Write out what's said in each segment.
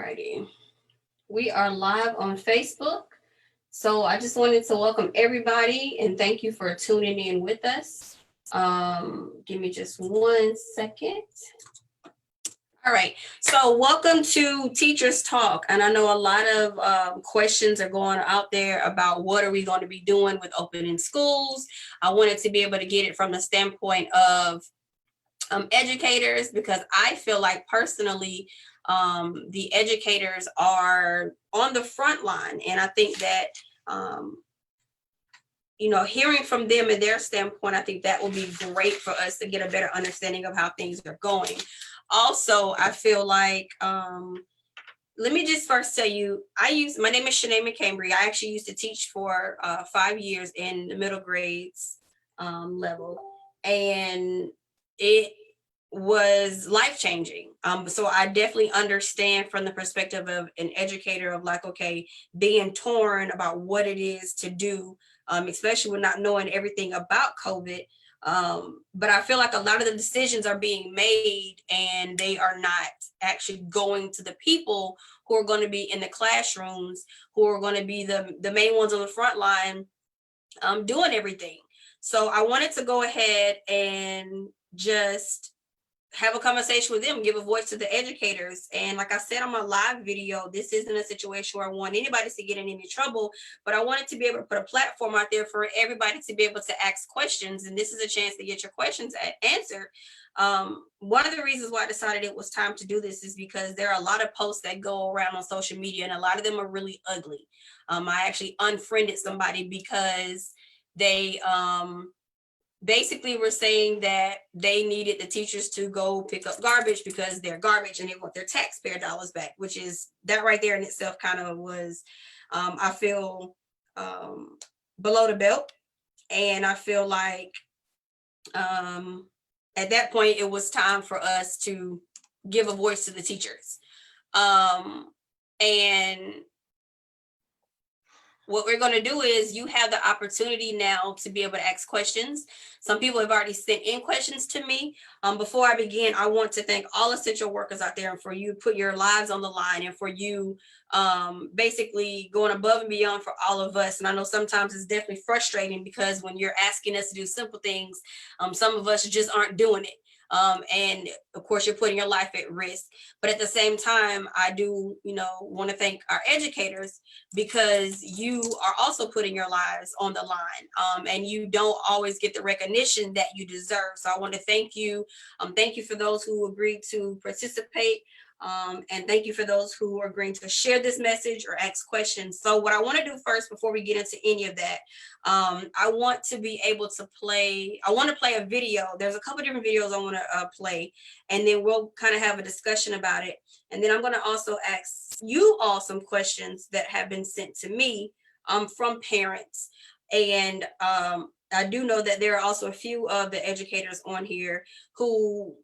Alrighty. We are live on Facebook. So I just wanted to welcome everybody and thank you for tuning in with us. Give me just 1 second. All right. So welcome to Teachers Talk. And I know a lot of questions are going out there about what are we going to be doing with opening schools. I wanted to be able to get it from the standpoint of educators, because I feel like personally, the educators are on the front line. And I think that, hearing from them and their standpoint, I think that will be great for us to get a better understanding of how things are going. Also, I feel like, let me just first tell you, my name is Shanae McCambry. I actually used to teach for 5 years in the middle grades level. And it was life-changing. So I definitely understand from the perspective of an educator of like, okay, being torn about what it is to do, especially with not knowing everything about COVID. But I feel like a lot of the decisions are being made and they are not actually going to the people who are going to be in the classrooms, who are going to be the main ones on the front line doing everything. So I wanted to go ahead and just have a conversation with them, give a voice to the educators. And like I said on my live video, this isn't a situation where I want anybody to get in any trouble, but I wanted to be able to put a platform out there for everybody to be able to ask questions. And this is a chance to get your questions answered. One of the reasons why I decided it was time to do this is because there are a lot of posts that go around on social media and a lot of them are really ugly. I actually unfriended somebody because they, basically were saying that they needed the teachers to go pick up garbage because they're garbage and they want their taxpayer dollars back, which is that right there in itself kind of was, I feel below the belt. And I feel like at that point, it was time for us to give a voice to the teachers. And what we're going to do is you have the opportunity now to be able to ask questions. Some people have already sent in questions to me. Before I begin, I want to thank all essential workers out there and for you put your lives on the line and for you basically going above and beyond for all of us. And I know sometimes it's definitely frustrating because when you're asking us to do simple things, some of us just aren't doing it. And of course, you're putting your life at risk. But at the same time, I do, want to thank our educators because you are also putting your lives on the line, and you don't always get the recognition that you deserve. So I want to thank you. Thank you for those who agreed to participate. And thank you for those who are agreeing to share this message or ask questions. So what I want to do first, before we get into any of that, I want to be able to play a video. There's a couple different videos I want to play, and then we'll kind of have a discussion about it. And then I'm going to also ask you all some questions that have been sent to me from parents. And I do know that there are also a few of the educators on here who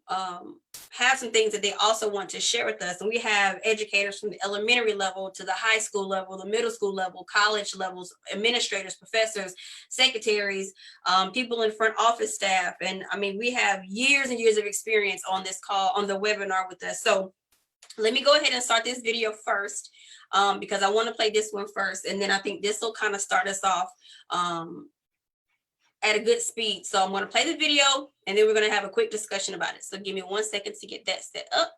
have some things that they also want to share with us. And we have educators from the elementary level to the high school level, the middle school level, college levels, administrators, professors, secretaries, people in front office staff. And I mean, we have years and years of experience on this call, on the webinar with us. So let me go ahead and start this video first because I want to play this one first. And then I think this will kind of start us off at a good speed. So I'm going to play the video and then we're going to have a quick discussion about it. So give me 1 second to get that set up.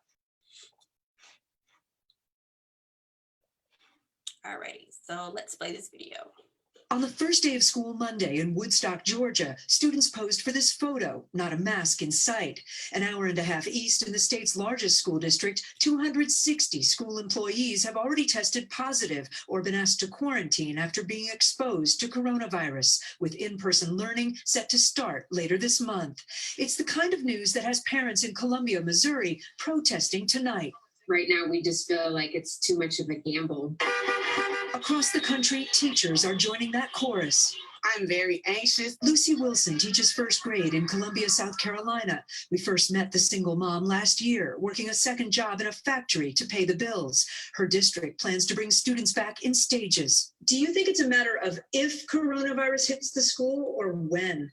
Alrighty, so let's play this video. On the first day of school Monday in Woodstock, Georgia, students posed for this photo, not a mask in sight. An hour and a half east in the state's largest school district, 260 school employees have already tested positive or been asked to quarantine after being exposed to coronavirus, with in-person learning set to start later this month. It's the kind of news that has parents in Columbia, Missouri, protesting tonight. Right now, we just feel like it's too much of a gamble. Across the country, teachers are joining that chorus. I'm very anxious. Lucy Wilson teaches first grade in Columbia, South Carolina. We first met the single mom last year, working a second job in a factory to pay the bills. Her district plans to bring students back in stages. Do you think it's a matter of if coronavirus hits the school or when?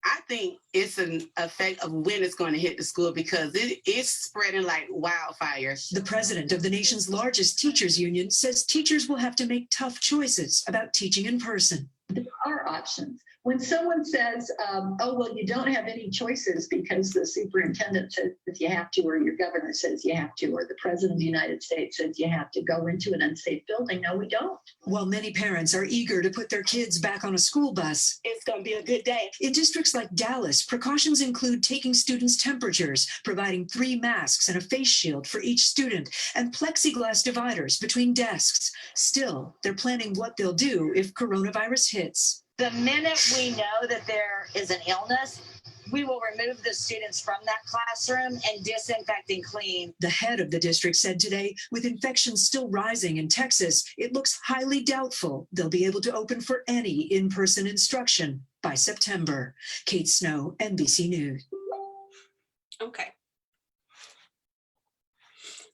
I think it's an effect of when it's going to hit the school because it's spreading like wildfire. The president of the nation's largest teachers union says teachers will have to make tough choices about teaching in person. There are options. When someone says, oh, well, you don't have any choices because the superintendent says you have to, or your governor says you have to, or the president of the United States says you have to go into an unsafe building. No, we don't. While many parents are eager to put their kids back on a school bus, It's going to be a good day. in districts like Dallas, precautions include taking students' temperatures, providing 3 masks and a face shield for each student, and plexiglass dividers between desks. Still, they're planning what they'll do if coronavirus hits. The minute we know that there is an illness, we will remove the students from that classroom and disinfect and clean. The head of the district said today, with infections still rising in Texas, it looks highly doubtful they'll be able to open for any in-person instruction by September. Kate Snow, NBC News. Okay.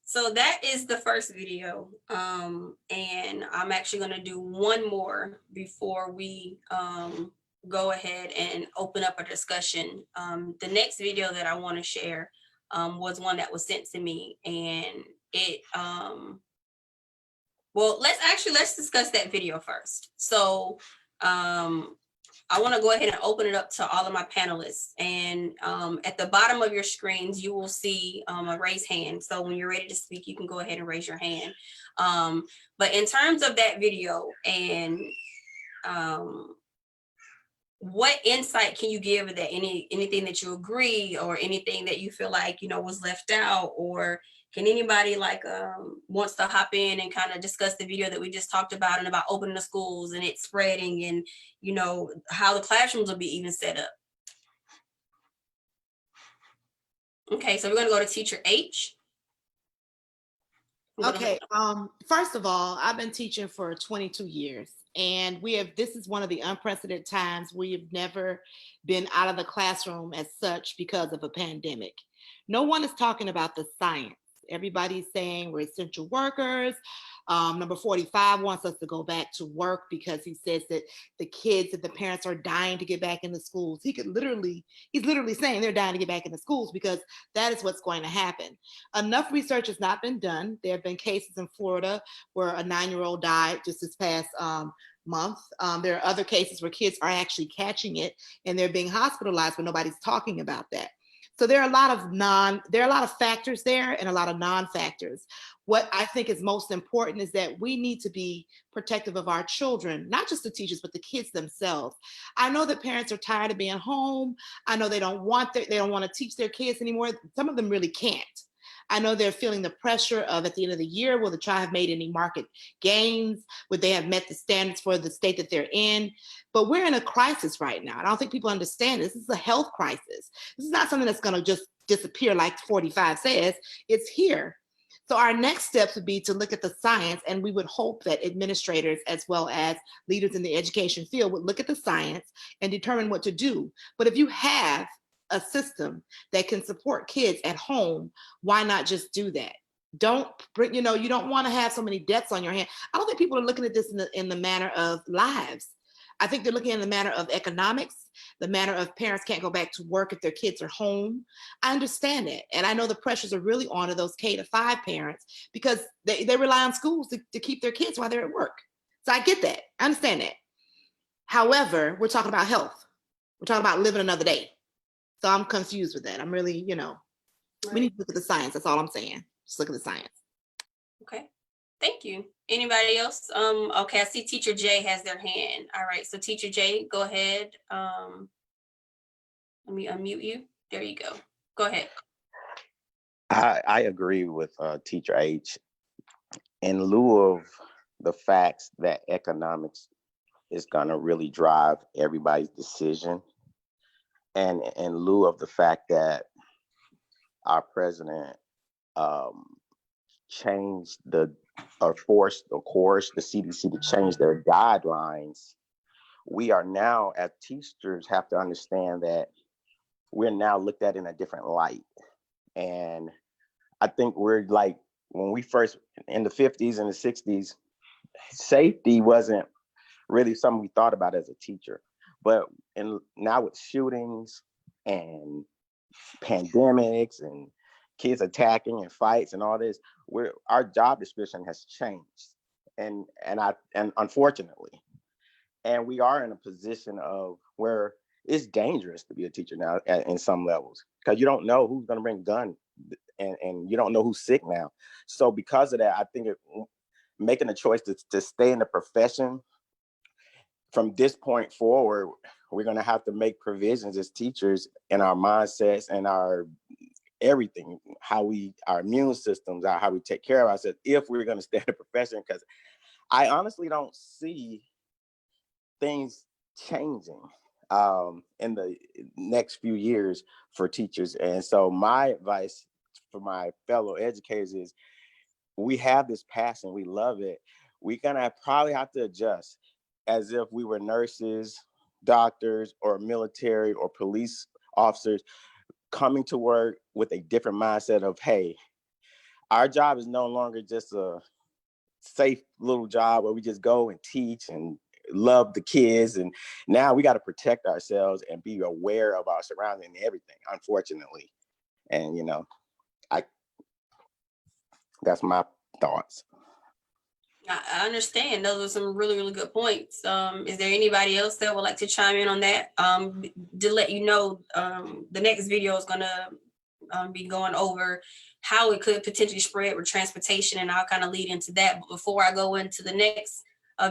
So that is the first video. And I'm actually gonna do one more before we go ahead and open up a discussion. The next video that I wanna share was one that was sent to me, and it, well, let's discuss that video first. So I want to go ahead and open it up to all of my panelists. And at the bottom of your screens, you will see a raise hand. So when you're ready to speak, you can go ahead and raise your hand. But in terms of that video and what insight can you give of that? Anything that you agree or anything that you feel like, you know, was left out, or can anybody like wants to hop in and kind of discuss the video that we just talked about and about opening the schools and it spreading and, you know, how the classrooms will be even set up? Okay, so we're gonna go to teacher H. Okay, first of all, I've been teaching for 22 years and this is one of the unprecedented times. We have never been out of the classroom as such because of a pandemic. No one is talking about the science. Everybody's saying we're essential workers. Number 45 wants us to go back to work because he says that the kids and the parents are dying to get back into schools. He's literally saying they're dying to get back into schools because that is what's going to happen. Enough research has not been done. There have been cases in Florida where a 9-year-old died just this past month. There are other cases where kids are actually catching it and they're being hospitalized, but nobody's talking about that. So there are a lot of factors there and a lot of non-factors. What I think is most important is that we need to be protective of our children, not just the teachers, but the kids themselves. I know that parents are tired of being home. I know they don't want to teach their kids anymore. Some of them really can't. I know they're feeling the pressure of, at the end of the year, will the child have made any market gains? Would they have met the standards for the state that they're in? But we're in a crisis right now. I don't think people understand this. This is a health crisis. This is not something that's going to just disappear like 45 says. It's here. So our next steps would be to look at the science, and we would hope that administrators as well as leaders in the education field would look at the science and determine what to do. But if you have a system that can support kids at home, why not just do that? Don't bring, you don't want to have so many deaths on your hand. I don't think people are looking at this in the manner of lives. I think they're looking at the manner of economics, the manner of parents can't go back to work if their kids are home. I understand it. And I know the pressures are really on to those K-5 parents because they rely on schools to keep their kids while they're at work. So I get that. I understand that. However, we're talking about health. We're talking about living another day. So I'm confused with that. I'm really, we need to look at the science. That's all I'm saying. Just look at the science. Okay, thank you. Anybody else? Okay, I see Teacher J has their hand. All right, so Teacher J, go ahead. Let me unmute you. There you go. Go ahead. I agree with Teacher H. In lieu of the facts that economics is going to really drive everybody's decision, and in lieu of the fact that our president changed forced the CDC to change their guidelines, we are now, as teachers, have to understand that we're now looked at in a different light. And I think we're like, when we first, in the 50s and the 60s, safety wasn't really something we thought about as a teacher. But now with shootings and pandemics and kids attacking and fights and all this, our job description has changed, and unfortunately, and we are in a position of where it's dangerous to be a teacher now in some levels, because you don't know who's going to bring a gun, and you don't know who's sick now. So because of that, I think making a choice to stay in the profession from this point forward, we're going to have to make provisions as teachers in our mindsets and our everything, our immune systems, how we take care of ourselves, if we're going to stay in the profession. Because I honestly don't see things changing in the next few years for teachers. And so my advice for my fellow educators is, we have this passion, we love it. We're gonna probably have to adjust as if we were nurses, doctors, or military or police officers, coming to work with a different mindset of, hey, our job is no longer just a safe little job where we just go and teach and love the kids. And now we got to protect ourselves and be aware of our surroundings and everything, unfortunately. And, that's my thoughts. I understand. Those are some really, really good points. Is there anybody else that would like to chime in on that? To let you know, the next video is gonna be going over how it could potentially spread with transportation, and I'll kind of lead into that. But before I go into the next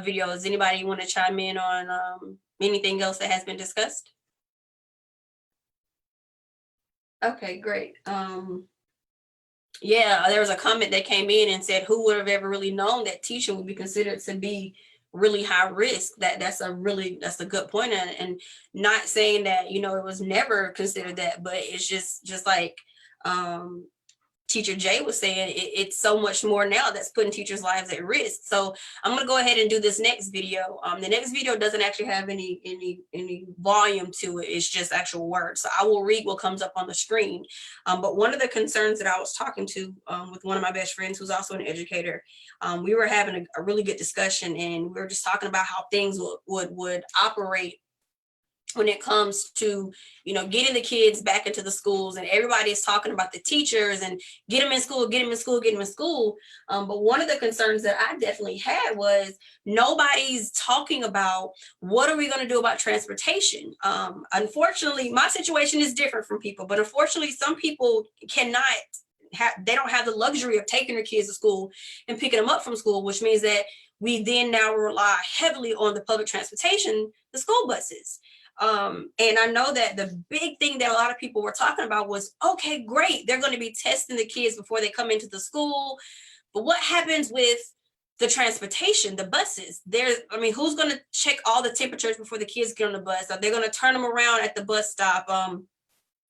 video, does anybody want to chime in on anything else that has been discussed? Okay, great. Yeah, there was a comment that came in and said, who would have ever really known that teaching would be considered to be really high risk? That's a good point. And not saying that, it was never considered that, but it's just like Teacher Jay was saying, it's so much more now that's putting teachers' lives at risk. So I'm going to go ahead and do this next video. The next video doesn't actually have any volume to it. It's just actual words. So I will read what comes up on the screen. But one of the concerns that I was talking to with one of my best friends, who's also an educator, we were having a really good discussion, and we were just talking about how things would operate when it comes to, getting the kids back into the schools, and everybody is talking about the teachers and get them in school. But one of the concerns that I definitely had was nobody's talking about what are we going to do about transportation. Unfortunately, my situation is different from people, but unfortunately, some people they don't have the luxury of taking their kids to school and picking them up from school, which means that we then now rely heavily on the public transportation, the school buses. And I know that the big thing that a lot of people were talking about was, okay, great, they're going to be testing the kids before they come into the school. But what happens with the transportation, the buses? Who's going to check all the temperatures before the kids get on the bus? Are they going to turn them around at the bus stop?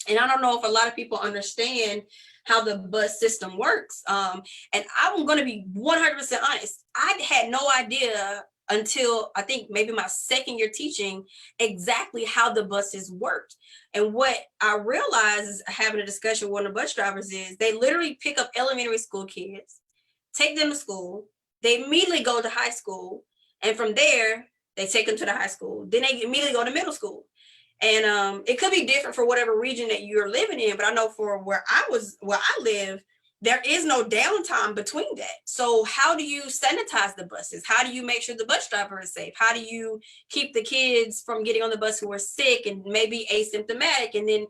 And I don't know if a lot of people understand how the bus system works. And I'm going to be 100% honest. I had no idea until I think maybe my second year teaching exactly how the buses worked. And what I realized is, having a discussion with one of the bus drivers, is they literally pick up elementary school kids, take them to school, they immediately go to high school, and from there they take them to the high school, then they immediately go to middle school. And it could be different for whatever region that you're living in, but I know for where I live, there is no downtime between that. So how do you sanitize the buses? How do you make sure the bus driver is safe? How do you keep the kids from getting on the bus who are sick and maybe asymptomatic? And then,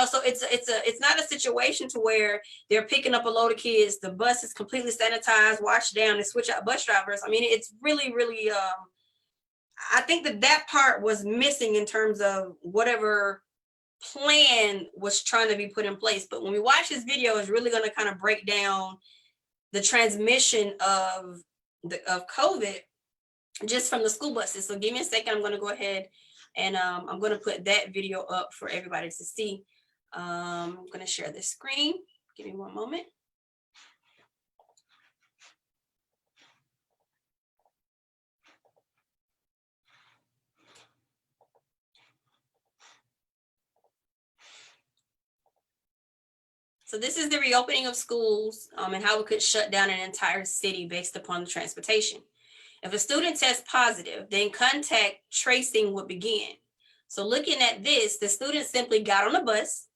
so it's not a situation to where they're picking up a load of kids, the bus is completely sanitized, washed down, and switch out bus drivers. It's really, really, I think that part was missing in terms of whatever plan was trying to be put in place. But when we watch this video, it's really going to kind of break down the transmission of COVID just from the school buses. So give me a second. I'm going to go ahead and I'm going to put that video up for everybody to see. I'm going to share this screen. Give me one moment. So this is the reopening of schools and how it could shut down an entire city based upon the transportation. If a student tests positive, then contact tracing would begin. So looking at this, the students simply got on the bus,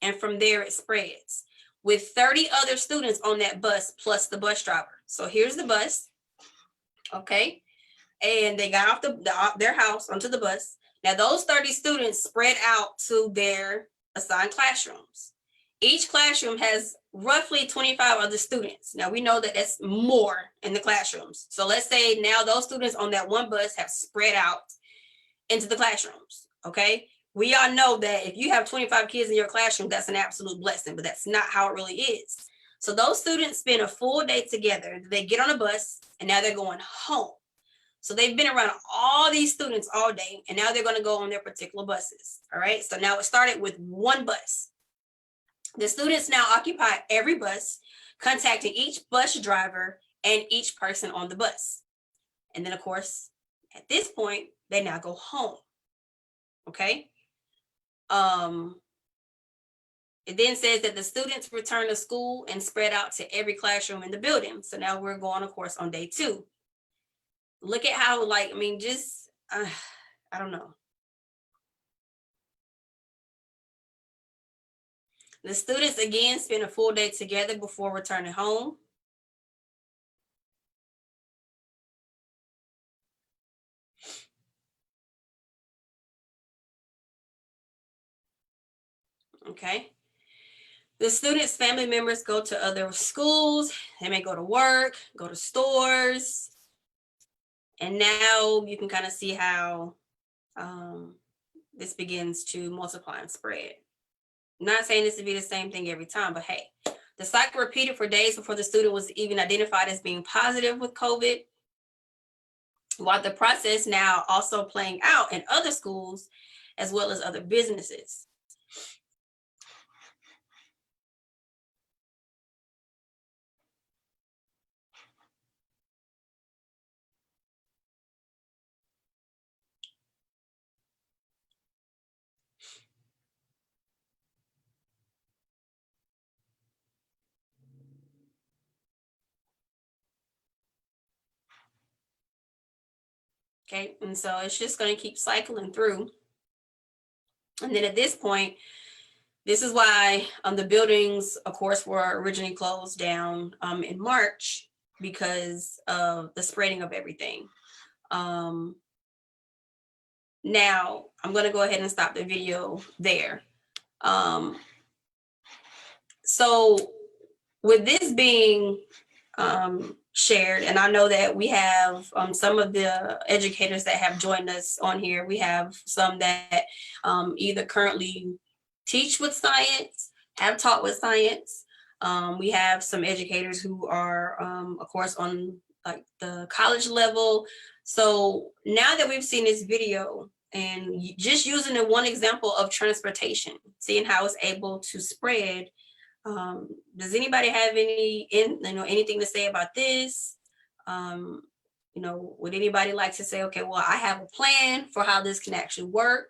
and from there it spreads with 30 other students on that bus plus the bus driver. So here's the bus, okay? And they got off their house onto the bus. Now those 30 students spread out to their assigned classrooms. Each classroom has roughly 25 other students. Now we know that that's more in the classrooms. So let's say now those students on that one bus have spread out into the classrooms, okay? We all know that if you have 25 kids in your classroom, that's an absolute blessing, but that's not how it really is. So those students spend a full day together. They get on a bus and now they're going home. So they've been around all these students all day, and now they're going to go on their particular buses. All right. So now it started with one bus. The students now occupy every bus, contacting each bus driver and each person on the bus. And then, of course, at this point, they now go home. Okay. It then says that the students return to school and spread out to every classroom in the building. So now we're going, of course, on day 2. Look at how, like, I mean, just, I don't know. The students, again, spend a full day together before returning home. Okay. The students' family members go to other schools. They may go to work, go to stores. And now you can kind of see how this begins to multiply and spread. I'm not saying this to be the same thing every time, but hey, the cycle repeated for days before the student was even identified as being positive with COVID, while the process now also playing out in other schools as well as other businesses. Okay, and so it's just going to keep cycling through. And then at this point, this is why the buildings, of course, were originally closed down in March because of the spreading of everything. Now, I'm going to go ahead and stop the video there. So with this being shared, and I know that we have some of the educators that have joined us on here. We have some that either currently teach with science, have taught with science. We have some educators who are, of course, on like the college level. So now that we've seen this video and just using the one example of transportation, seeing how it's able to spread, does anybody have anything to say about this? Would anybody like to say, okay, well, I have a plan for how this can actually work?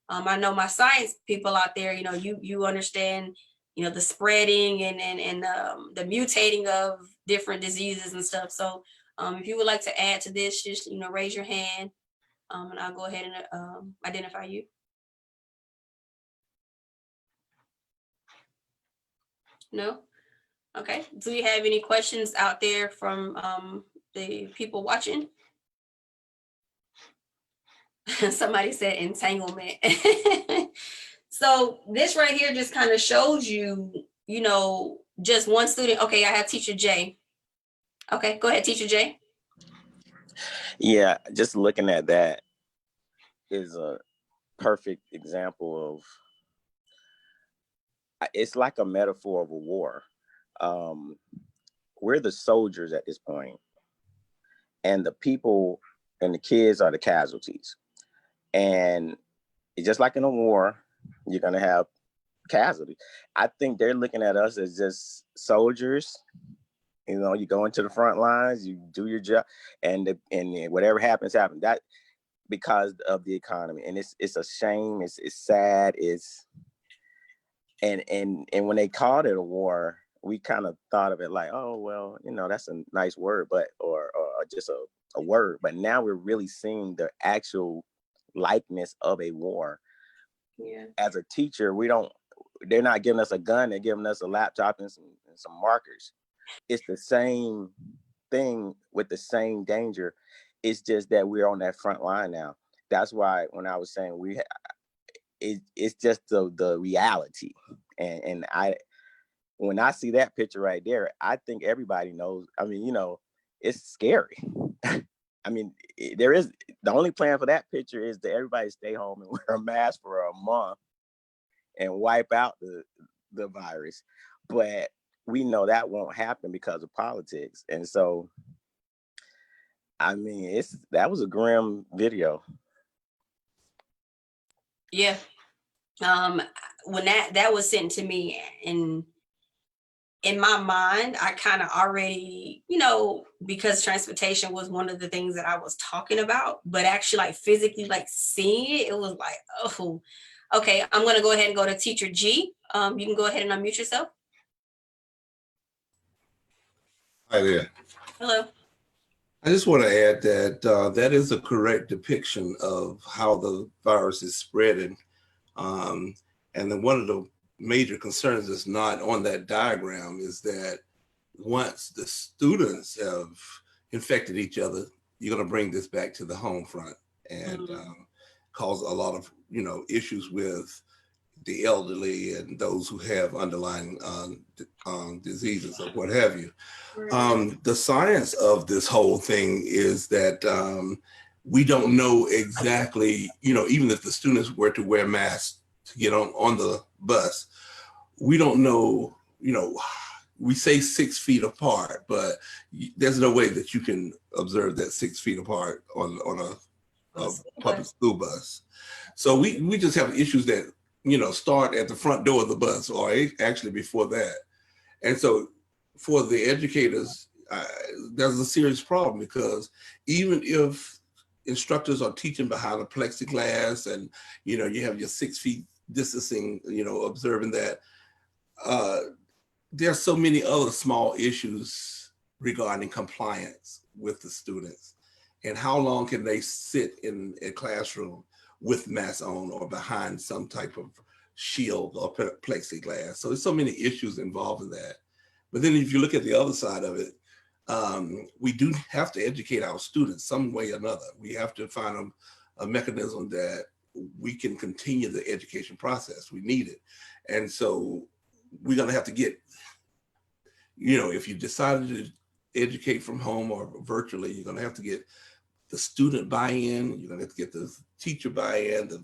I know my science people out there, you understand, the spreading and the mutating of different diseases and stuff. So if you would like to add to this, just, raise your hand and I'll go ahead and identify you. No? Okay. Do you have any questions out there from the people watching? Somebody said entanglement. So this right here just kind of shows you, just one student. Okay, I have teacher J. Okay, go ahead, teacher J. Yeah, just looking at that is a perfect example of, it's like a metaphor of a war. We're the soldiers at this point, and the people and the kids are the casualties. And it's just like in a war, you're gonna have casualties. I think they're looking at us as just soldiers. You go into the front lines, you do your job, and whatever happens, happens. That because of the economy, and it's a shame. It's sad. And when they called it a war, we kind of thought of it like, oh well, that's a nice word, but or just a word. But now we're really seeing the actual likeness of a war. Yeah. As a teacher, they're not giving us a gun, they're giving us a laptop and some markers. It's the same thing with the same danger. It's just that we're on that front line now. That's why when I was saying it's just the reality. And when I see that picture right there, I think everybody knows. I mean, it's scary. I mean, there is the only plan for that picture is that everybody stay home and wear a mask for a month and wipe out the virus. But we know that won't happen because of politics. And so, I mean, that was a grim video. Yeah. When that was sent to me, and in my mind, I kind of already, because transportation was one of the things that I was talking about, but actually like physically like seeing it was like, oh, okay, I'm going to go ahead and go to Teacher G. You can go ahead and unmute yourself. Hi there. Hello. I just want to add that that is a correct depiction of how the virus is spreading. And then one of the major concerns that's not on that diagram is that once the students have infected each other, you're going to bring this back to the home front and cause a lot of issues with the elderly and those who have underlying diseases or what have you. The science of this whole thing is that we don't know exactly, even if the students were to wear masks to get on the bus, we don't know, we say 6 feet apart, but there's no way that you can observe that 6 feet apart on a public school bus. So we just have issues that, start at the front door of the bus or actually before that. And so for the educators, there's a serious problem because even if instructors are teaching behind a plexiglass and, you have your 6 feet distancing, observing that, there are so many other small issues regarding compliance with the students and how long can they sit in a classroom with masks on or behind some type of shield or plexiglass. So there's so many issues involved in that. But then if you look at the other side of it, we do have to educate our students some way or another. We have to find a mechanism that we can continue the education process. We need it. And so we're gonna have to get, if you decided to educate from home or virtually, you're gonna have to get the student buy-in, you're gonna have to get the teacher buy-in, the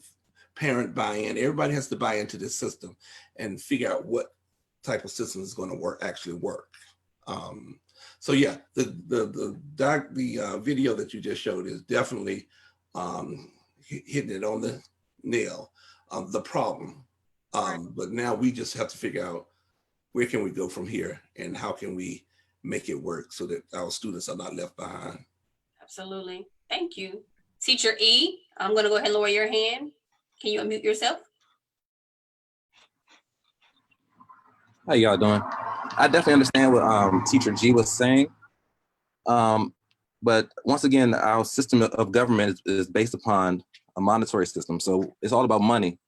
parent buy-in. Everybody has to buy into this system and figure out what type of system is gonna actually work. So yeah, the video that you just showed is definitely hitting it on the nail, the problem. But now we just have to figure out where can we go from here and how can we make it work so that our students are not left behind. Absolutely. Thank you. Teacher E, I'm going to go ahead and lower your hand. Can you unmute yourself? How y'all doing? I definitely understand what Teacher G was saying. But once again, our system of government is based upon a monetary system. So it's all about money.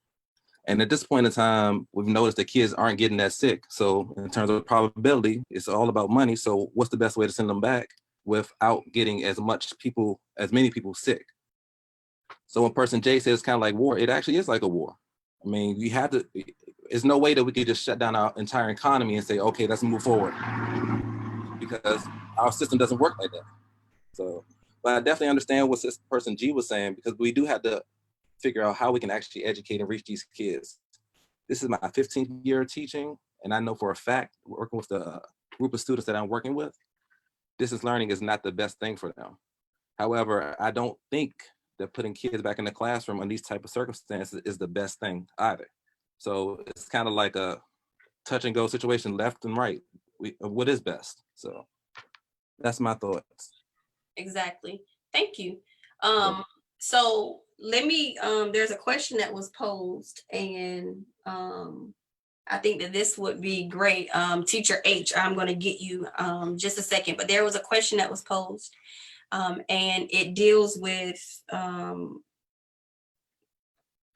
And at this point in time, we've noticed that kids aren't getting that sick. So in terms of probability, it's all about money. So what's the best way to send them back without getting as many people sick? So when person J says it's kind of like war, it actually is like a war. I mean, we have to, there's no way that we could just shut down our entire economy and say, okay, let's move forward. Because our system doesn't work like that. So, but I definitely understand what this person G was saying, because we do have to figure out how we can actually educate and reach these kids. This is my 15th year of teaching, and I know for a fact, working with the group of students that I'm working with, distance learning is not the best thing for them. However, I don't think that putting kids back in the classroom in these type of circumstances is the best thing either. So it's kind of like a touch and go situation, left and right. What is best? So that's my thoughts. Exactly. Thank you. So let me, there's a question that was posed, and I think that this would be great. Teacher H, I'm going to get you just a second, but there was a question that was posed, and it deals with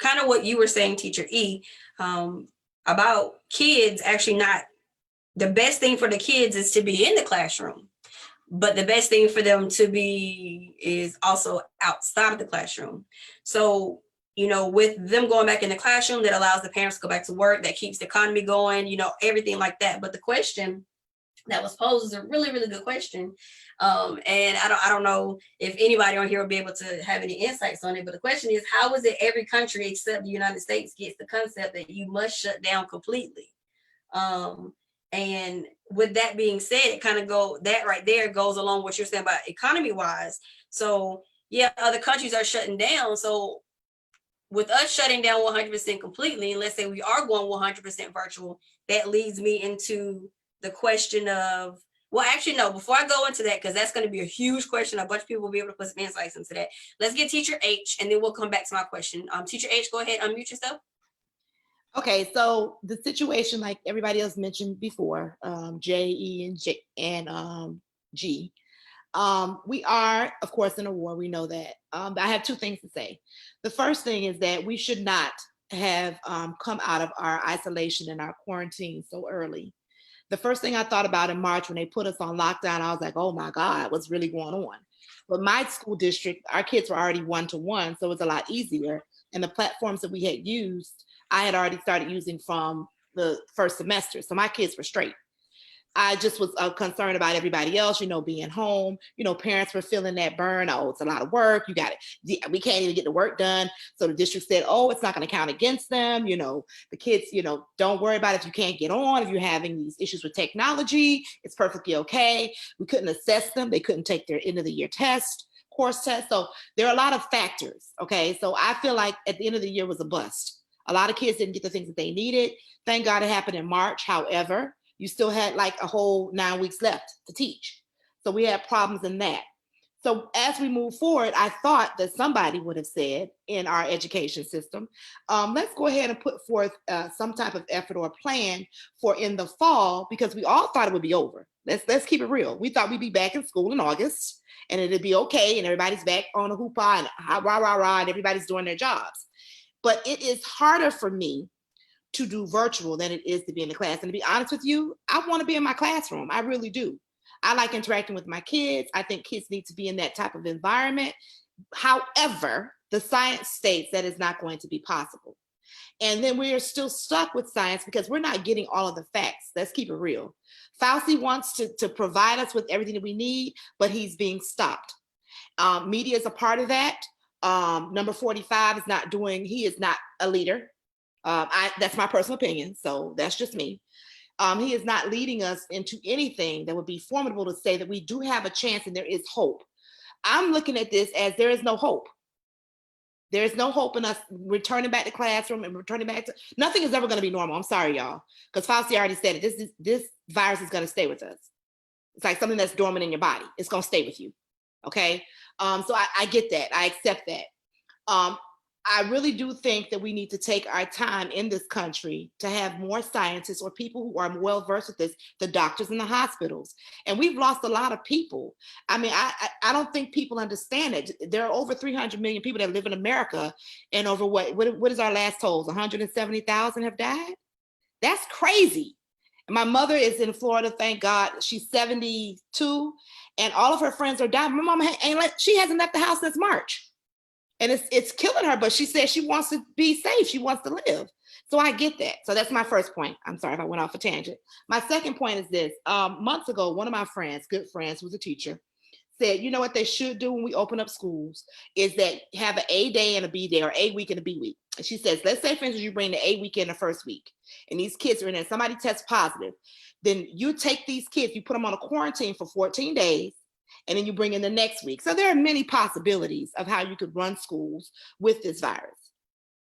kind of what you were saying, Teacher E, about kids actually not, the best thing for the kids is to be in the classroom, but the best thing for them to be is also outside of the classroom. So, you know, with them going back in the classroom, that allows the parents to go back to work, that keeps the economy going, you know, everything like that. But the question that was posed is a really, really good question. And I don't know if anybody on here will be able to have any insights on it, but the question is, how is it every country except the United States gets the concept that you must shut down completely? And with that being said, it kind of that right there goes along with what you're saying about economy wise. So yeah, other countries are shutting down. So with us shutting down 100% completely, and let's say we are going 100% virtual, that leads me into the question of, well, actually, no, before I go into that, because that's going to be a huge question, a bunch of people will be able to put some insights into that. Let's get Teacher H, and then we'll come back to my question. Teacher H, go ahead, unmute yourself. Okay, so the situation, like everybody else mentioned before, J, E, and J and G, we are, of course, in a war. We know that. I have two things to say. The first thing is that we should not have come out of our isolation and our quarantine so early. The first thing I thought about in March when they put us on lockdown, I was like, oh my God, what's really going on? But my school district, our kids were already one-to-one, so it was a lot easier. And the platforms that we had used, I had already started using from the first semester. So my kids were straight. I just was concerned about everybody else, you know, being home. You know, parents were feeling that burn. Oh, it's a lot of work. You got it. We can't even get the work done. So the district said, oh, it's not going to count against them. You know, the kids, you know, don't worry about it if you can't get on, if you're having these issues with technology, it's perfectly okay. We couldn't assess them. They couldn't take their end of the year course test. So there are a lot of factors. Okay. So I feel like at the end of the year was a bust. A lot of kids didn't get the things that they needed. Thank God it happened in March. However, you still had like a whole 9 weeks left to teach. So we had problems in that. So as we move forward, I thought that somebody would have said in our education system, let's go ahead and put forth some type of effort or plan for in the fall, because we all thought it would be over. Let's keep it real. We thought we'd be back in school in August and it'd be okay and everybody's back on a hoopah and rah, rah, rah, and everybody's doing their jobs. But it is harder for me to do virtual than it is to be in the class. And to be honest with you, I want to be in my classroom. I really do. I like interacting with my kids. I think kids need to be in that type of environment. However, the science states that is not going to be possible. And then we are still stuck with science because we're not getting all of the facts. Let's keep it real. Fauci wants to provide us with everything that we need, but he's being stopped. Media is a part of that. Number 45 is not he is not a leader. That's my personal opinion, so that's just me. He is not leading us into anything that would be formidable to say that we do have a chance and there is hope. I'm looking at this as there is no hope. There is no hope in us returning back to classroom and returning back to, nothing is ever going to be normal. I'm sorry, y'all, because Fauci already said it. This virus is going to stay with us. It's like something that's dormant in your body. It's going to stay with you, okay? So I get that. I accept that. I really do think that we need to take our time in this country to have more scientists or people who are well versed with this, the doctors in the hospitals. And we've lost a lot of people. I mean, I don't think people understand it. There are over 300 million people that live in America, and over what is our last tolls? 170,000 have died? That's crazy. And my mother is in Florida, thank God. She's 72, and all of her friends are dying. My mama she hasn't left the house since March. And it's killing her, but she says she wants to be safe. She wants to live. So I get that. So that's my first point. I'm sorry if I went off a tangent. My second point is this. Months ago, one of my friends, good friends, who's a teacher, said, you know what they should do when we open up schools is that have an A day and a B day, or A week and a B week. And she says, let's say, for instance, you bring the A week in the first week and these kids are in there, somebody tests positive. Then you take these kids, you put them on a quarantine for 14 days, and then you bring in the next week. So there are many possibilities of how you could run schools with this virus.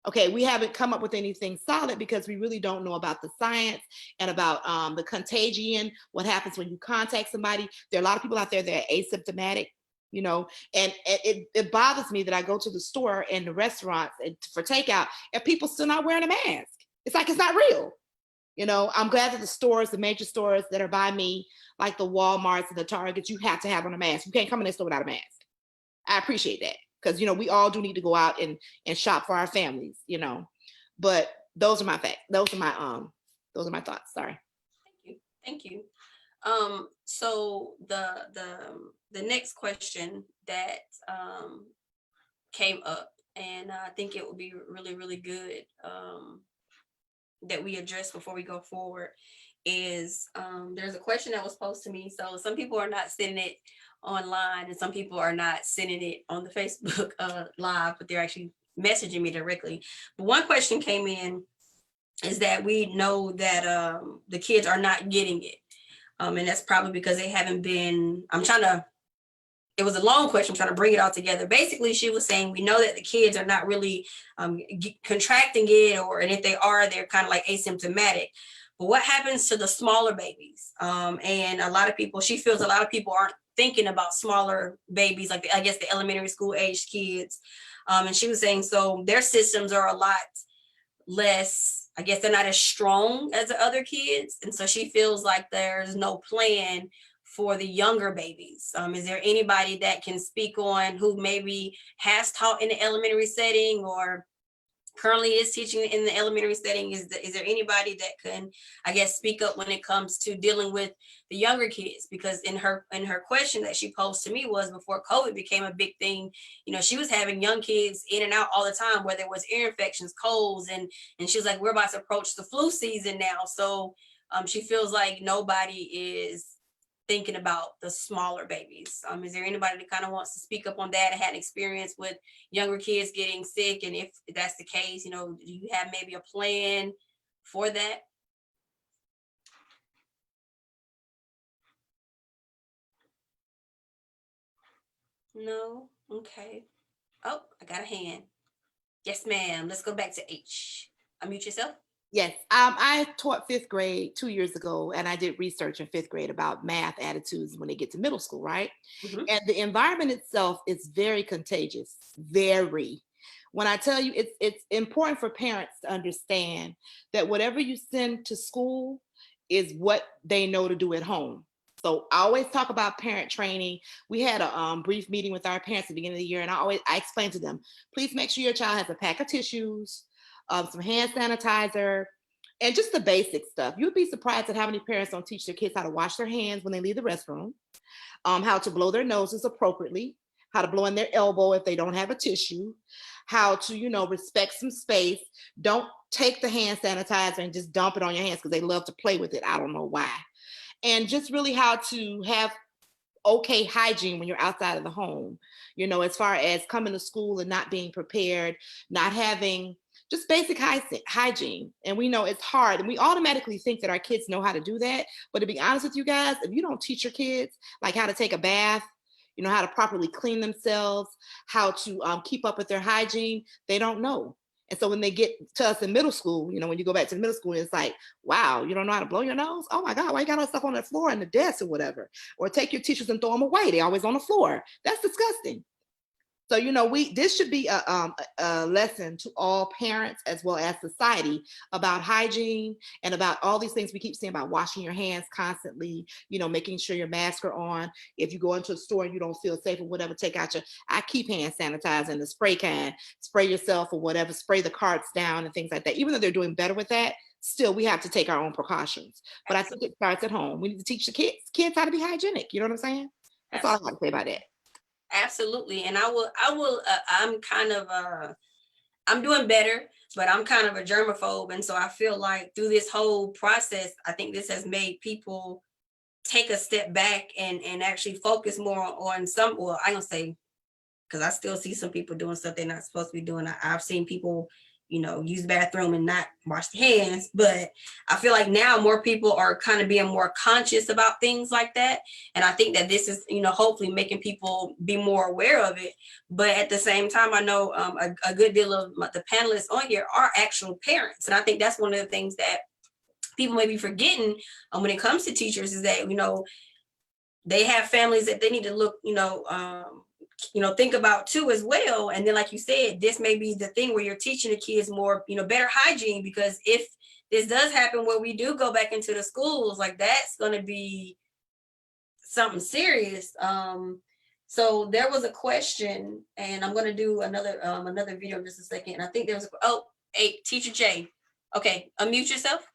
Okay, we haven't come up with anything solid because we really don't know about the science and about the contagion, what happens when you contact somebody. There are a lot of people out there that are asymptomatic, you know, and it bothers me that I go to the store and the restaurants for takeout and people still not wearing a mask. It's like, it's not real. You know, I'm glad that the stores, the major stores that are by me, like the Walmarts and the Targets, you have to have on a mask. You can't come in this store without a mask. I appreciate that because we all do need to go out and shop for our families, but those are my facts. Those are my thoughts. Sorry. Thank you. So the next question that came up, and I think it would be really, really good that we address before we go forward, is there's a question that was posed to me. So some people are not sending it online, and some people are not sending it on the Facebook live, but they're actually messaging me directly. But one question came in is that we know that the kids are not getting it. And that's probably because they haven't been, it was a long question, I'm trying to bring it all together. Basically, she was saying, we know that the kids are not really contracting it, and if they are, they're kind of like asymptomatic. But what happens to the smaller babies? And she feels a lot of people aren't thinking about smaller babies, like I guess the elementary school age kids. And she was saying, so their systems are a lot less, I guess they're not as strong as the other kids. And so she feels like there's no plan for the younger babies. Is there anybody that can speak on who maybe has taught in the elementary setting or currently is teaching in the elementary setting? Is there anybody that can, I guess, speak up when it comes to dealing with the younger kids? Because in her question that she posed to me was, before COVID became a big thing, she was having young kids in and out all the time, whether it was ear infections, colds, and she was like, we're about to approach the flu season now. So she feels like nobody is thinking about the smaller babies. Is there anybody that kind of wants to speak up on that and had an experience with younger kids getting sick? And if that's the case, do you have maybe a plan for that? No? Okay. Oh, I got a hand. Yes, ma'am. Let's go back to H. Unmute yourself. Yes, I taught 5th grade 2 years ago, and I did research in 5th grade about math attitudes when they get to middle school, right? Mhm. And the environment itself is very contagious, very. When I tell you, it's important for parents to understand that whatever you send to school is what they know to do at home. So I always talk about parent training. We had a brief meeting with our parents at the beginning of the year, and I explained to them, please make sure your child has a pack of tissues, some hand sanitizer, and just the basic stuff. You'd be surprised at how many parents don't teach their kids how to wash their hands when they leave the restroom, how to blow their noses appropriately, how to blow in their elbow if they don't have a tissue, how to, respect some space. Don't take the hand sanitizer and just dump it on your hands because they love to play with it. I don't know why. And just really how to have okay hygiene when you're outside of the home, as far as coming to school and not being prepared, not having just basic hygiene. And we know it's hard, and we automatically think that our kids know how to do that. But to be honest with you guys, if you don't teach your kids like how to take a bath, how to properly clean themselves, how to keep up with their hygiene, they don't know. And so when they get to us in middle school, when you go back to middle school, it's like, wow, you don't know how to blow your nose? Oh my God, why you got all that stuff on the floor and the desk or whatever? Or take your tissues and throw them away. They're always on the floor. That's disgusting. So, this should be a lesson to all parents as well as society about hygiene and about all these things we keep saying about washing your hands constantly, making sure your masks are on. If you go into a store and you don't feel safe or whatever, I keep hand sanitizer in the spray can, spray yourself or whatever, spray the carts down and things like that. Even though they're doing better with that, still we have to take our own precautions. But I think it starts at home. We need to teach the kids how to be hygienic. You know what I'm saying? That's all I got to say about that. Absolutely. And I'm doing better, but I'm kind of a germaphobe. And so I feel like through this whole process, I think this has made people take a step back and actually focus more on I don't say, because I still see some people doing stuff they're not supposed to be doing. I've seen people, use the bathroom and not wash their hands. But I feel like now more people are kind of being more conscious about things like that. And I think that this is, hopefully making people be more aware of it. But at the same time, I know a good deal of the panelists on here are actual parents. And I think that's one of the things that people may be forgetting when it comes to teachers is that, they have families that they need to look, think about too as well. And then, like you said, this may be the thing where you're teaching the kids more, better hygiene, because if this does happen where we do go back into the schools, like that's going to be something serious. So there was a question, and I'm gonna do another video in just a second. And I think there was hey, Teacher Jay. Okay, unmute yourself.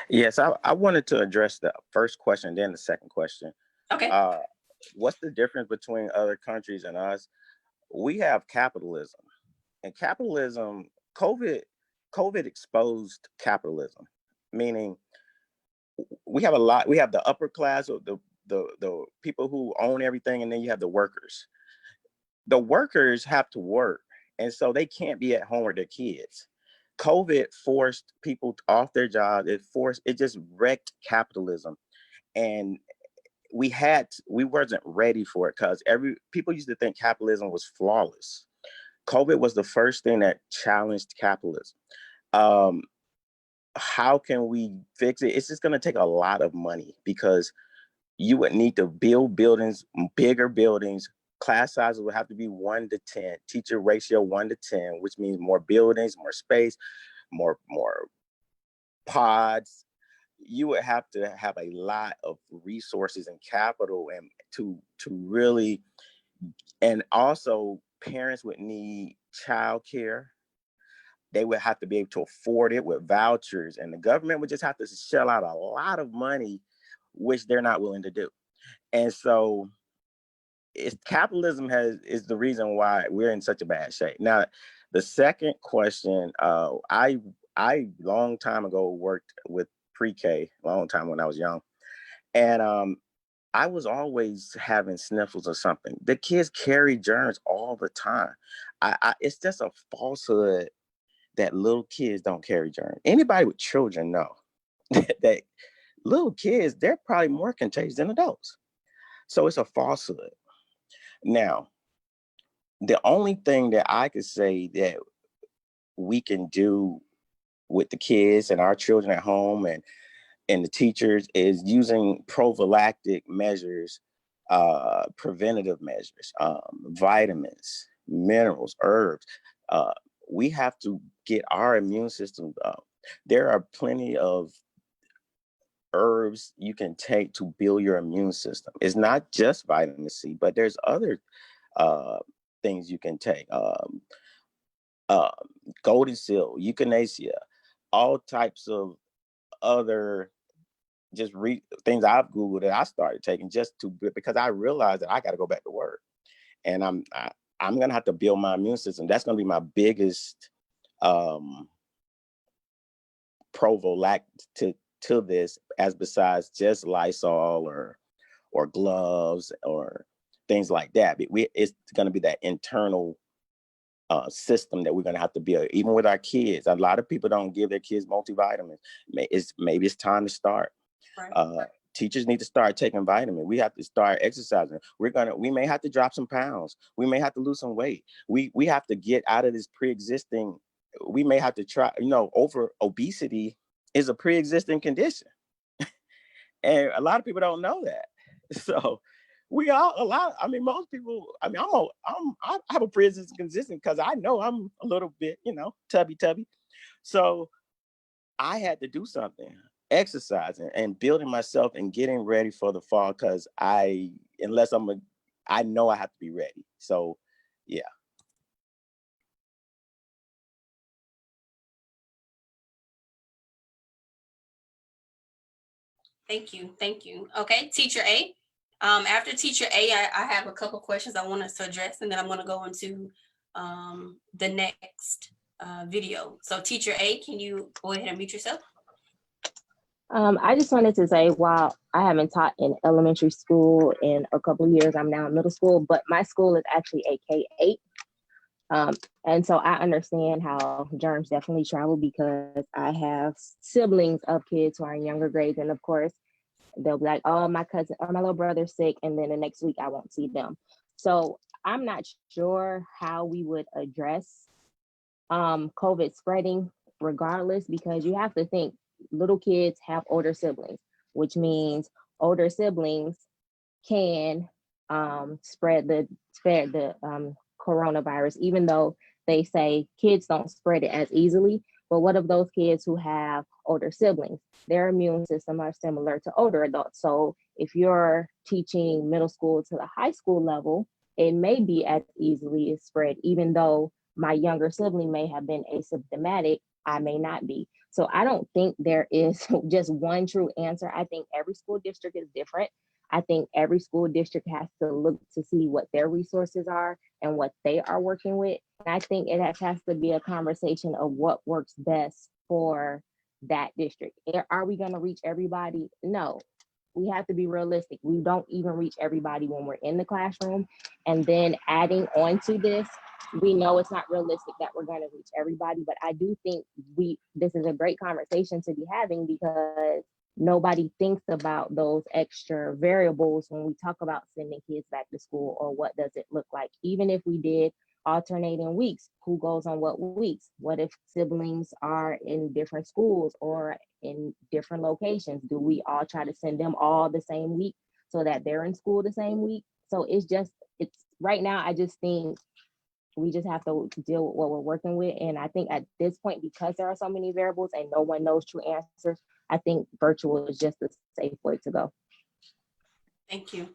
Yes, I wanted to address the first question, then the second question. Okay. What's the difference between other countries and us? We have capitalism, and capitalism, COVID exposed capitalism, meaning we have the upper class, or the people who own everything, and then you have the workers. The workers have to work, and so they can't be at home with their kids. COVID forced people off their jobs. It just wrecked capitalism, and we wasn't ready for it, because people used to think capitalism was flawless. COVID was the first thing that challenged capitalism. How can we fix it? It's just going to take a lot of money, because you would need to build buildings, bigger buildings. Class sizes would have to be 1-10, teacher ratio 1-10, which means more buildings, more space, more pods. You would have to have a lot of resources and capital, and to really, and also parents would need childcare. They would have to be able to afford it with vouchers, and the government would just have to shell out a lot of money, which they're not willing to do. And so capitalism is the reason why we're in such a bad shape. Now, the second question, I long time ago worked with pre-K, long time when I was young, and I was always having sniffles or something. The kids carry germs all the time. It's just a falsehood that little kids don't carry germs. Anybody with children know that little kids, they're probably more contagious than adults. So it's a falsehood. Now, the only thing that I could say that we can do with the kids and our children at home and the teachers is using prophylactic measures, preventative measures, vitamins, minerals, herbs. We have to get our immune system up. There are plenty of herbs you can take to build your immune system. It's not just vitamin C, but there's other things you can take. Golden seal, echinacea, all types of other things I've Googled that I started taking because I realized that I got to go back to work, and I'm gonna have to build my immune system. That's gonna be my biggest prophylactic to this, as besides just Lysol or gloves or things like that. It's gonna be that internal system that we're gonna have to build, even with our kids. A lot of people don't give their kids multivitamins. Maybe it's time to start. Right. Teachers need to start taking vitamins. We have to start exercising. We may have to drop some pounds. We may have to lose some weight. We have to get out of this pre-existing. We may have to try, over obesity is a pre-existing condition. And a lot of people don't know that. So most people, I have a pre-existing condition because I know I'm a little bit, tubby. So I had to do something, exercising and building myself and getting ready for the fall, because I know I have to be ready. So yeah. Thank you. Okay, Teacher A. After Teacher A, I have a couple questions I want us to address, and then I'm going to go into the next video. So Teacher A, can you go ahead and mute yourself? I just wanted to say, while I haven't taught in elementary school in a couple of years, I'm now in middle school, but my school is actually a K-8. And so I understand how germs definitely travel, because I have siblings of kids who are in younger grades. And of course, they'll be like, oh, my cousin or my little brother's sick, and then the next week I won't see them. So I'm not sure how we would address COVID spreading regardless, because you have to think little kids have older siblings, which means older siblings can spread the coronavirus, even though they say kids don't spread it as easily. But what of those kids who have older siblings? Their immune system are similar to older adults. So if you're teaching middle school to the high school level, it may be as easily spread, even though my younger sibling may have been asymptomatic, I may not be. So I don't think there is just one true answer. I think every school district is different. I think every school district has to look to see what their resources are and what they are working with. And I think it has to be a conversation of what works best for that district. Are we going to reach everybody? No. We have to be realistic. We don't even reach everybody when we're in the classroom. And then adding on to this, we know it's not realistic that we're going to reach everybody, but I do think this is a great conversation to be having, because nobody thinks about those extra variables when we talk about sending kids back to school, or what does it look like. Even if we did alternating weeks, who goes on what weeks? What if siblings are in different schools or in different locations? Do we all try to send them all the same week so that they're in school the same week? So it's right now, I just think we just have to deal with what we're working with. And I think at this point, because there are so many variables and no one knows true answers, I think virtual is just a safe way to go. Thank you.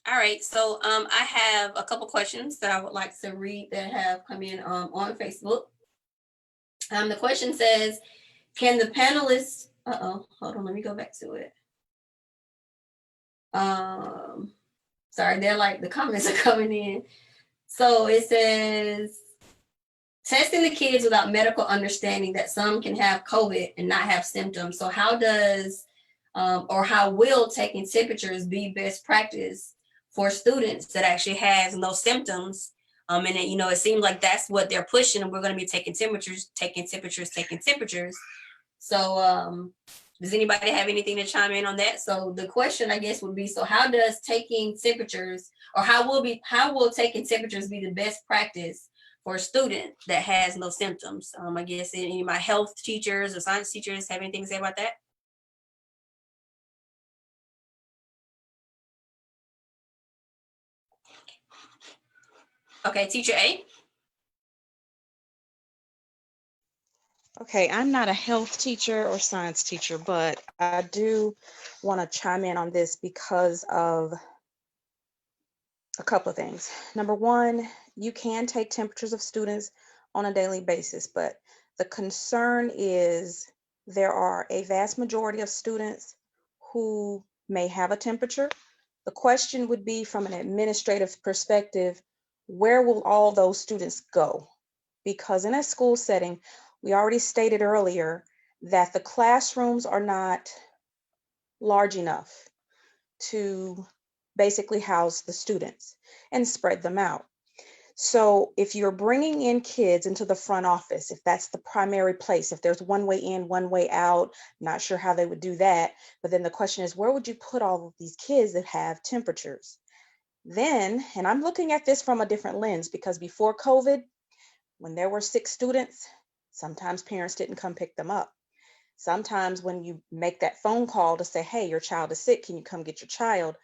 All right, so I have a couple questions that I would like to read that have come in on Facebook. The question says, can the panelists, hold on, let me go back to it. Sorry, they're like, the comments are coming in. So it says, testing the kids without medical understanding that some can have COVID and not have symptoms. So how does, or how will taking temperatures be best practice for students that actually has no symptoms? And it seems like that's what they're pushing, and we're going to be taking temperatures. So does anybody have anything to chime in on that? So the question, I guess, would be, so how does taking temperatures, or how will taking temperatures be the best practice for a student that has no symptoms? I guess any of my health teachers or science teachers have anything to say about that? Okay, teacher A. Okay, I'm not a health teacher or science teacher, but I do want to chime in on this because of a couple of things. Number one, you can take temperatures of students on a daily basis, but the concern is there are a vast majority of students who may have a temperature. The question would be, from an administrative perspective, where will all those students go? Because in a school setting, we already stated earlier that the classrooms are not large enough to basically house the students and spread them out. So if you're bringing in kids into the front office, if that's the primary place, if there's one way in, one way out, not sure how they would do that. But then the question is, where would you put all of these kids that have temperatures? Then, and I'm looking at this from a different lens, because before COVID, when there were 6 students, sometimes parents didn't come pick them up. Sometimes when you make that phone call to say, hey, your child is sick, can you come get your child?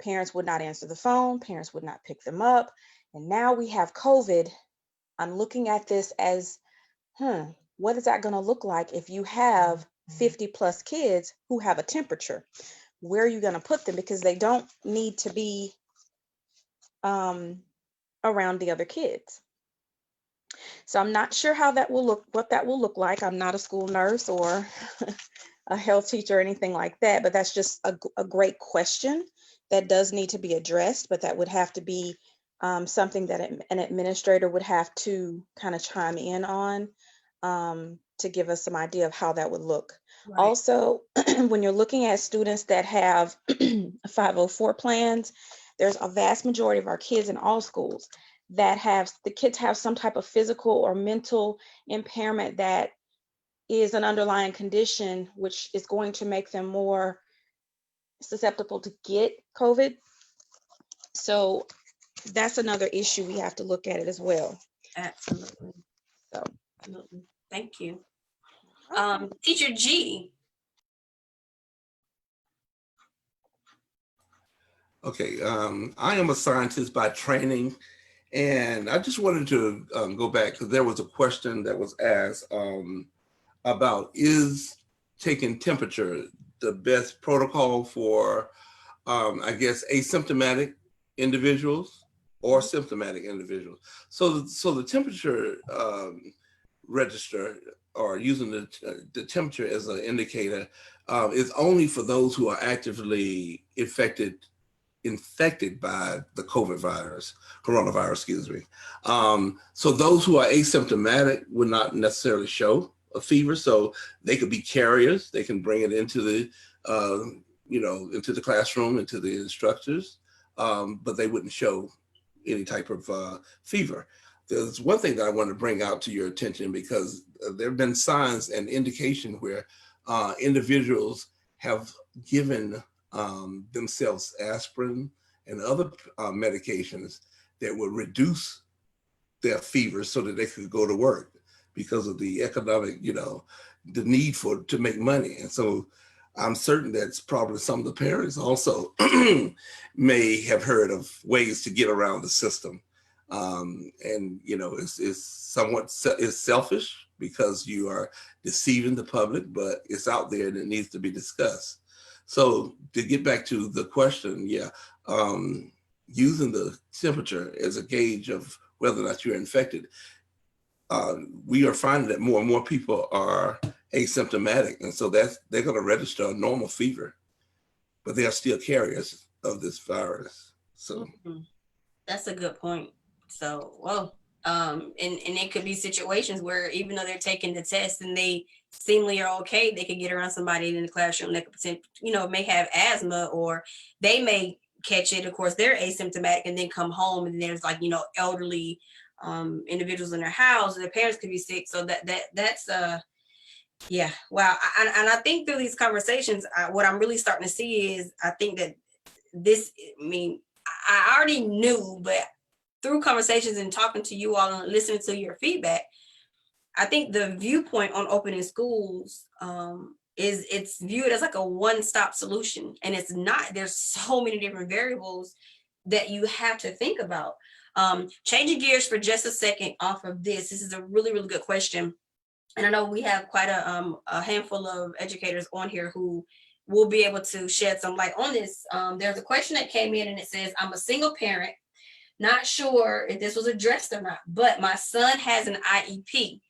Parents would not answer the phone, parents would not pick them up. And now we have COVID. I'm looking at this as, what is that going to look like if you have 50 plus kids who have a temperature? Where are you going to put them? Because they don't need to be around the other kids. So I'm not sure how that will look, what that will look like. I'm not a school nurse or a health teacher or anything like that, but that's just a great question that does need to be addressed, but that would have to be something that an administrator would have to kind of chime in on to give us some idea of how that would look. Right. Also, when you're looking at students that have 504 plans, there's a vast majority of our kids in all schools that the kids have some type of physical or mental impairment that is an underlying condition, which is going to make them more susceptible to get COVID. So that's another issue we have to look at it as well. Absolutely. So, absolutely. Thank you. Teacher G. Okay, I am a scientist by training, and I just wanted to go back because there was a question that was asked. about, is taking temperature the best protocol for, I guess, asymptomatic individuals or symptomatic individuals. So the temperature register, or using the temperature as an indicator, is only for those who are actively infected by the coronavirus, excuse me. So those who are asymptomatic would not necessarily show a fever, so they could be carriers. They can bring it into the, into the classroom, into the instructors, but they wouldn't show any type of fever. There's one thing that I want to bring out to your attention, because there have been signs and indication where individuals have given themselves aspirin and other medications that would reduce their fever so that they could go to work because of the economic, the need to make money. And so I'm certain that's probably some of the parents also may have heard of ways to get around the system. It's somewhat selfish because you are deceiving the public, but it's out there and it needs to be discussed. So to get back to the question, using the temperature as a gauge of whether or not you're infected, we are finding that more and more people are asymptomatic. And so they're going to register a normal fever, but they are still carriers of this virus. So that's a good point. So, and it could be situations where even though they're taking the test and they seemingly are okay, they could get around somebody in the classroom that could, may have asthma, or they may catch it. Of course, they're asymptomatic and then come home and there's elderly individuals in their house, and their parents could be sick. So that's wow. And I think through these conversations, what I'm really starting to see is, I think that I already knew, but through conversations and talking to you all and listening to your feedback, I think the viewpoint on opening schools it's viewed as like a one-stop solution, and it's not. There's so many different variables that you have to think about. Changing gears for just a second off of this is a really, really good question. And I know we have quite a handful of educators on here who will be able to shed some light on this. There's a question that came in and it says, I'm a single parent, not sure if this was addressed or not, but my son has an IEP.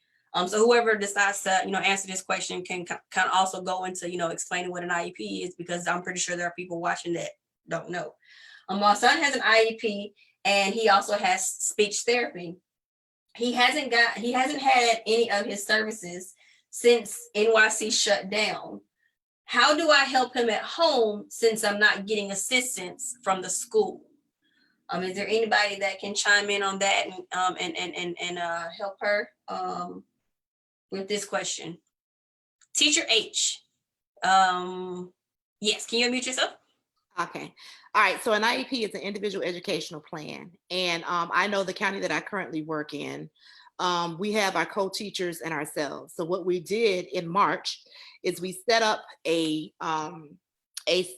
So whoever decides to, answer this question can kind of also go into, explaining what an IEP is, because I'm pretty sure there are people watching that don't know. My son has an IEP, and he also has speech therapy. He hasn't had any of his services since NYC shut down. How do I help him at home since I'm not getting assistance from the school? Is there anybody that can chime in on that and help her with this question? Teacher H. Yes, can you unmute yourself? Okay. All right. So an IEP is an individual educational plan. And I know the county that I currently work in, we have our co-teachers and ourselves. So what we did in March is we set up a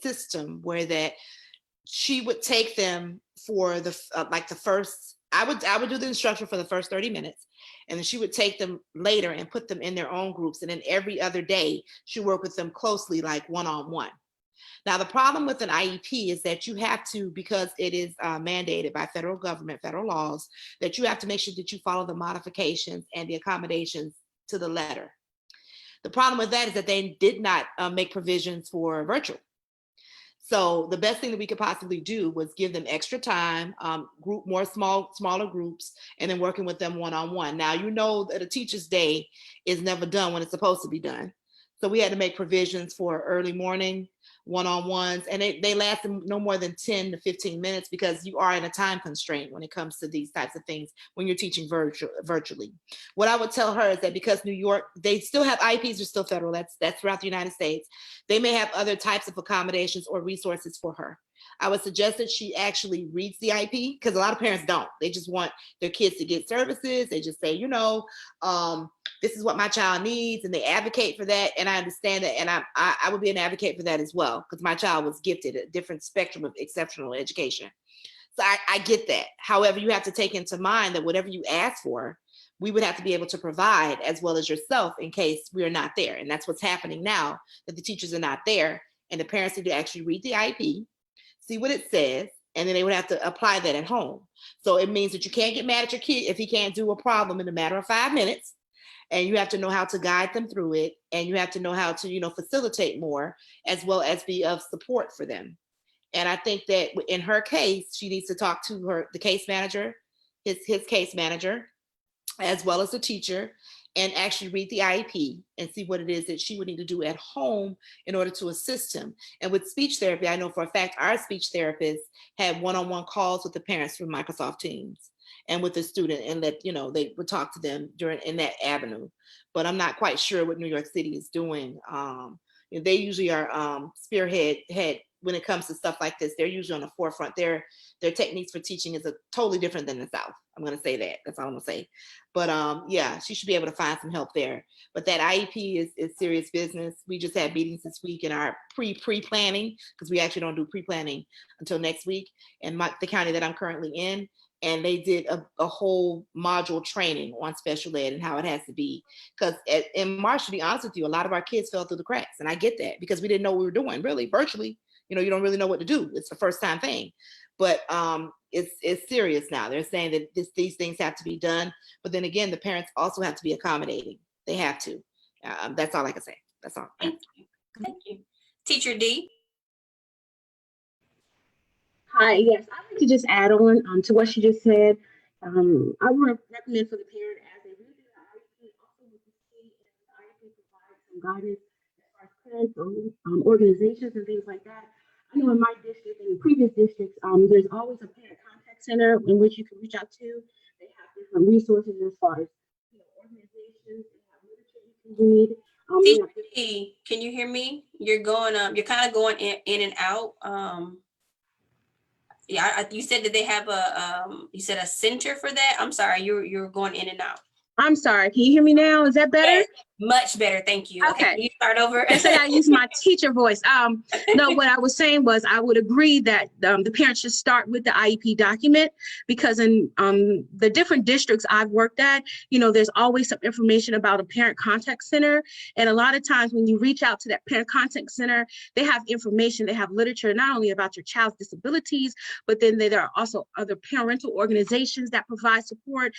system where that she would take them for the first, I would do the instruction for the first 30 minutes. And then she would take them later and put them in their own groups. And then every other day, she worked with them closely, like one-on-one. Now, the problem with an IEP is that you have to, because it is mandated by federal government, federal laws, that you have to make sure that you follow the modifications and the accommodations to the letter. The problem with that is that they did not make provisions for virtual. So the best thing that we could possibly do was give them extra time, group more smaller groups, and then working with them one-on-one. Now, that a teacher's day is never done when it's supposed to be done. So we had to make provisions for early morning one-on-ones, and they last no more than 10 to 15 minutes, because you are in a time constraint when it comes to these types of things when you're teaching virtually. What I would tell her is that because New York, they still have IEPs, are still federal, that's throughout the United States, they may have other types of accommodations or resources for her. I would suggest that she actually reads the IEP, because a lot of parents don't. They just want their kids to get services. They just say, this is what my child needs, and they advocate for that. And I understand that, and I would be an advocate for that as well, because my child was gifted a different spectrum of exceptional education. So I get that. However, you have to take into mind that whatever you ask for, we would have to be able to provide as well as yourself in case we are not there. And that's what's happening now, that the teachers are not there, and the parents need to actually read the IEP, see what it says, and then they would have to apply that at home. So it means that you can't get mad at your kid if he can't do a problem in a matter of 5 minutes. And you have to know how to guide them through it. And you have to know how to, facilitate more, as well as be of support for them. And I think that in her case, she needs to talk to the case manager, his case manager, as well as the teacher, and actually read the IEP and see what it is that she would need to do at home in order to assist him. And with speech therapy, I know for a fact our speech therapists had one-on-one calls with the parents through Microsoft Teams and with the student, and that, they would talk to them in that avenue. But I'm not quite sure what New York City is doing. They usually are spearhead when it comes to stuff like this. They're usually on the forefront. Their techniques for teaching is totally different than the South. I'm going to say that. That's all I'm going to say. But yeah, she should be able to find some help there. But that IEP is serious business. We just had meetings this week in our pre-planning, because we actually don't do pre-planning until next week, in the county that I'm currently in. And they did a whole module training on special ed and how it has to be. Because in March, to be honest with you, a lot of our kids fell through the cracks. And I get that, because we didn't know what we were doing, really, virtually. You don't really know what to do. It's the first time thing. But it's serious now. They're saying that these things have to be done. But then again, the parents also have to be accommodating. They have to. That's all I can say. That's all. Thank you. Thank you. Teacher D. Hi, yes, I'd like to just add on to what she just said. I would recommend for the parent, as they read the IEP, also with the state, and the IEP provides some guidance as far as parents or organizations and things like that. I know in my district and in previous districts, there's always a parent contact center in which you can reach out to. They have different resources as far as organizations, they have literature you can read. Teacher D, can you hear me? You're going you're kind of going in and out. Yeah, you said that they have you said a center for that. I'm sorry, you're going in and out. I'm sorry, can you hear me now? Is that better? Yes, much better, thank you. Okay. Can you start over? I said I use my teacher voice. No, what I was saying was I would agree that the parents should start with the IEP document, because in the different districts I've worked at, there's always some information about a parent contact center. And a lot of times when you reach out to that parent contact center, they have information, they have literature, not only about your child's disabilities, but then there are also other parental organizations that provide support.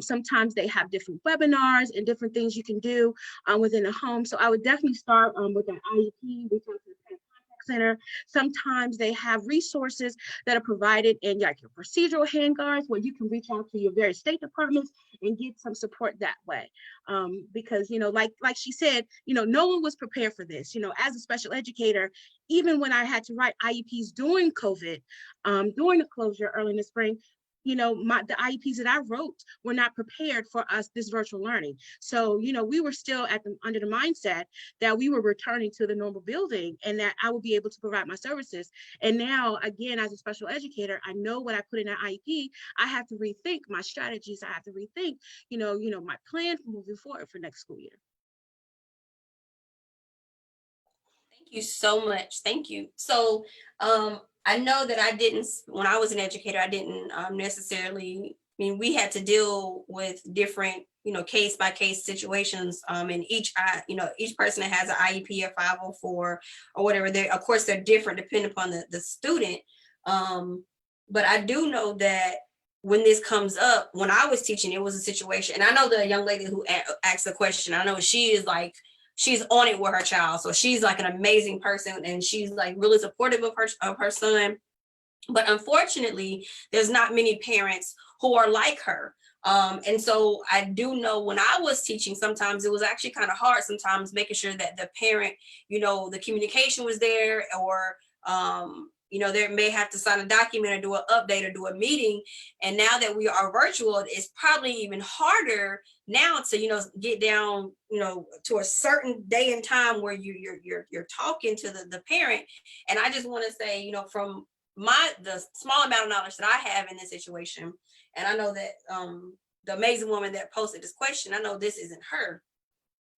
Sometimes they have different webinars and different things you can do within the home. So I would definitely start with an IEP, reach out to the parent contact center. Sometimes they have resources that are provided in like your procedural handguards, where you can reach out to your various state departments and get some support that way. Because, like she said, no one was prepared for this. As a special educator, even when I had to write IEPs during COVID, during the closure early in the spring, the IEPs that I wrote were not prepared for us, this virtual learning. So, we were still under the mindset that we were returning to the normal building and that I would be able to provide my services. And now, again, as a special educator, I know what I put in an IEP. I have to rethink my strategies. I have to rethink, my plan for moving forward for next school year. Thank you so much. Thank you. So, I know that when I was an educator, I didn't necessarily, we had to deal with different, case by case situations. And each person that has an IEP or 504 or whatever, of course, they're different depending upon the student. But I do know that when this comes up, when I was teaching, it was a situation. And I know the young lady who asked the question, I know she's on it with her child. So she's like an amazing person, and she's like really supportive of her son. But unfortunately, there's not many parents who are like her. And so I do know when I was teaching, sometimes it was actually kind of hard, sometimes making sure that the parent, the communication was there, or they may have to sign a document or do an update or do a meeting. And now that we are virtual, it's probably even harder now to, get down, to a certain day and time where you're talking to the parent. And I just want to say, from the small amount of knowledge that I have in this situation, and I know that the amazing woman that posted this question, I know this isn't her,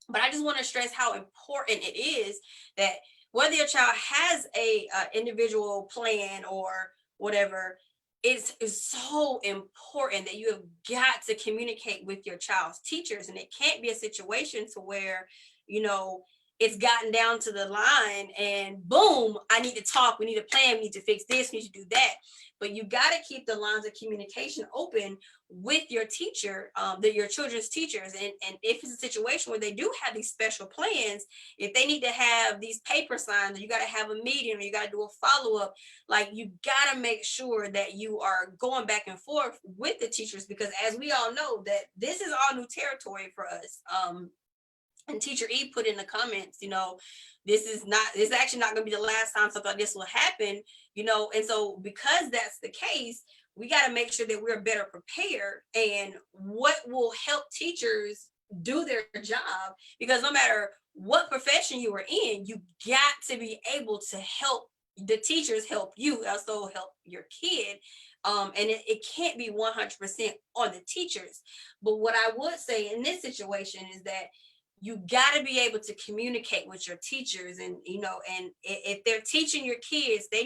but I just want to stress how important it is that whether your child has a individual plan or whatever, it's so important that you have got to communicate with your child's teachers, and it can't be a situation to where, you know, it's gotten down to the line and boom, I need to talk, we need a plan, we need to fix this, we need to do that. But you got to keep the lines of communication open with your teacher, your children's teachers. And if it's a situation where they do have these special plans, if they need to have these paper signs, or you got to have a meeting, or you got to do a follow-up, like you got to make sure that you are going back and forth with the teachers, because as we all know, that this is all new territory for us. And Teacher E put in the comments, you know, this is actually not going to be the last time something like this will happen, you know. And so because that's the case, we got to make sure that we're better prepared, and what will help teachers do their job, because no matter what profession you are in, you got to be able to help the teachers help you, also help your kid. And it can't be 100% on the teachers. But what I would say in this situation is that you got to be able to communicate with your teachers, and, you know, and if they're teaching your kids, they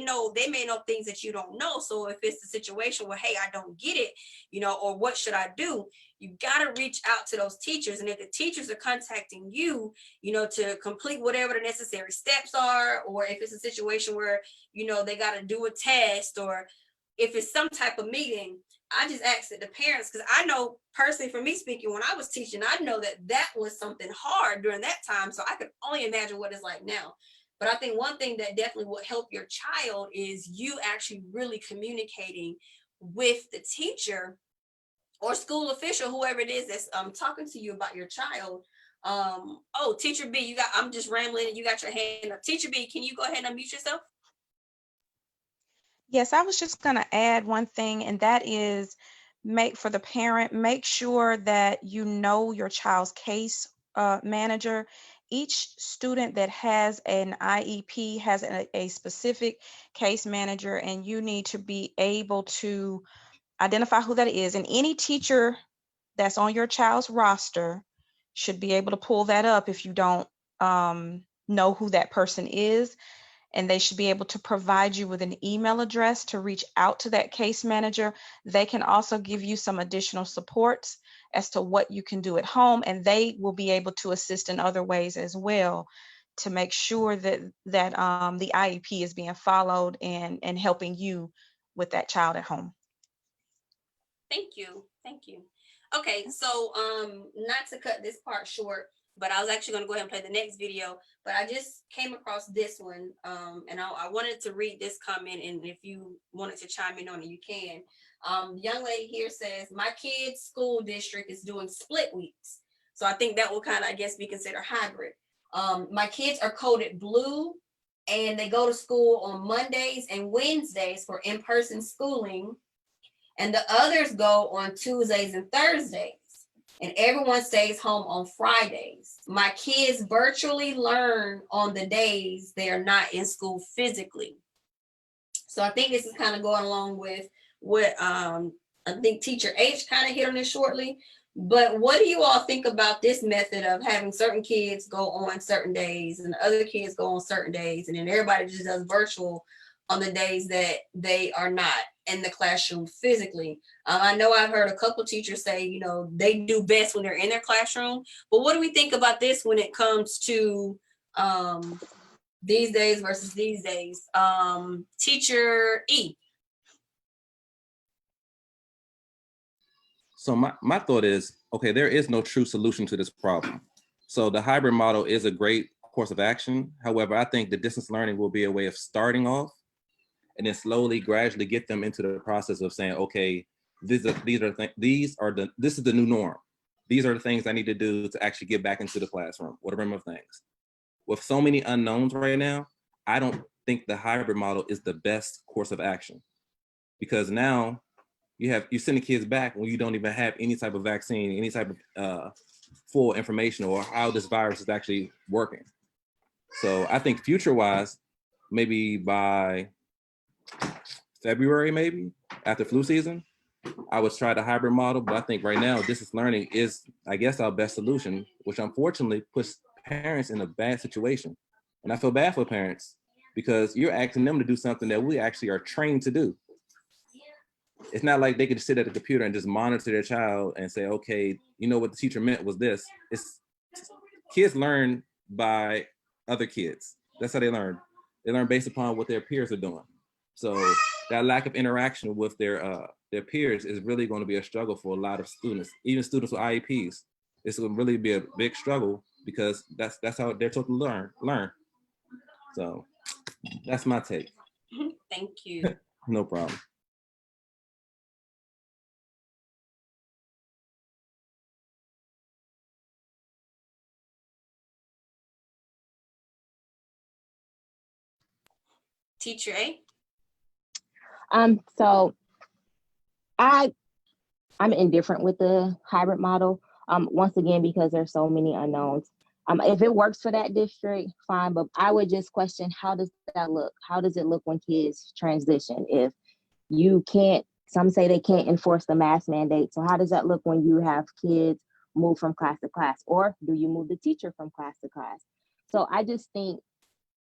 may know things that you don't know. So if it's a situation where, hey, I don't get it, you know, or what should I do? You got to reach out to those teachers. And if the teachers are contacting you, you know, to complete whatever the necessary steps are, or if it's a situation where, you know, they got to do a test, or if it's some type of meeting, I just asked the parents, because I know personally, for me speaking, when I was teaching, I know that was something hard during that time. So I could only imagine what it's like now. But I think one thing that definitely would help your child is you actually really communicating with the teacher or school official, whoever it is that's talking to you about your child. Oh, Teacher B, I'm just rambling and you got your hand up. Teacher B, can you go ahead and unmute yourself? Yes, I was just going to add one thing, and that is make sure that you know your child's case manager. Each student that has an IEP has a specific case manager, and you need to be able to identify who that is. And any teacher that's on your child's roster should be able to pull that up if you don't know who that person is. And they should be able to provide you with an email address to reach out to that case manager. They can also give you some additional supports as to what you can do at home, and they will be able to assist in other ways as well to make sure that the IEP is being followed and helping you with that child at home. Thank you. Okay, so not to cut this part short, but I was actually going to go ahead and play the next video, but I just came across this one, and I wanted to read this comment, and if you wanted to chime in on it, you can. The young lady here says, my kid's school district is doing split weeks. So I think that will kind of, I guess, be considered hybrid. My kids are coded blue, and they go to school on Mondays and Wednesdays for in-person schooling, and the others go on Tuesdays and Thursdays. And everyone stays home on Fridays. My kids virtually learn on the days they are not in school physically. So I think this is kind of going along with what I think Teacher H kind of hit on this shortly. But what do you all think about this method of having certain kids go on certain days and other kids go on certain days, and then everybody just does virtual on the days that they are not in the classroom physically? I know I've heard a couple teachers say, you know, they do best when they're in their classroom, but what do we think about this when it comes to these days versus these days? Teacher E. So my thought is, okay, there is no true solution to this problem. So the hybrid model is a great course of action. However, I think the distance learning will be a way of starting off and then slowly, gradually get them into the process of saying, okay, this is the new norm. These are the things I need to do to actually get back into the classroom, whatever of things. With so many unknowns right now, I don't think the hybrid model is the best course of action, because now you're sending kids back when you don't even have any type of vaccine, any type of full information or how this virus is actually working. So I think future-wise, maybe by February, maybe after flu season, I would try the hybrid model. But I think right now, distance learning is, I guess, our best solution, which unfortunately puts parents in a bad situation. And I feel bad for parents because you're asking them to do something that we actually are trained to do. it's not like they can just sit at the computer and just monitor their child and say, okay, you know what the teacher meant was this. It's kids learn by other kids. That's how they learn. They learn based upon what their peers are doing. So that lack of interaction with their peers is really going to be a struggle for a lot of students, even students with IEPs. It's going to really be a big struggle because that's how they're taught to learn. So that's my take. Thank you. No problem. Teacher A? So I'm indifferent with the hybrid model. Once again, because there's so many unknowns. If it works for that district, fine, but I would just question, how does that look? How does it look when kids transition? If you can't, some say they can't enforce the mask mandate. So how does that look when you have kids move from class to class? Or do you move the teacher from class to class? So I just think,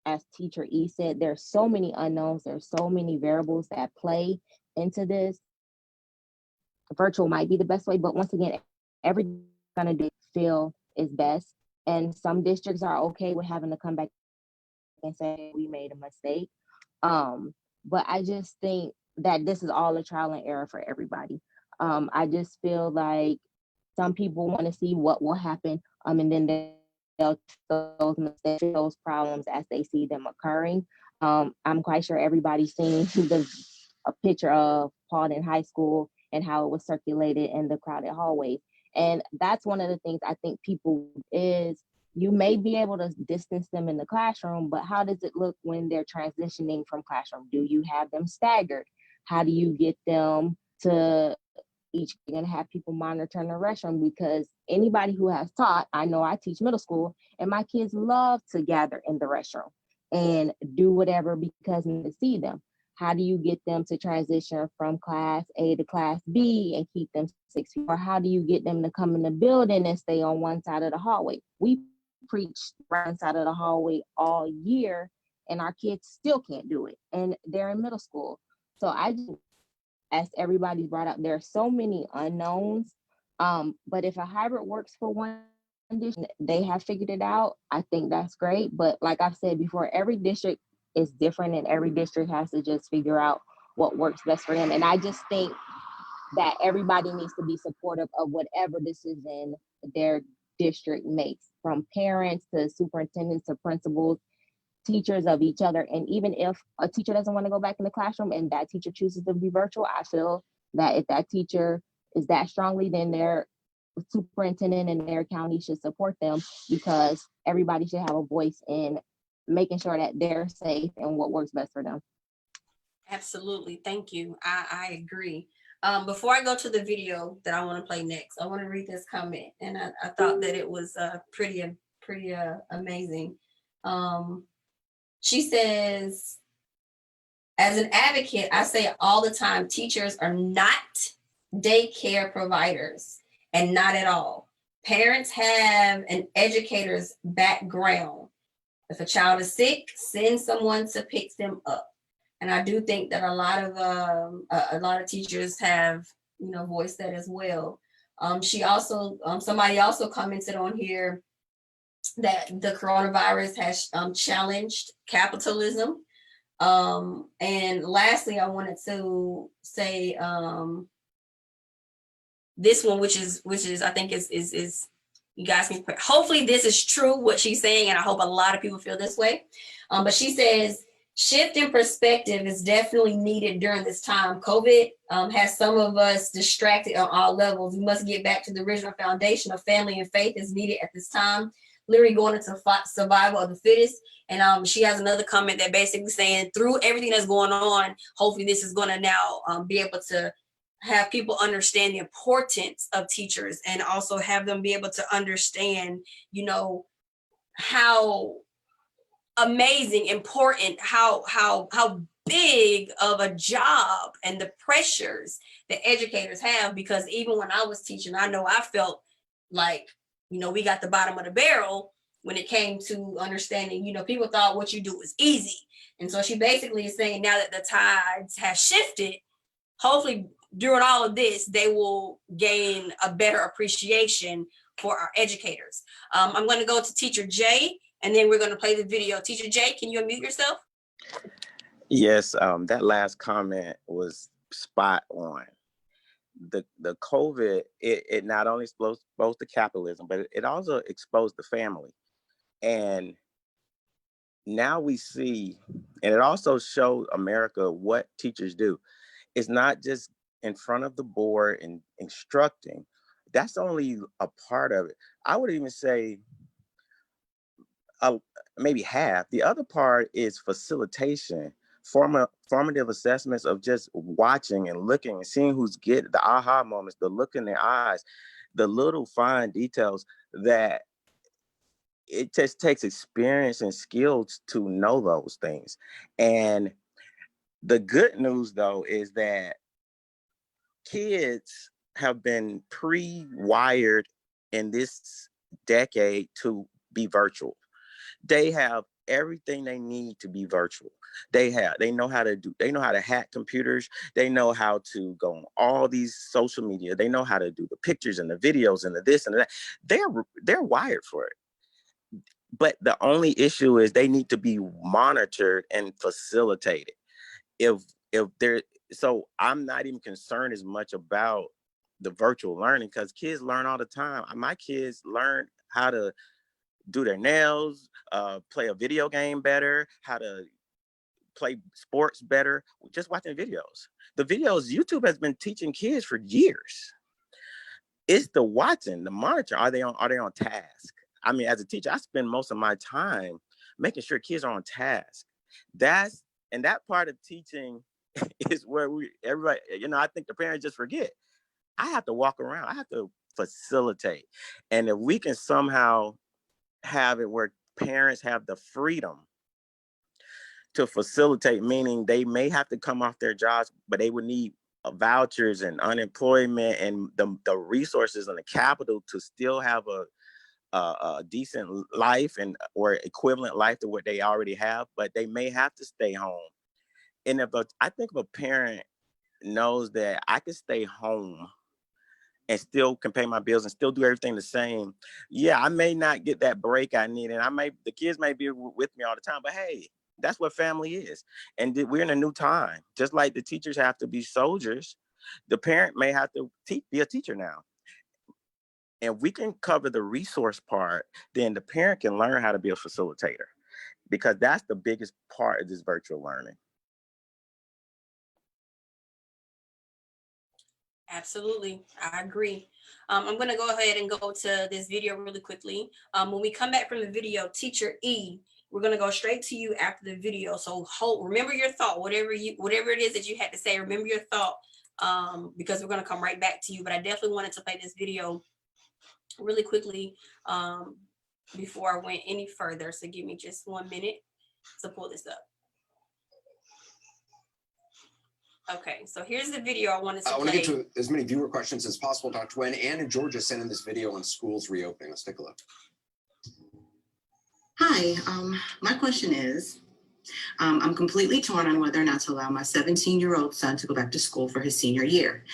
as Teacher E said, there's so many unknowns, there's so many variables that play into this. Virtual might be the best way, but once again, everything's gonna feel is best. And some districts are okay with having to come back and say we made a mistake. But I just think that this is all a trial and error for everybody. I just feel like some people want to see what will happen, and then they'll those mistakes, those problems as they see them occurring. I'm quite sure everybody's seen a picture of Paulding High School and how it was circulated in the crowded hallways. And that's one of the things I think people is, you may be able to distance them in the classroom, but how does it look when they're transitioning from classroom? Do you have them staggered? How do you get them to each, you're gonna have people monitoring the restroom? Because anybody who has taught, I know I teach middle school, and my kids love to gather in the restroom and do whatever because to see them. How do you get them to transition from class A to class B and keep them 6 feet? Or how do you get them to come in the building and stay on one side of the hallway? We preach one side of the hallway all year, and our kids still can't do it, and they're in middle school. So I just, as everybody's brought up, there are so many unknowns. But if a hybrid works for one district, they have figured it out, I think that's great. But like I've said before, every district is different, and every district has to just figure out what works best for them. And I just think that everybody needs to be supportive of whatever decision their district makes, from parents to superintendents to principals, teachers of each other. And even if a teacher doesn't want to go back in the classroom and that teacher chooses to be virtual, I feel that if that teacher is that strongly, then their superintendent in their county should support them, because everybody should have a voice in making sure that they're safe and what works best for them. Absolutely. Thank you. I agree. Before I go to the video that I want to play next, I want to read this comment, and I thought that it was pretty amazing. She says, as an advocate, I say all the time, teachers are not daycare providers, and not at all. Parents have an educator's background. If a child is sick, send someone to pick them up. And I do think that a lot of teachers have, voiced that as well. She also, somebody also commented on here that the coronavirus has challenged capitalism. And lastly, I wanted to say this one, which is I think is you guys can, hopefully this is true what she's saying, and I hope a lot of people feel this way. But she says, shift in perspective is definitely needed during this time. COVID has some of us distracted on all levels. We must get back to the original foundation of family and faith is needed at this time. Literally going into survival of the fittest. And she has another comment that basically saying, through everything that's going on, hopefully this is going to now be able to have people understand the importance of teachers, and also have them be able to understand, how amazing, important, how big of a job and the pressures that educators have. Because even when I was teaching, I know I felt like, we got the bottom of the barrel when it came to understanding, people thought what you do is easy. And so she basically is saying, now that the tides have shifted, hopefully during all of this, they will gain a better appreciation for our educators. I'm going to go to Teacher Jay, and then we're going to play the video. Teacher Jay, can you unmute yourself? Yes, that last comment was spot on. The COVID, it not only exposed the capitalism, but it also exposed the family. And now we see, and it also showed America what teachers do. It's not just in front of the board and instructing. That's only a part of it. I would even say maybe half. The other part is facilitation, formative assessments of just watching and looking and seeing who's getting the aha moments, the look in their eyes, the little fine details that it just takes experience and skills to know those things. And the good news, though, is that kids have been pre-wired in this decade to be virtual. They have everything they need to be virtual. They know how to hack computers. They know how to go on all these social media. They know how to do the pictures and the videos and the this and that. They're wired for it. But the only issue is they need to be monitored and facilitated. So I'm not even concerned as much about the virtual learning, because kids learn all the time. My kids learn how to do their nails, play a video game better, how to play sports better, just watching videos. The videos YouTube has been teaching kids for years. It's the watching, the monitor. Are they on task? I mean, as a teacher, I spend most of my time making sure kids are on task. That part of teaching is where everybody, I think the parents just forget. I have to walk around. I have to facilitate. And if we can somehow have it where parents have the freedom to facilitate, meaning they may have to come off their jobs, but they would need vouchers and unemployment and the resources and the capital to still have a decent life or equivalent life to what they already have, but they may have to stay home. And I think if a parent knows that I can stay home and still can pay my bills and still do everything the same, yeah, I may not get that break I need, and the kids may be with me all the time, but hey, that's what family is. And we're in a new time. Just like the teachers have to be soldiers, the parent may have to be a teacher now. And we can cover the resource part, then the parent can learn how to be a facilitator, because that's the biggest part of this virtual learning. Absolutely, I agree. I'm going to go ahead and go to this video really quickly. When we come back from the video, Teacher E, we're going to go straight to you after the video. So remember your thought, whatever it is that you had to say, remember your thought, because we're going to come right back to you. But I definitely wanted to play this video really quickly before I went any further. So give me just 1 minute to pull this up. Okay, so here's the video I wanted to play. I want to get to as many viewer questions as possible. Dr. Nguyen, Ann in Georgia sent in this video on schools reopening. Let's take a look. Hi, my question is, I'm completely torn on whether or not to allow my 17-year-old son to go back to school for his senior year.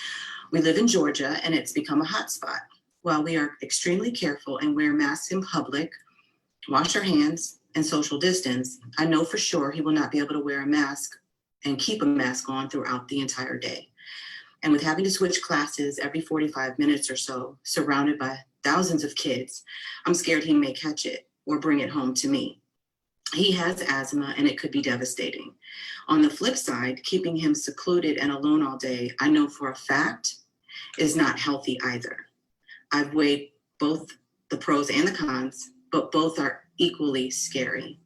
We live in Georgia and it's become a hotspot. While we are extremely careful and wear masks in public, wash our hands, and social distance, I know for sure he will not be able to wear a mask and keep a mask on throughout the entire day. And with having to switch classes every 45 minutes or so, surrounded by thousands of kids, I'm scared he may catch it or bring it home to me. He has asthma and it could be devastating. On the flip side, keeping him secluded and alone all day, I know for a fact is not healthy either. I've weighed both the pros and the cons, but both are equally scary.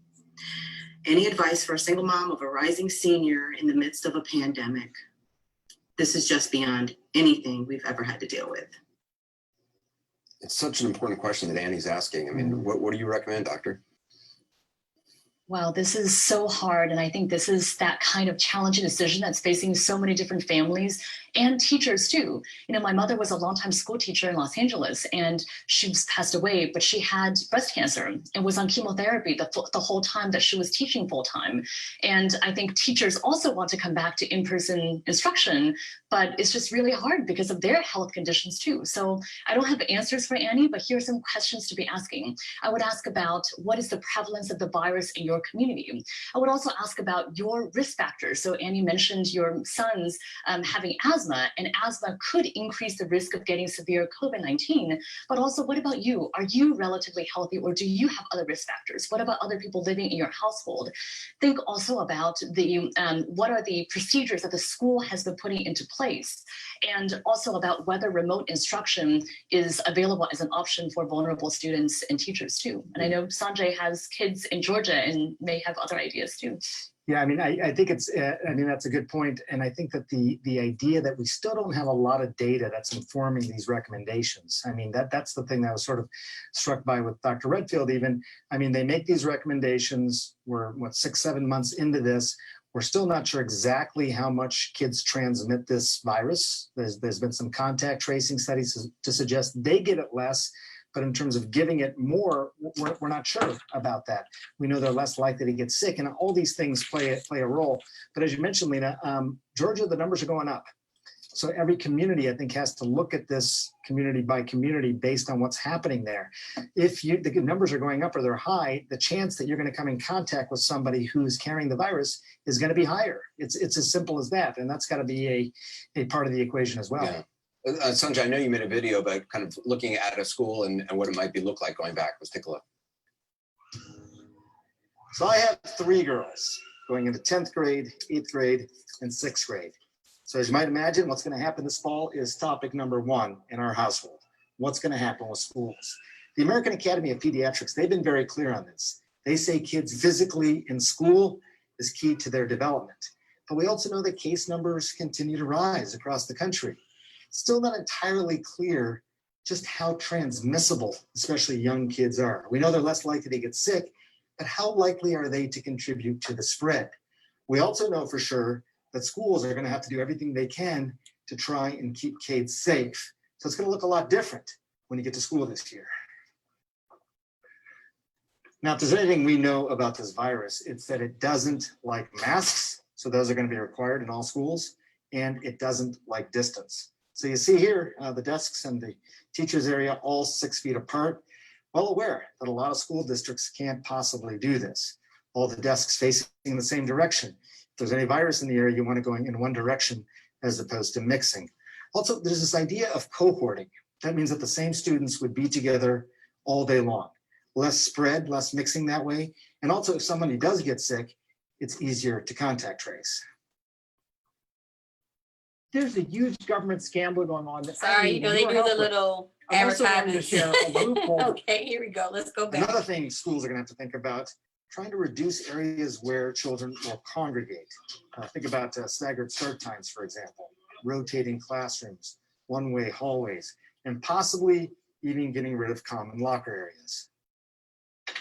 Any advice for a single mom of a rising senior in the midst of a pandemic? This is just beyond anything we've ever had to deal with. It's such an important question that Annie's asking. I mean, what do you recommend, doctor? Wow, this is so hard. And I think this is that kind of challenging decision that's facing so many different families and teachers too. You know, my mother was a longtime school teacher in Los Angeles, and she's passed away, but she had breast cancer and was on chemotherapy the whole time that she was teaching full time. And I think teachers also want to come back to in-person instruction, but it's just really hard because of their health conditions too. So I don't have answers for Annie, but here's some questions to be asking. I would ask about what is the prevalence of the virus in your community? I would also ask about your risk factors. So Annie mentioned your sons having asthma, and asthma could increase the risk of getting severe COVID-19. But also, what about you? Are you relatively healthy, or do you have other risk factors? What about other people living in your household? Think also about the what are the procedures that the school has been putting into place, and also about whether remote instruction is available as an option for vulnerable students and teachers too. And I know Sanjay has kids in Georgia and may have other ideas too. Yeah, I mean, I think it's, I mean, that's a good point. And I think that the idea that we still don't have a lot of data that's informing these recommendations. I mean, that's the thing that I was sort of struck by with Dr. Redfield even. I mean, they make these recommendations, we're what, 6-7 months into this. We're still not sure exactly how much kids transmit this virus. There's been some contact tracing studies to suggest they get it less, but in terms of giving it more, we're not sure about that. We know they're less likely to get sick, and all these things play a role. But as you mentioned, Lena, Georgia, the numbers are going up. So every community, I think, has to look at this community by community based on what's happening there. If the numbers are going up or they're high, the chance that you're going to come in contact with somebody who's carrying the virus is going to be higher. It's as simple as that, and that's got to be a part of the equation as well. Yeah. Sanjay, I know you made a video about kind of looking at a school and what it might look like going back. Let's take a look. So I have 3 girls going into 10th grade, 8th grade, and 6th grade. So as you might imagine, what's going to happen this fall is topic number 1 in our household. What's going to happen with schools? The American Academy of Pediatrics, they've been very clear on this. They say kids physically in school is key to their development. But we also know that case numbers continue to rise across the country. Still not entirely clear just how transmissible, especially young kids are. We know they're less likely to get sick, but how likely are they to contribute to the spread? We also know for sure that schools are going to have to do everything they can to try and keep kids safe. So it's going to look a lot different when you get to school this year. Now, if there's anything we know about this virus, it's that it doesn't like masks. So those are going to be required in all schools, and it doesn't like distance. So you see here, the desks and the teachers area all 6 feet apart. Well aware that a lot of school districts can't possibly do this. All the desks facing in the same direction. If there's any virus in the area, you want to go in one direction as opposed to mixing. Also, there's this idea of cohorting. That means that the same students would be together all day long. Less spread, less mixing that way. And also, if somebody does get sick, it's easier to contact trace. There's a huge government scandal going on. Sorry, you know, they do the little advertisements. Okay, here we go. Let's go back. Another thing schools are going to have to think about, trying to reduce areas where children will congregate. Think about staggered start times, for example, rotating classrooms, one-way hallways, and possibly even getting rid of common locker areas.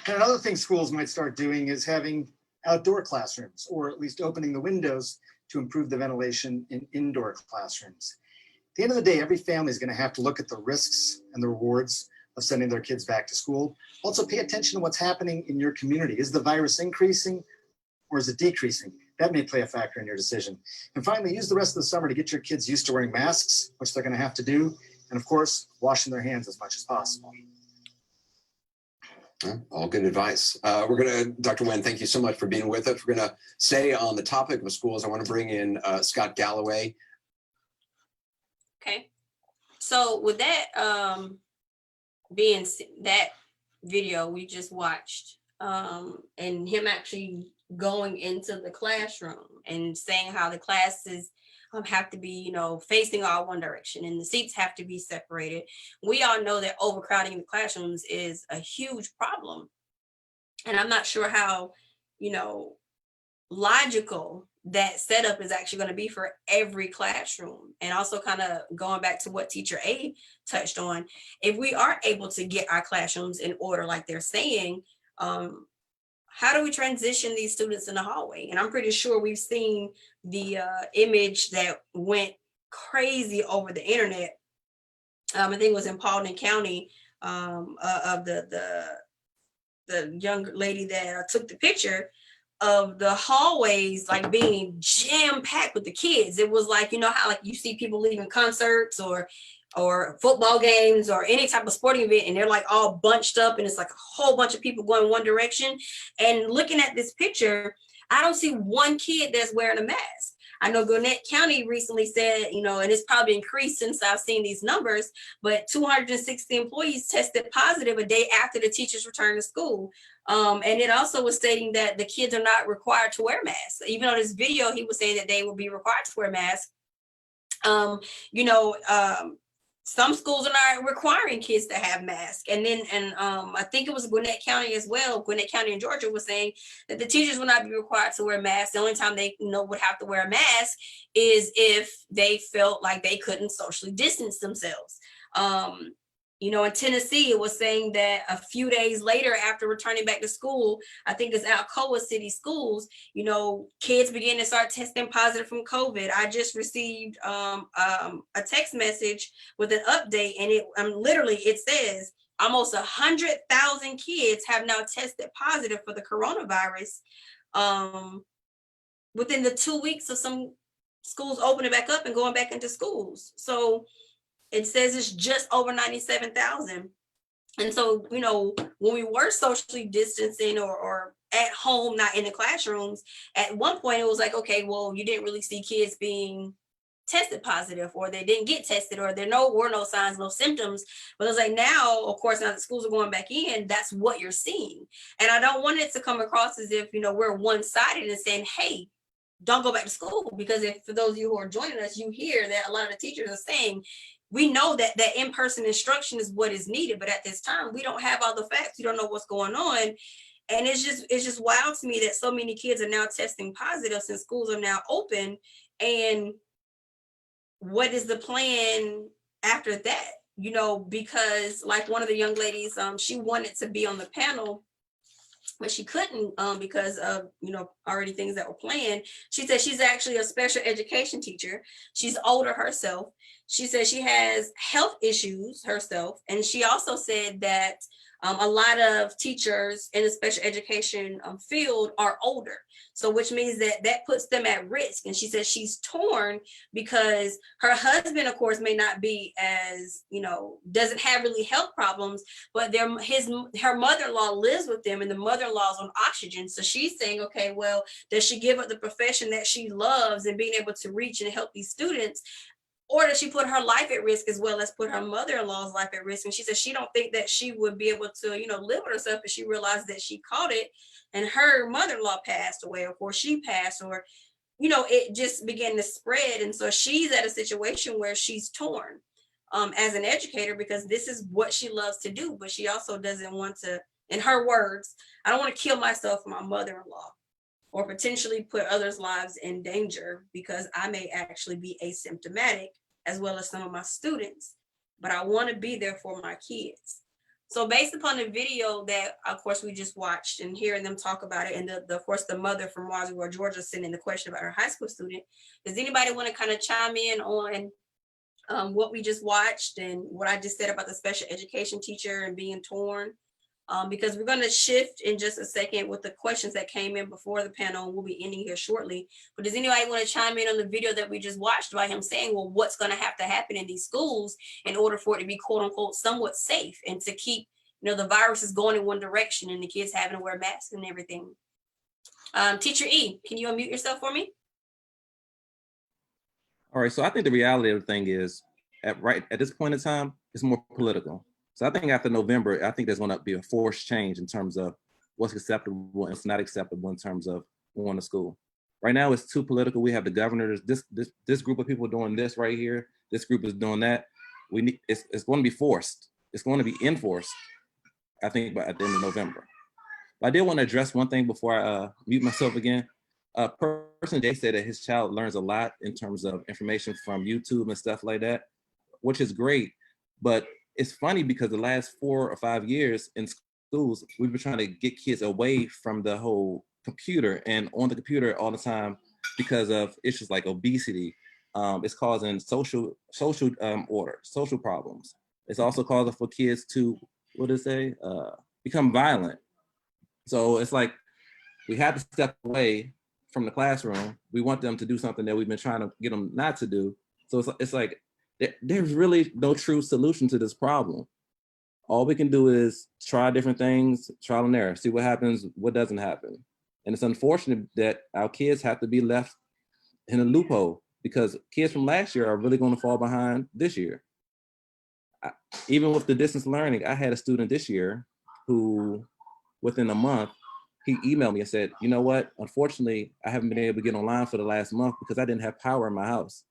And another thing schools might start doing is having outdoor classrooms, or at least opening the windows to improve the ventilation in indoor classrooms. At the end of the day, every family is going to have to look at the risks and the rewards of sending their kids back to school. Also pay attention to what's happening in your community. Is the virus increasing or is it decreasing? That may play a factor in your decision. And finally, use the rest of the summer to get your kids used to wearing masks, which they're going to have to do. And of course, washing their hands as much as possible. All good advice. We're going to, Dr. Nguyen, thank you so much for being with us. We're going to stay on the topic of schools. I want to bring in Scott Galloway. Okay. So with that being that video we just watched, and him actually going into the classroom and saying how the classes have to be, you know, facing all one direction and the seats have to be separated. We all know that overcrowding in the classrooms is a huge problem. And I'm not sure how, you know, logical that setup is actually going to be for every classroom. And also kind of going back to what Teacher A touched on, if we are able to get our classrooms in order like they're saying, how do we transition these students in the hallway? And I'm pretty sure we've seen the image that went crazy over the internet. I think it was in Paulding County, of the young lady that took the picture of the hallways like being jam packed with the kids. It was like, you know how like you see people leaving concerts or football games or any type of sporting event, and they're like all bunched up, and it's like a whole bunch of people going one direction. And looking at this picture, I don't see one kid that's wearing a mask. I know Gwinnett County recently said, you know, and it's probably increased since I've seen these numbers, but 260 employees tested positive a day after the teachers returned to school. And it also was stating that the kids are not required to wear masks. Even on this video, he was saying that they will be required to wear masks. Some schools are not requiring kids to have masks. And I think it was Gwinnett County as well. Gwinnett County in Georgia was saying that the teachers will not be required to wear masks. The only time they would have to wear a mask is if they felt like they couldn't socially distance themselves. In Tennessee, it was saying that a few days later after returning back to school, I think it's Alcoa City schools, kids began to start testing positive from COVID. I just received a text message with an update, and it says almost 100,000 kids have now tested positive for the coronavirus within the 2 weeks of some schools opening back up and going back into schools. So it says it's just over 97,000. And so, when we were socially distancing or at home, not in the classrooms, at one point it was like, okay, well, you didn't really see kids being tested positive, or they didn't get tested, or there were no signs, no symptoms. But it's like now, of course, now that schools are going back in, that's what you're seeing. And I don't want it to come across as if, we're one-sided and saying, hey, don't go back to school. Because for those of you who are joining us, you hear that a lot of the teachers are saying, we know that in-person instruction is what is needed, but at this time we don't have all the facts. We don't know what's going on. And it's just wild to me that so many kids are now testing positive since schools are now open. And what is the plan after that? Because like one of the young ladies, she wanted to be on the panel, but she couldn't because of, already things that were planned. She said she's actually a special education teacher. She's older herself. She said she has health issues herself. And she also said that a lot of teachers in the special education field are older. So which means that puts them at risk. And she says she's torn because her husband, of course, may not be as, doesn't have really health problems, but her mother-in-law lives with them, and the mother-in-law is on oxygen. So she's saying, okay, well, does she give up the profession that she loves and being able to reach and help these students? Or does she put her life at risk as well as put her mother-in-law's life at risk? And she said she don't think that she would be able to, live with herself if she realized that she caught it and her mother-in-law passed away, or she passed, or, it just began to spread. And so she's at a situation where she's torn as an educator, because this is what she loves to do. But she also doesn't want to, in her words, I don't want to kill myself for my mother-in-law, or potentially put others' lives in danger because I may actually be asymptomatic as well as some of my students, but I want to be there for my kids. So based upon the video that, of course, we just watched and hearing them talk about it, and of course, the mother from Roswell, Georgia, sending the question about her high school student, does anybody want to kind of chime in on what we just watched and what I just said about the special education teacher and being torn? Because we're going to shift in just a second with the questions that came in before the panel, and we'll be ending here shortly. But does anybody want to chime in on the video that we just watched about him saying, well, what's going to have to happen in these schools in order for it to be quote unquote somewhat safe and to keep, the virus is going in one direction and the kids having to wear masks and everything? Teacher E, can you unmute yourself for me? All right, so I think the reality of the thing is at this point in time, it's more political. So I think after November, I think there's going to be a forced change in terms of what's acceptable and what's not acceptable in terms of going to school. Right now, it's too political. We have the governors, this group of people doing this right here. This group is doing that. It's going to be forced. It's going to be enforced, I think, at the end of November. But I did want to address one thing before I mute myself again. Person Jay said that his child learns a lot in terms of information from YouTube and stuff like that, which is great. But it's funny because the last 4 or 5 years in schools, we've been trying to get kids away from the whole computer and on the computer all the time because of issues like obesity, it's causing social order, social problems. It's also causing for kids to, what do they say, become violent. So it's like we have to step away from the classroom. We want them to do something that we've been trying to get them not to do. So it's like there's really no true solution to this problem. All we can do is try different things, trial and error, see what happens, what doesn't happen. And it's unfortunate that our kids have to be left in a loophole because kids from last year are really going to fall behind this year. Even with the distance learning, I had a student this year who, within a month, he emailed me and said, you know what, unfortunately, I haven't been able to get online for the last month because I didn't have power in my house.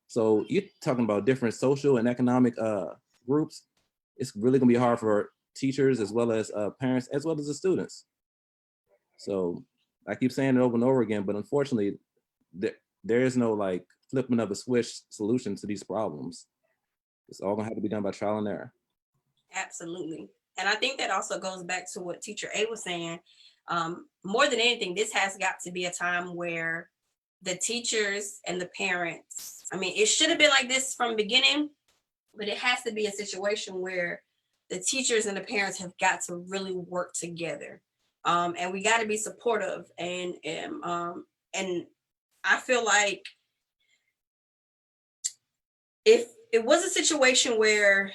So you're talking about different social and economic groups. It's really gonna be hard for teachers as well as parents, as well as the students. So I keep saying it over and over again, but unfortunately, there is no like flipping of a switch solution to these problems. It's all gonna have to be done by trial and error. Absolutely. And I think that also goes back to what Teacher A was saying. More than anything, this has got to be a time where the teachers and the parents, I mean, it should have been like this from the beginning, but it has to be a situation where the teachers and the parents have got to really work together. And we got to be supportive. And I feel like if it was a situation where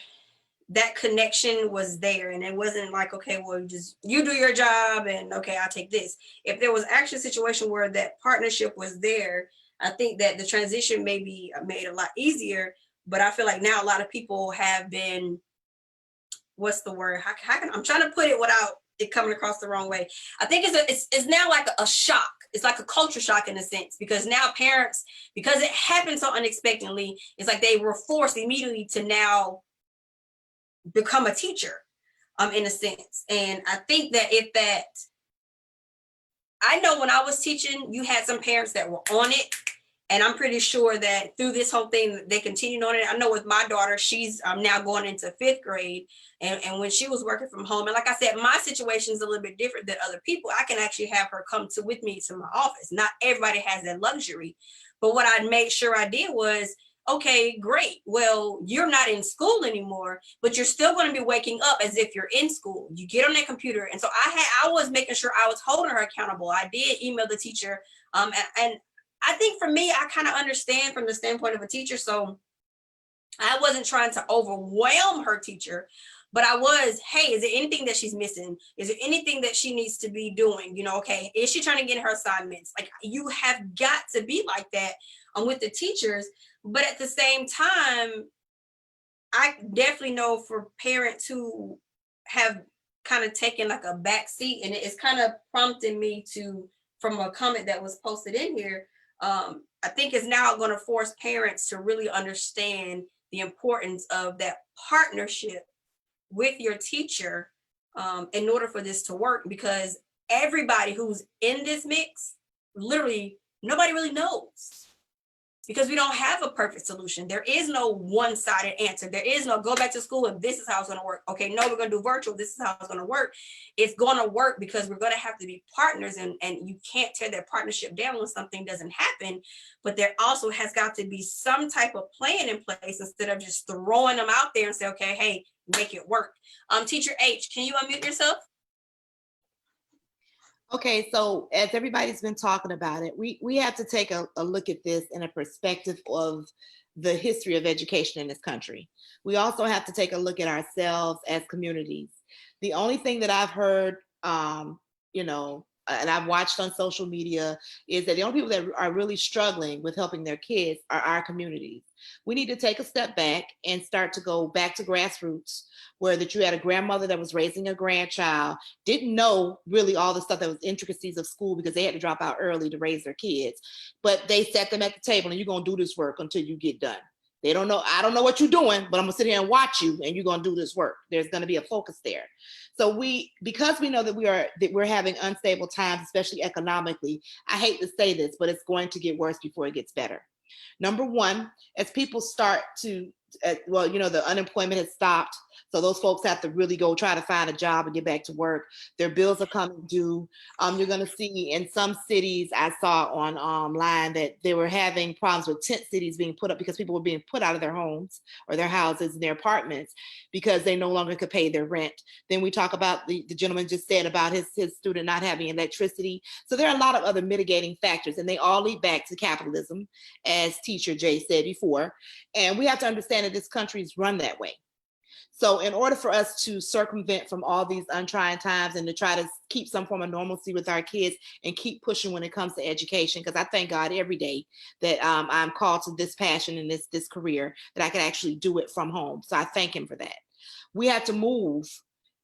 that connection was there and it wasn't like, okay, well, you do your job and okay, I'll take this. If there was actually a situation where that partnership was there, I think that the transition may be made a lot easier. But I feel like now a lot of people have been, what's the word? How can I'm trying to put it without it coming across the wrong way. I think it's now like a shock. It's like a culture shock in a sense, because now parents, because it happened so unexpectedly, it's like they were forced immediately to now become a teacher, in a sense. And I think that I know when I was teaching, you had some parents that were on it. And I'm pretty sure that through this whole thing, they continued on it. I know with my daughter, she's now going into 5th grade. And when she was working from home, and like I said, my situation is a little bit different than other people. I can actually have her come with me to my office. Not everybody has that luxury. But what I made sure I did was, okay, great. Well, you're not in school anymore, but you're still going to be waking up as if you're in school. You get on that computer. And so I was making sure I was holding her accountable. I did email the teacher. And I think for me, I kind of understand from the standpoint of a teacher. So I wasn't trying to overwhelm her teacher, but I was, hey, is there anything that she's missing? Is there anything that she needs to be doing? You know, okay, is she trying to get her assignments? Like, you have got to be like that with the teachers. But at the same time, I definitely know for parents who have kind of taken like a back seat, and it's kind of prompting me to, from a comment that was posted in here, I think it's now going to force parents to really understand the importance of that partnership with your teacher in order for this to work, because everybody who's in this mix, literally nobody really knows, because we don't have a perfect solution. There is no one-sided answer. There is no go back to school and this is how it's going to work. Okay, no, we're going to do virtual. This is how it's going to work. It's going to work because we're going to have to be partners, and you can't tear that partnership down when something doesn't happen. But there also has got to be some type of plan in place instead of just throwing them out there and say, okay, hey, make it work. Teacher H, can you unmute yourself? Okay, so as everybody's been talking about it, we have to take a look at this in a perspective of the history of education in this country. We also have to take a look at ourselves as communities. The only thing that I've heard, and I've watched on social media, is that the only people that are really struggling with helping their kids are our communities. We need to take a step back and start to go back to grassroots, where that you had a grandmother that was raising a grandchild, didn't know really all the stuff that was intricacies of school because they had to drop out early to raise their kids. But they sat them at the table and you're going to do this work until you get done. They don't know, I don't know what you're doing, but I'm gonna sit here and watch you and you're gonna do this work. There's gonna be a focus there. So because we know that we're having unstable times, especially economically, I hate to say this, but it's going to get worse before it gets better. Number one, as people start to, the unemployment has stopped. So those folks have to really go try to find a job and get back to work. Their bills are coming due. You're going to see in some cities, I saw online that they were having problems with tent cities being put up because people were being put out of their homes or their houses and their apartments because they no longer could pay their rent. Then we talk about the gentleman just said about his student not having electricity. So there are a lot of other mitigating factors, and they all lead back to capitalism, as Teacher Jay said before. And we have to understand that this country is run that way. So in order for us to circumvent from all these untrying times and to try to keep some form of normalcy with our kids and keep pushing when it comes to education, because I thank God every day that I'm called to this passion and this career, that I can actually do it from home. So I thank him for that. We have to move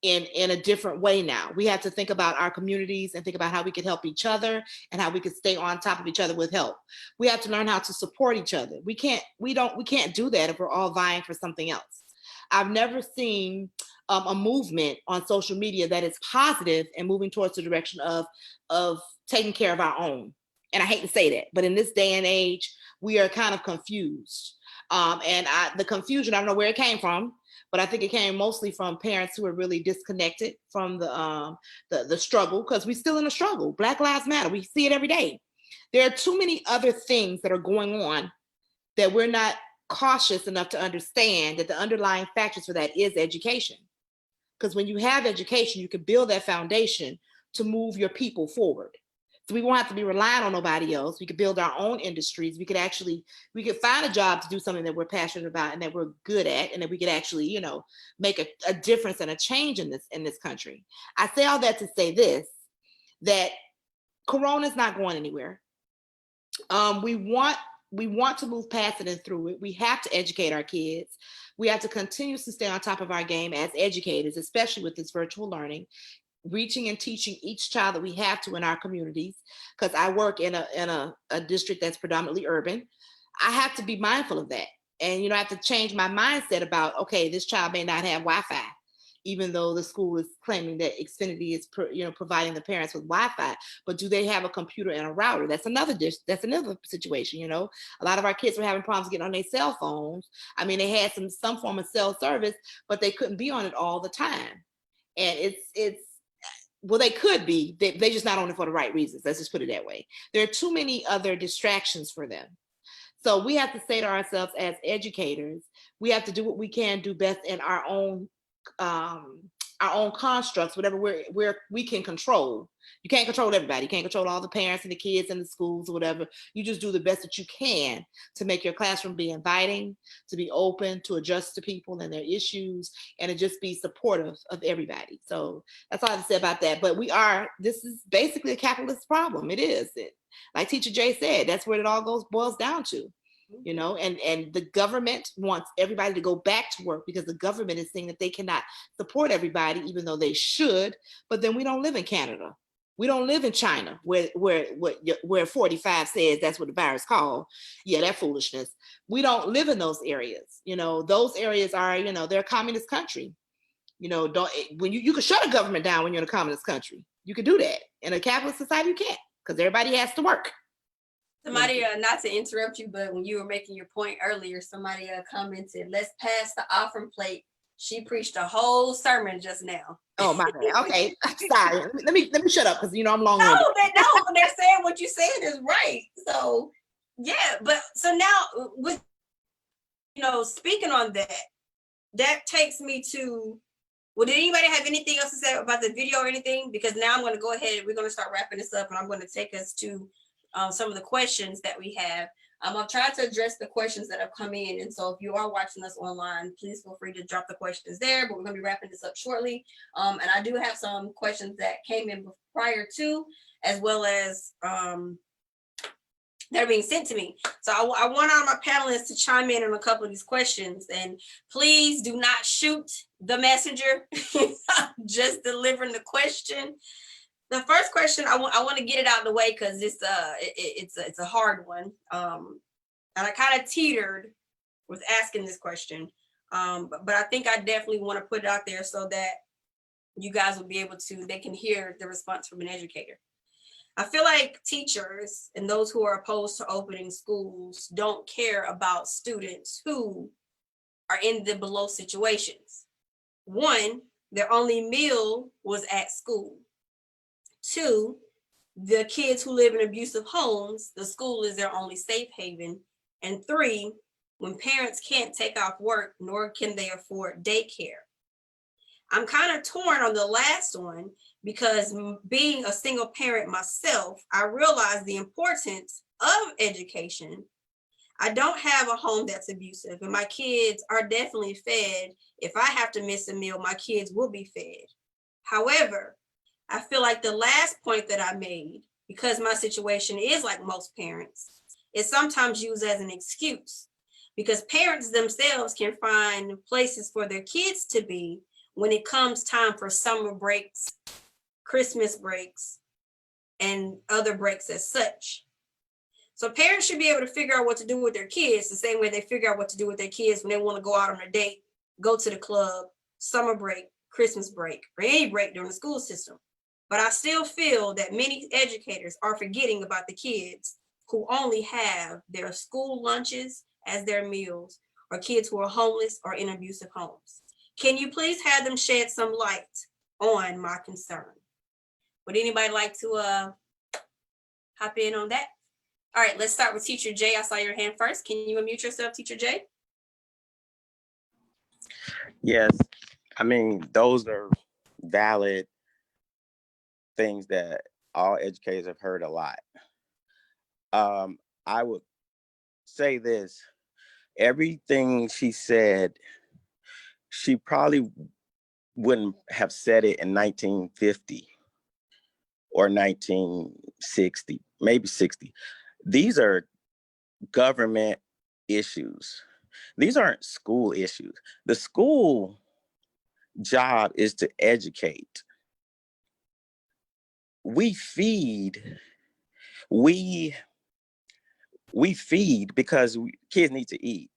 in a different way now. We have to think about our communities and think about how we could help each other and how we could stay on top of each other with help. We have to learn how to support each other. We can't do that if we're all vying for something else. I've never seen a movement on social media that is positive and moving towards the direction of taking care of our own. And I hate to say that, but in this day and age, we are kind of confused. The confusion, I don't know where it came from, but I think it came mostly from parents who are really disconnected from the struggle, because we're still in a struggle. Black Lives Matter, we see it every day. There are too many other things that are going on that we're not cautious enough to understand that the underlying factors for that is education. Because when you have education, you can build that foundation to move your people forward. So we won't have to be relying on nobody else. We could build our own industries. We could find a job to do something that we're passionate about and that we're good at, and that we could actually, make a difference and a change in this country. I say all that to say this, that Corona is not going anywhere. We want to move past it and through it. We have to educate our kids. We have to continuously stay on top of our game as educators, especially with this virtual learning, reaching and teaching each child that we have to in our communities. Because I work in a district that's predominantly urban. I have to be mindful of that. And, I have to change my mindset about, okay, this child may not have Wi-Fi, even though the school is claiming that Xfinity is providing the parents with Wi-Fi, but do they have a computer and a router? That's another situation. A lot of our kids were having problems getting on their cell phones. I mean, they had some form of cell service, but they couldn't be on it all the time. And well, they could be, they just not on it for the right reasons. Let's just put it that way. There are too many other distractions for them. So we have to say to ourselves as educators, we have to do what we can do best in our own constructs, whatever we can control. You can't control everybody. You can't control all the parents and the kids and the schools or whatever. You just do the best that you can to make your classroom be inviting, to be open, to adjust to people and their issues, and to just be supportive of everybody. So that's all I have to say about that. But this is basically a capitalist problem. It is. Like Teacher Jay said, that's where it all boils down to. And the government wants everybody to go back to work because the government is saying that they cannot support everybody, even though they should. But then we don't live in Canada. We don't live in China where 45 says that's what the virus called. Yeah, that foolishness. We don't live in those areas. Those areas are, they're a communist country. When you can shut a government down when you're in a communist country. You can do that. In a capitalist society, you can't, because everybody has to work. Somebody, not to interrupt you, but when you were making your point earlier, somebody commented, "Let's pass the offering plate." She preached a whole sermon just now. Oh my God. Okay, sorry. Let me shut up because I'm long. No, they're saying what you're saying is right. So yeah, but so now with speaking on that takes me to. Well, did anybody have anything else to say about the video or anything? Because now I'm going to go ahead. We're going to start wrapping this up, and I'm going to take us to some of the questions that we have. I've tried to address the questions that have come in. And so if you are watching us online, please feel free to drop the questions there, but we're going to be wrapping this up shortly. And I do have some questions that came in prior to, as well as that are being sent to me. So I want all my panelists to chime in on a couple of these questions, and please do not shoot the messenger, just delivering the question. The first question, I want to get it out of the way because it's a hard one, and I kind of teetered with asking this question, but I think I definitely want to put it out there so that you guys will be able to. They can hear the response from an educator. I feel like teachers and those who are opposed to opening schools don't care about students who are in the below situations. One, their only meal was at school. Two, the kids who live in abusive homes, the school is their only safe haven. And three, when parents can't take off work, nor can they afford daycare. I'm kind of torn on the last one because being a single parent myself, I realize the importance of education. I don't have a home that's abusive, and my kids are definitely fed. If I have to miss a meal, my kids will be fed. However, I feel like the last point that I made, because my situation is like most parents, is sometimes used as an excuse, because parents themselves can find places for their kids to be when it comes time for summer breaks, Christmas breaks, and other breaks as such. So parents should be able to figure out what to do with their kids the same way they figure out what to do with their kids when they want to go out on a date, go to the club, summer break, Christmas break, or any break during the school system. But I still feel that many educators are forgetting about the kids who only have their school lunches as their meals, or kids who are homeless or in abusive homes. Can you please have them shed some light on my concern? Would anybody like to hop in on that? All right, let's start with Teacher Jay. I saw your hand first. Can you unmute yourself, Teacher Jay? Yes, I mean, those are valid things that all educators have heard a lot. I would say this, everything she said, she probably wouldn't have said it in 1950 or 1960, maybe 60. These are government issues. These aren't school issues. The school job is to educate. We feed because kids need to eat.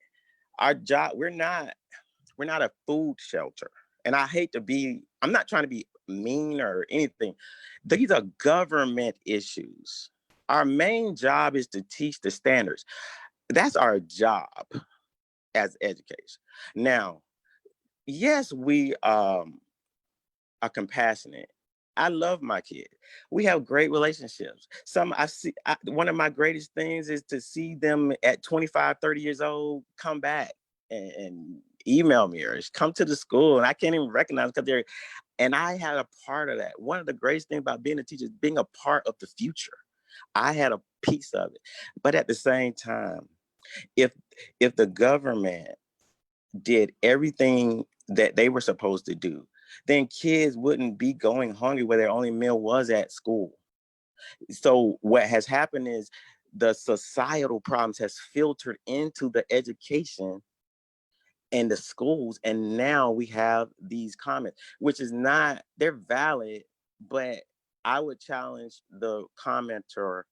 Our job, we're not a food shelter. And I'm not trying to be mean or anything. These are government issues. Our main job is to teach the standards. That's our job as educators. Now, yes, we are compassionate. I love my kids. We have great relationships. One of my greatest things is to see them at 25, 30 years old, come back and email me or come to the school. And I can't even recognize because and I had a part of that. One of the greatest things about being a teacher is being a part of the future. I had a piece of it. But at the same time, if the government did everything that they were supposed to do, then kids wouldn't be going hungry where their only meal was at school. So what has happened is the societal problems has filtered into the education and the schools. And now we have these comments, which is not, they're valid, but I would challenge the commenter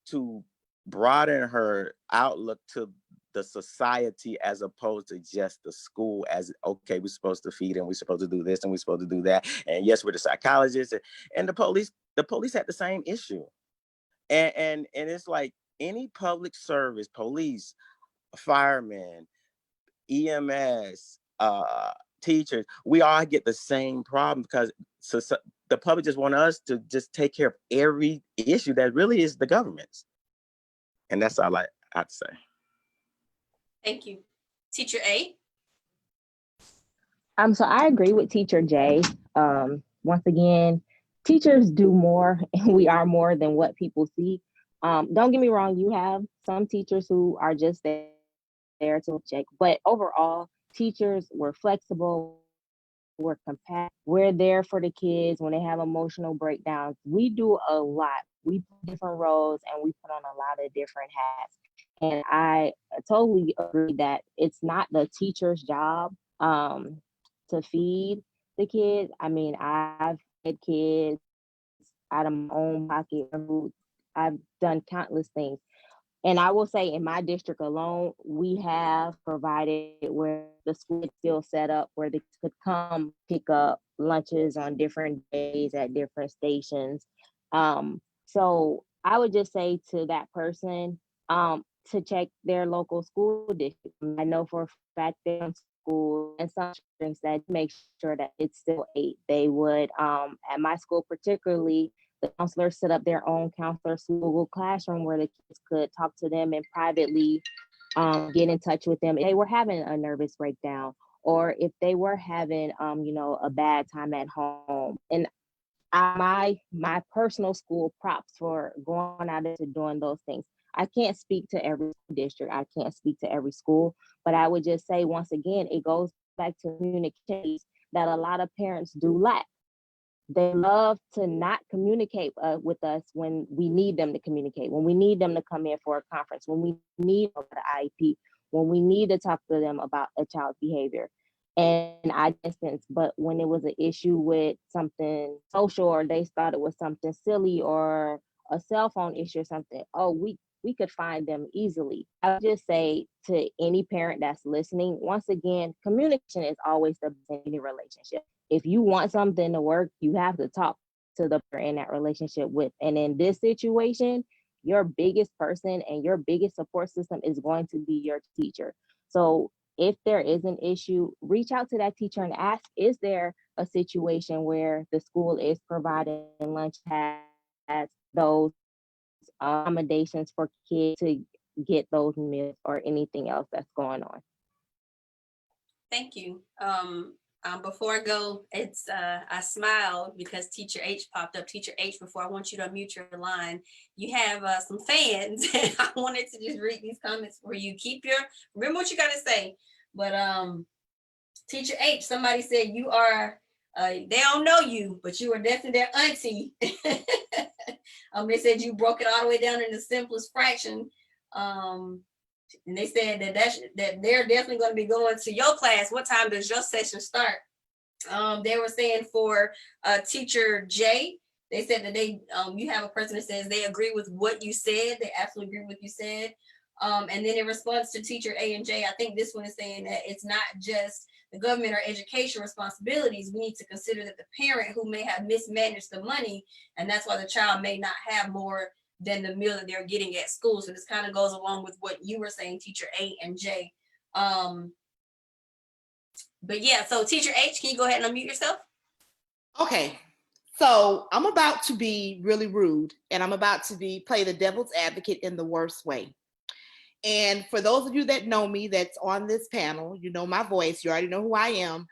to broaden her outlook to the society as opposed to just the school as, okay, we're supposed to feed and we're supposed to do this and we're supposed to do that. And yes, we're the psychologists and the police had the same issue. And it's like any public service, police, firemen, EMS, teachers, we all get the same problem because the public just want us to just take care of every issue that really is the government's. And that's all I have to say. Thank you. Teacher A? So I agree with Teacher J. Once again, teachers do more and we are more than what people see. Don't get me wrong, you have some teachers who are just there to check, but overall, teachers were flexible, we're compact, we're there for the kids when they have emotional breakdowns. We do a lot. We play different roles and we put on a lot of different hats. And I totally agree that it's not the teacher's job to feed the kids. I mean, I've fed kids out of my own pocket. I've done countless things. And I will say in my district alone, we have provided where the school is still set up where they could come pick up lunches on different days at different stations. So I would just say to that person to check their local school district. I know for a fact they're school and some things that make sure that it's still 8. They would, at my school particularly, the counselors set up their own counselors Google Classroom where the kids could talk to them and privately get in touch with them if they were having a nervous breakdown or if they were having, a bad time at home. And my personal school props for going out into doing those things. I can't speak to every district. I can't speak to every school, but I would just say once again, it goes back to communication that a lot of parents do lack. They love to not communicate with us when we need them to communicate, when we need them to come in for a conference, when we need the IEP, when we need to talk to them about a child's behavior. And I distance, but when it was an issue with something social or they thought it was something silly or a cell phone issue or something, we could find them easily. I would just say to any parent that's listening, once again, communication is always the best in any relationship. If you want something to work, you have to talk to the person in that relationship with. And in this situation, your biggest person and your biggest support system is going to be your teacher. So if there is an issue, reach out to that teacher and ask, is there a situation where the school is providing lunch, has those accommodations for kids to get those meals or anything else that's going on? Thank you. Before I go, I smiled because Teacher H popped up. Teacher H, before I want you to unmute your line, you have some fans. I wanted to just read these comments for you. Remember what you got to say. But Teacher H, somebody said you are, they don't know you, but you are definitely their auntie. They said you broke it all the way down in the simplest fraction. And they said that they're definitely going to be going to your class. What time does your session start? They were saying for Teacher J, they said that you have a person that says they agree with what you said. They absolutely agree with what you said. And then in response to Teacher A and J, I think this one is saying that it's not just the government or education responsibilities. We need to consider that the parent who may have mismanaged the money, and that's why the child may not have more than the meal that they're getting at school. So this kind of goes along with what you were saying, Teacher A and J. But yeah, so Teacher H, can you go ahead and unmute yourself? Okay, so I'm about to be really rude and I'm about to play the devil's advocate in the worst way. And for those of you that know me that's on this panel, you know my voice, you already know who I am.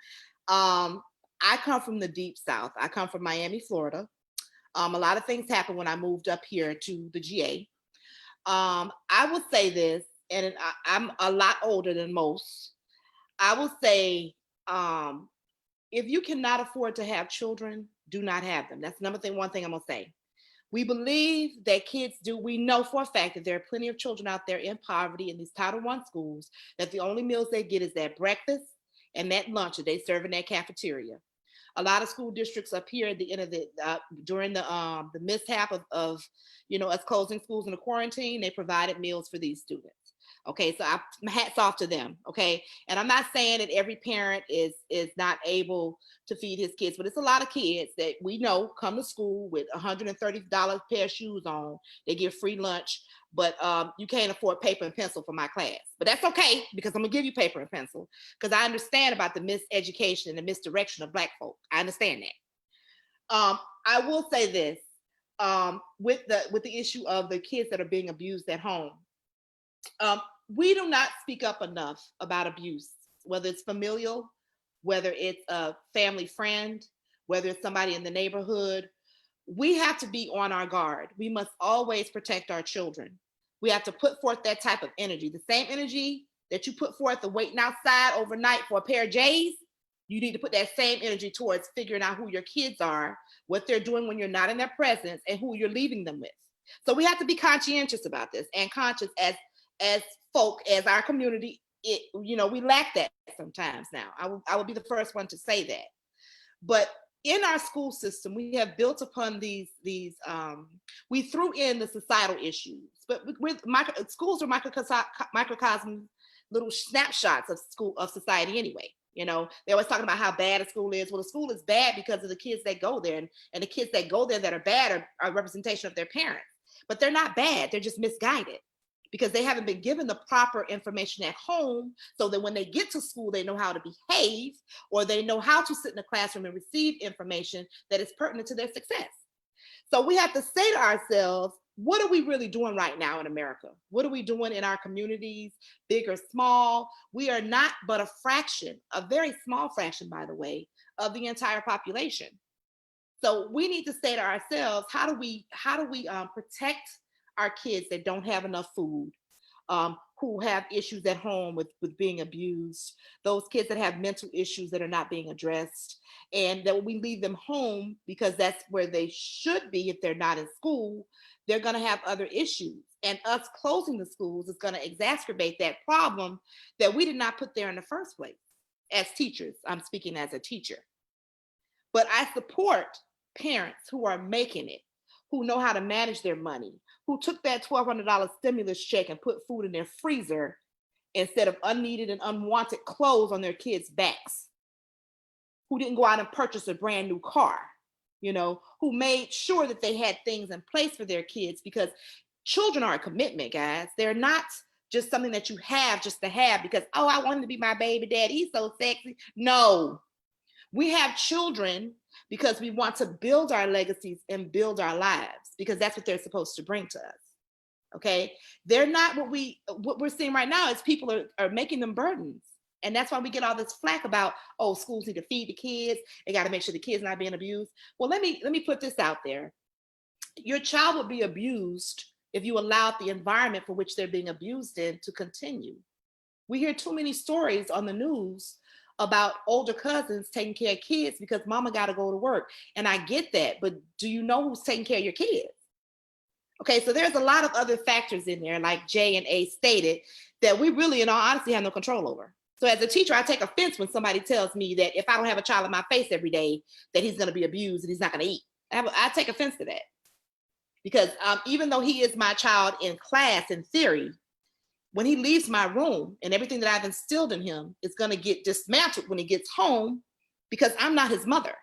I come from the deep South. I come from Miami, Florida. A lot of things happened when I moved up here to the GA. I will say this, and I'm a lot older than most. I will say, if you cannot afford to have children, do not have them. That's one thing I'm gonna say. We believe that kids do. We know for a fact that there are plenty of children out there in poverty in these Title I schools, that the only meals they get is that breakfast and that lunch that they serve in that cafeteria. A lot of school districts up here at the end of during the mishap of us closing schools in the quarantine, they provided meals for these students. Okay, so hats off to them. Okay, and I'm not saying that every parent is not able to feed his kids, but it's a lot of kids that we know come to school with $130 pair of shoes on. They get free lunch, but you can't afford paper and pencil for my class. But that's okay, because I'm gonna give you paper and pencil, because I understand about the miseducation and the misdirection of Black folk. I understand that. I will say this, with the issue of the kids that are being abused at home. We do not speak up enough about abuse, whether it's familial, whether it's a family friend, whether it's somebody in the neighborhood. We have to be on our guard. We must always protect our children. We have to put forth that type of energy. The same energy that you put forth the waiting outside overnight for a pair of J's, you need to put that same energy towards figuring out who your kids are, what they're doing when you're not in their presence, and who you're leaving them with. So we have to be conscientious about this, and conscious as folk, as our community. We lack that sometimes now. I will be the first one to say that. But in our school system, we have built upon these we threw in the societal issues, but schools are microcosm, little snapshots of society anyway. They're always talking about how bad a school is. Well, the school is bad because of the kids that go there, and the kids that go there that are bad are a representation of their parents. But they're not bad, they're just misguided. because they haven't been given the proper information at home so that when they get to school, they know how to behave, or they know how to sit in the classroom and receive information that is pertinent to their success. So we have to say to ourselves, what are we really doing right now in America? What are we doing in our communities, big or small? We are not but a fraction, a very small fraction, by the way, of the entire population. So we need to say to ourselves, how do we protect our kids that don't have enough food, who have issues at home with being abused, those kids that have mental issues that are not being addressed, and that we leave them home because that's where they should be if they're not in school, they're going to have other issues. And us closing the schools is going to exacerbate that problem that we did not put there in the first place. As teachers, I'm speaking as a teacher. But I support parents who are making it, who know how to manage their money, who took that $1,200 stimulus check and put food in their freezer instead of unneeded and unwanted clothes on their kids' backs, who didn't go out and purchase a brand new car, who made sure that they had things in place for their kids, because children are a commitment, guys. They're not just something that you have just to have because, oh, I want him to be my baby daddy. He's so sexy. No, we have children because we want to build our legacies and build our lives, because that's what they're supposed to bring to us. Okay. They're not what we're seeing right now is people are making them burdens. And that's why we get all this flack about, oh, schools need to feed the kids. They got to make sure the kids not being abused. Well, let me put this out there. Your child would be abused if you allowed the environment for which they're being abused in to continue. We hear too many stories on the news about older cousins taking care of kids because mama got to go to work. And I get that, but do you know who's taking care of your kids? Okay, so there's a lot of other factors in there, like Jay and A stated, that we really, in all honesty, have no control over. So as a teacher, I take offense when somebody tells me that if I don't have a child in my face every day, that he's going to be abused and he's not going to eat. I take offense to that. Because even though he is my child in class, in theory, when he leaves my room and everything that I've instilled in him is going to get dismantled when he gets home, because I'm not his mother,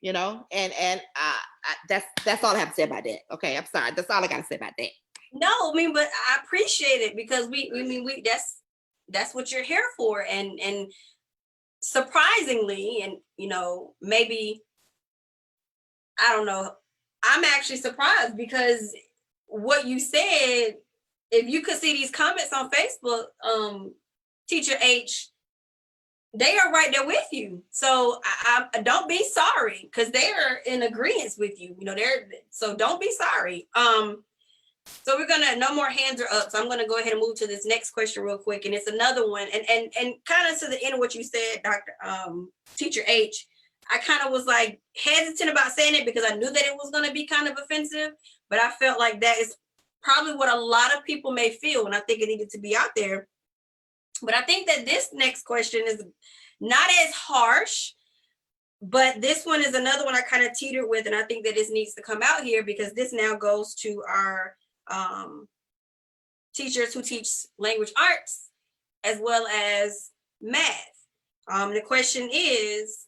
and that's all I have to say about that. Okay, I'm sorry. That's all I got to say about that. No, but I appreciate it, because we that's what you're here for. And surprisingly, and maybe, I don't know, I'm actually surprised, because what you said, if you could see these comments on Facebook, Teacher H, they are right there with you. So I don't be sorry, because they are in agreement with you. So don't be sorry. So we're gonna, no more hands are up. So I'm gonna go ahead and move to this next question real quick. And it's another one. And kind of to the end of what you said, Teacher H, I kind of was like hesitant about saying it because I knew that it was gonna be kind of offensive, but I felt like that is probably what a lot of people may feel, and I think it needed to be out there. But I think that this next question is not as harsh, but this one is another one I kind of teetered with, and I think that this needs to come out here, because this now goes to our teachers who teach language arts as well as math. The question is,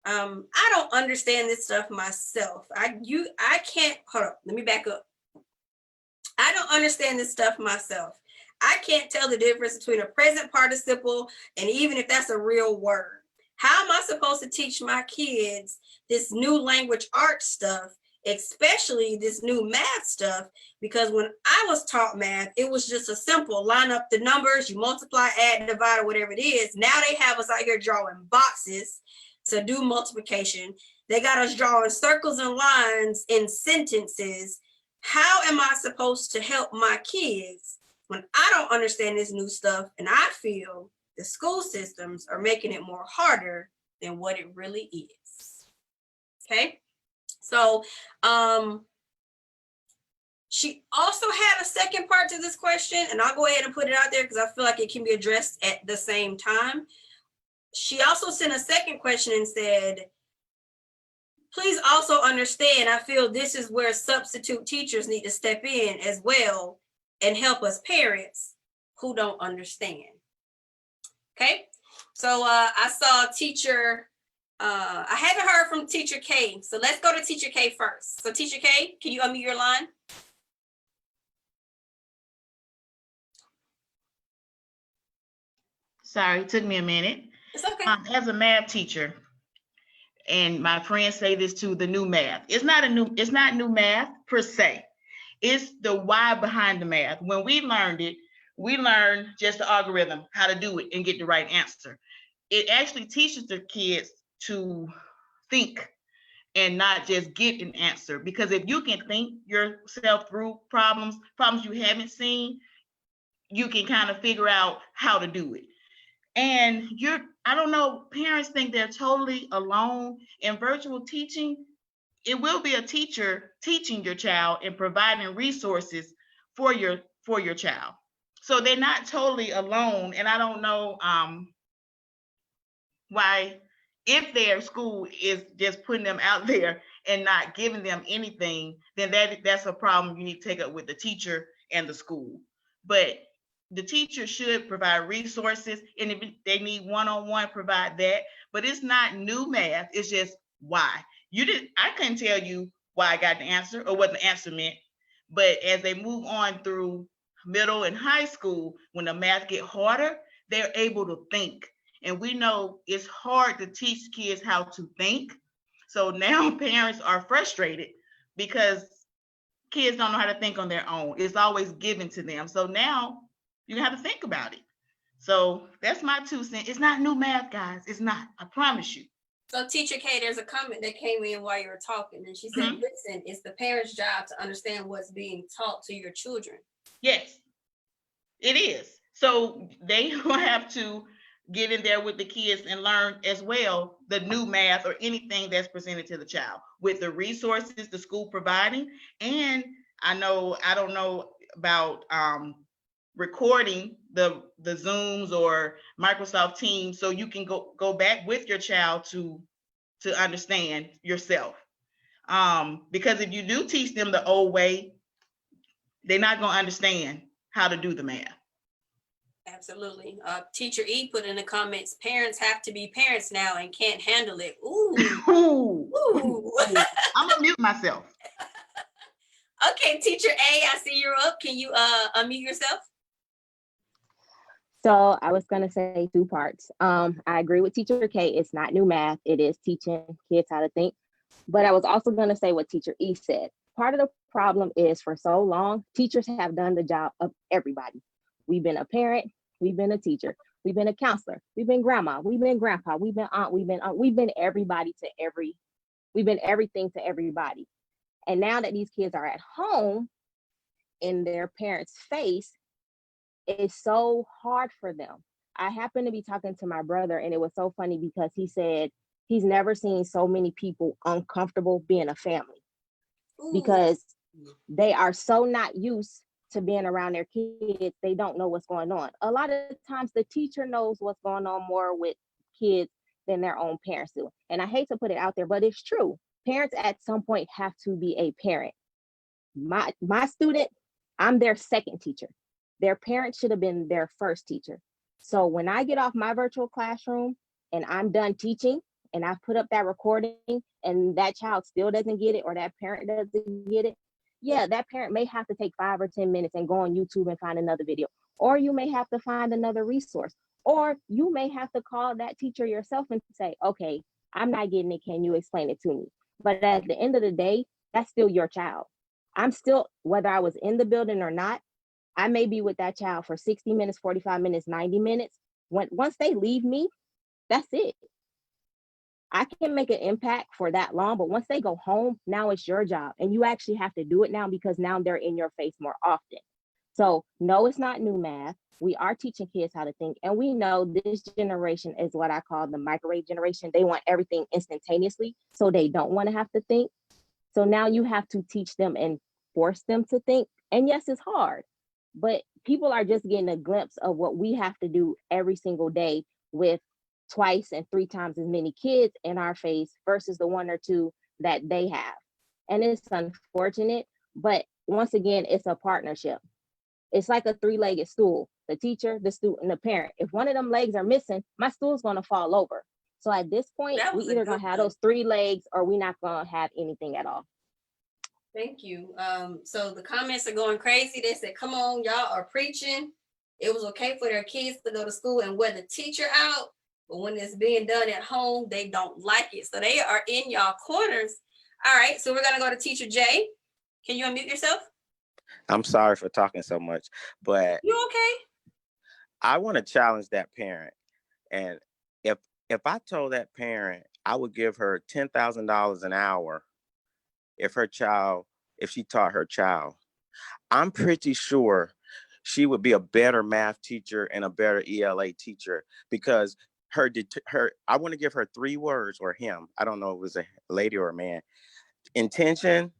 I don't understand this stuff myself. I can't, hold up, let me back up. I don't understand this stuff myself. I can't tell the difference between a present participle and even if that's a real word. How am I supposed to teach my kids this new language arts stuff, especially this new math stuff? Because when I was taught math, it was just a simple line up the numbers, you multiply, add, divide, or whatever it is. Now they have us out here drawing boxes to do multiplication. They got us drawing circles and lines in sentences. How am I supposed to help my kids when I don't understand this new stuff, and I feel the school systems are making it more harder than what it really is? Okay, so she also had a second part to this question, and I'll go ahead and put it out there because I feel like it can be addressed at the same time. She also sent a second question and said, please also understand, I feel this is where substitute teachers need to step in as well and help us parents who don't understand. Okay, so I saw teacher, I haven't heard from Teacher K, so let's go to Teacher K first. So Teacher K, can you unmute your line? Sorry, it took me a minute. It's okay. As a math teacher, and my friends say this too, the new math. It's not new math per se. It's the why behind the math. When we learned it, we learned just the algorithm, how to do it and get the right answer. It actually teaches the kids to think and not just get an answer. Because if you can think yourself through problems you haven't seen, you can kind of figure out how to do it. And I don't know, parents think they're totally alone in virtual teaching. It will be a teacher teaching your child and providing resources for your child. So they're not totally alone. And I don't know why, if their school is just putting them out there and not giving them anything, then that's a problem you need to take up with the teacher and the school. But the teacher should provide resources, and if they need one-on-one, provide that. But it's not new math, it's just why. I couldn't tell you why I got the answer or what the answer meant. But as they move on through middle and high school, when the math get harder, they're able to think. And we know it's hard to teach kids how to think. So now parents are frustrated because kids don't know how to think on their own. It's always given to them. So now you have to think about it. So that's my 2 cents. It's not new math, guys. It's not. I promise you. So Teacher K, there's a comment that came in while you were talking, and she said, listen, it's the parents' job to understand what's being taught to your children. Yes, it is. So they will have to get in there with the kids and learn as well the new math or anything that's presented to the child with the resources the school providing. And I don't know about recording the Zooms or Microsoft Teams, so you can go back with your child to understand yourself. Because if you do teach them the old way, they're not going to understand how to do the math. Absolutely. Teacher E put in the comments, parents have to be parents now and can't handle it. Ooh. Ooh. I'm gonna mute myself. Okay, Teacher A, I see you're up. Can you unmute yourself? So I was gonna say 2 parts. I agree with Teacher K. It's not new math. It is teaching kids how to think. But I was also gonna say what Teacher E said. Part of the problem is for so long, teachers have done the job of everybody. We've been a parent, we've been a teacher, we've been a counselor, we've been grandma, we've been grandpa, we've been aunt, we've been everybody to we've been everything to everybody. And now that these kids are at home in their parents' face, it's so hard for them. I happened to be talking to my brother, and it was so funny because he said he's never seen so many people uncomfortable being a family. Ooh. Because they are so not used to being around their kids. They don't know what's going on. A lot of times the teacher knows what's going on more with kids than their own parents do. And I hate to put it out there, but it's true. Parents at some point have to be a parent. My student, I'm their second teacher. Their parents should have been their first teacher. So when I get off my virtual classroom and I'm done teaching and I put up that recording and that child still doesn't get it or that parent doesn't get it, yeah, that parent may have to take 5 or 10 minutes and go on YouTube and find another video, or you may have to find another resource, or you may have to call that teacher yourself and say, okay, I'm not getting it. Can you explain it to me? But at the end of the day, that's still your child. I'm still, whether I was in the building or not, I may be with that child for 60 minutes, 45 minutes, 90 minutes. Once they leave me, that's it. I can make an impact for that long, but once they go home, now it's your job. And you actually have to do it now because now they're in your face more often. So no, it's not new math. We are teaching kids how to think. And we know this generation is what I call the microwave generation. They want everything instantaneously, so they don't want to have to think. So now you have to teach them and force them to think. And yes, it's hard, but people are just getting a glimpse of what we have to do every single day with twice and 3 times as many kids in our face versus the 1 or 2 that they have. And it's unfortunate, but once again, it's a partnership. It's like a 3-legged stool, the teacher, the student, and the parent. If one of them legs are missing, my stool's gonna fall over. So at this point, we either gonna have those 3 legs or we're not gonna have anything at all. Thank you. So the comments are going crazy. They said, come on, y'all are preaching. it was okay for their kids to go to school and wear the teacher out, but when it's being done at home, they don't like it. So they are in y'all corners. All right, so we're gonna go to Teacher Jay. Can you unmute yourself? I'm sorry for talking so much, but You okay? I want to challenge that parent. And if I told that parent I would give her $10,000 an hour if she taught her child, I'm pretty sure she would be a better math teacher and a better ELA teacher, because I want to give her 3 words, or him. I don't know if it was a lady or a man. Intention,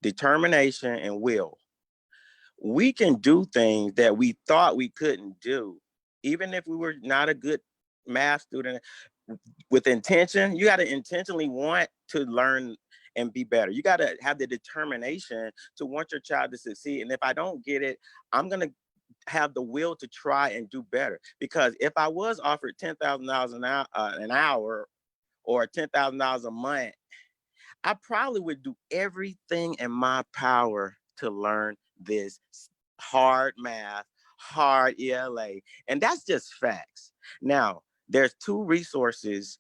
determination, and will. We can do things that we thought we couldn't do, even if we were not a good math student. With intention, you got to intentionally want to learn and be better. You got to have the determination to want your child to succeed. And if I don't get it, I'm going to have the will to try and do better. Because if I was offered $10,000 an hour or $10,000 a month, I probably would do everything in my power to learn this hard math, hard ELA. And that's just facts. Now, there's 2 resources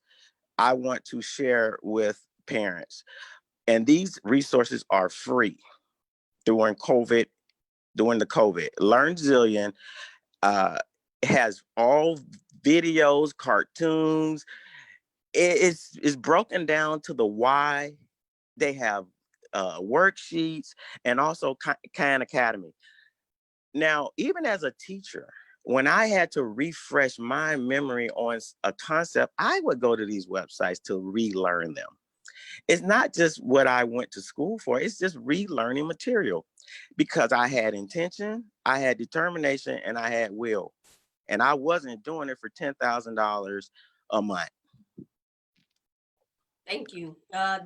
I want to share with parents. And these resources are free during the COVID. LearnZillion has all videos, cartoons. It's broken down to the why. They have worksheets, and also Khan Academy. Now, even as a teacher, when I had to refresh my memory on a concept, I would go to these websites to relearn them. It's not just what I went to school for, it's just relearning material, because I had intention, I had determination, and I had will. And I wasn't doing it for $10,000 a month. Thank you.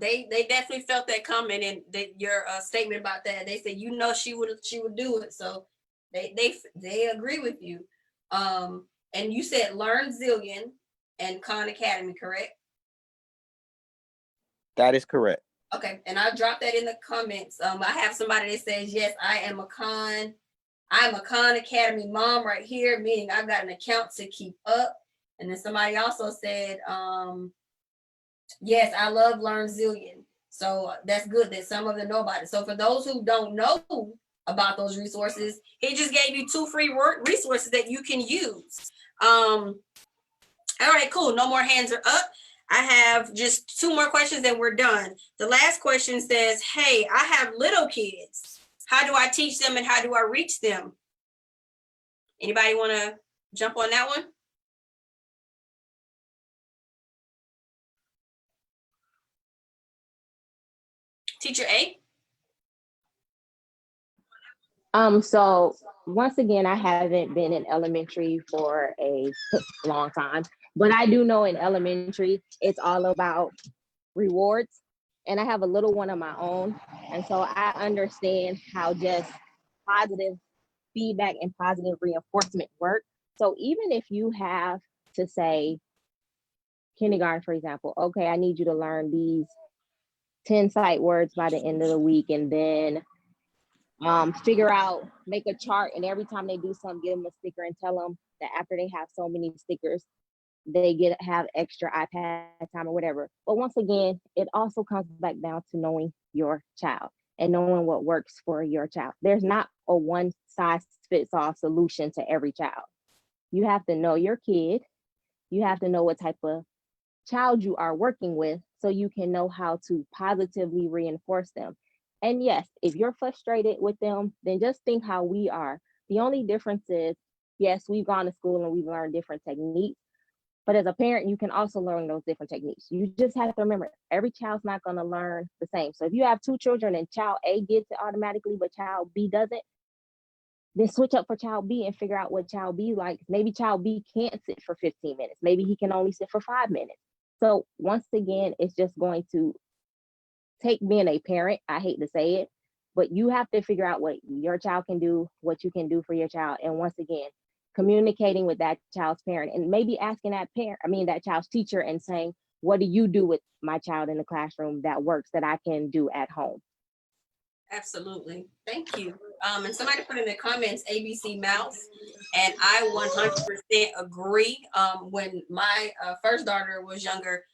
They definitely felt that comment, and your statement about that. They said, she would do it. So they agree with you. And you said LearnZillion and Khan Academy, correct? That is correct. Okay, and I'll drop that in the comments. I have somebody that says, yes, I'm a Khan Academy mom right here, meaning I've got an account to keep up. And then somebody also said, yes, I love LearnZillion. So that's good that some of them know about it. So for those who don't know about those resources, he just gave you 2 free resources that you can use. All right, cool. No more hands are up. I have just 2 more questions and we're done. The last question says, hey, I have little kids. How do I teach them and how do I reach them? Anybody want to jump on that one? Teacher A? So once again, I haven't been in elementary for a long time, but I do know in elementary, it's all about rewards. And I have a little one of my own. And so I understand how just positive feedback and positive reinforcement work. So even if you have to say, kindergarten, for example, okay, I need you to learn these 10 sight words by the end of the week, and then figure out, make a chart, and every time they do something, give them a sticker and tell them that after they have so many stickers, they have extra iPad time or whatever. But once again, it also comes back down to knowing your child and knowing what works for your child. There's not a one size fits all solution to every child. You have to know your kid. You have to know what type of child you are working with so you can know how to positively reinforce them. And yes, if you're frustrated with them, then just think how we are. The only difference is, yes, we've gone to school and we've learned different techniques, but as a parent, you can also learn those different techniques. You just have to remember, every child's not going to learn the same. So if you have 2 children and child A gets it automatically, but child B doesn't, then switch up for child B and figure out what child B likes. Maybe child B can't sit for 15 minutes. Maybe he can only sit for 5 minutes. So once again, it's just going to take being a parent. I hate to say it, but you have to figure out what your child can do, what you can do for your child. And once again, communicating with that child's parent, and maybe asking that child's teacher and saying, what do you do with my child in the classroom that works that I can do at home? Absolutely. Thank you. And somebody put in the comments ABC Mouse, and I 100% agree. When my first daughter was younger,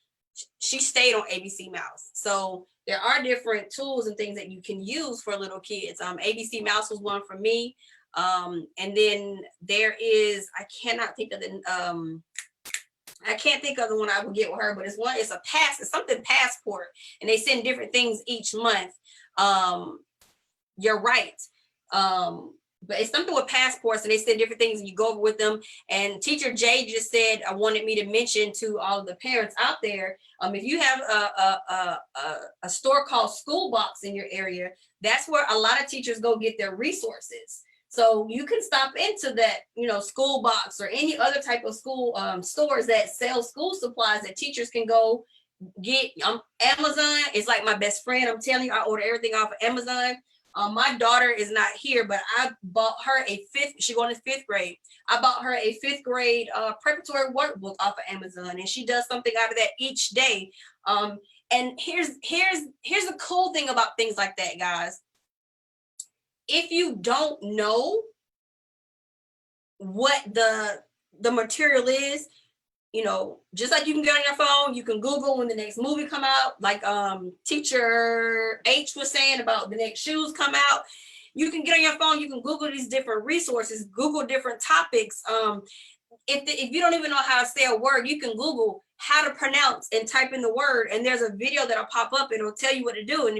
she stayed on ABC Mouse. So there are different tools and things that you can use for little kids. ABC Mouse was one for me. And then there is, I cannot think of the one I would get with her, but it's something Passport, and they send different things each month. You're right. But it's something with passports, and they send different things and you go over with them. And Teacher Jay just said, I wanted me to mention to all of the parents out there, if you have a store called School Box in your area, that's where a lot of teachers go get their resources. So you can stop into that, School Box or any other type of school stores that sell school supplies that teachers can go get. Amazon is like my best friend. I'm telling you, I order everything off of Amazon. My daughter is not here, but I bought her she's going to 5th grade. I bought her a 5th grade preparatory workbook off of Amazon, and she does something out of that each day. And here's the cool thing about things like that, guys. If you don't know what the material is, just like you can get on your phone, you can Google when the next movie come out, like Teacher H was saying about the next shoes come out. You can get on your phone, you can Google these different resources, Google different topics. If you don't even know how to say a word, you can Google how to pronounce and type in the word, and there's a video that'll pop up and it'll tell you what to do. And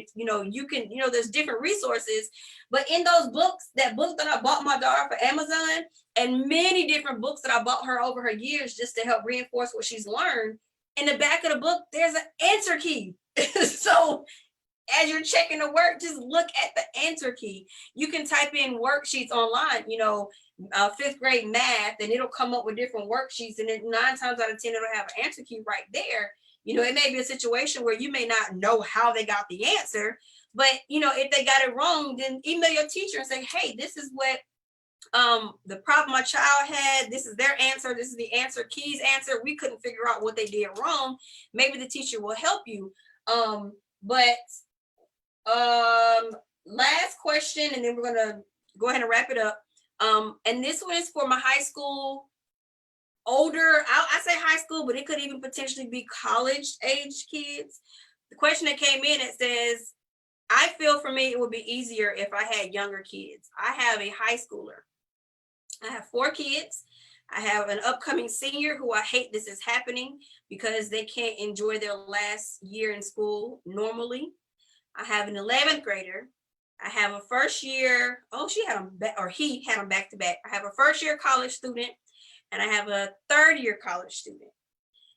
you can, there's different resources. But in those books, that book that I bought my daughter for Amazon, and many different books that I bought her over her years just to help reinforce what she's learned, in the back of the book, there's an answer key. So as you're checking the work, just look at the answer key. You can type in worksheets online, 5th grade math, and it'll come up with different worksheets. And then 9 times out of 10, it'll have an answer key right there. It may be a situation where you may not know how they got the answer, but if they got it wrong, then email your teacher and say, hey, this is what the problem my child had. This is their answer. This is the answer key's answer. We couldn't figure out what they did wrong. Maybe the teacher will help you. Last question, and then we're gonna go ahead and wrap it up. And this one is for my high school, older, I say high school, but it could even potentially be college age kids. The question that came in, it says, I feel for me, it would be easier if I had younger kids. I have a high schooler. I have 4 kids. I have an upcoming senior who I hate this is happening because they can't enjoy their last year in school normally. I have an 11th grader. I have a first year, he had them back to back. I have a first year college student, and I have a 3rd year college student.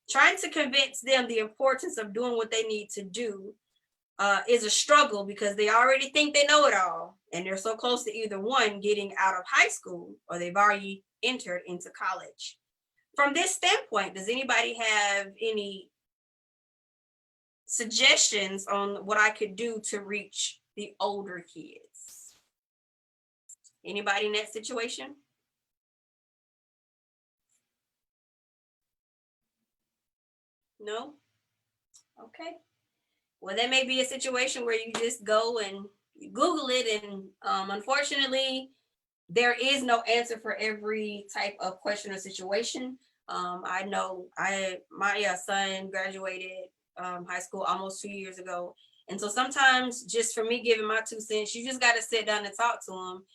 Trying to convince them the importance of doing what they need to do is a struggle because they already think they know it all, and they're so close to either one getting out of high school or they've already entered into college. From this standpoint, does anybody have any suggestions on what I could do to reach the older kids? Anybody in that situation? No? Okay. Well, that may be a situation where you just go and you Google it, and unfortunately, there is no answer for every type of question or situation. I know my son graduated high school almost 2 years ago. And so sometimes just for me giving my 2 cents, you just got to sit down and talk to them.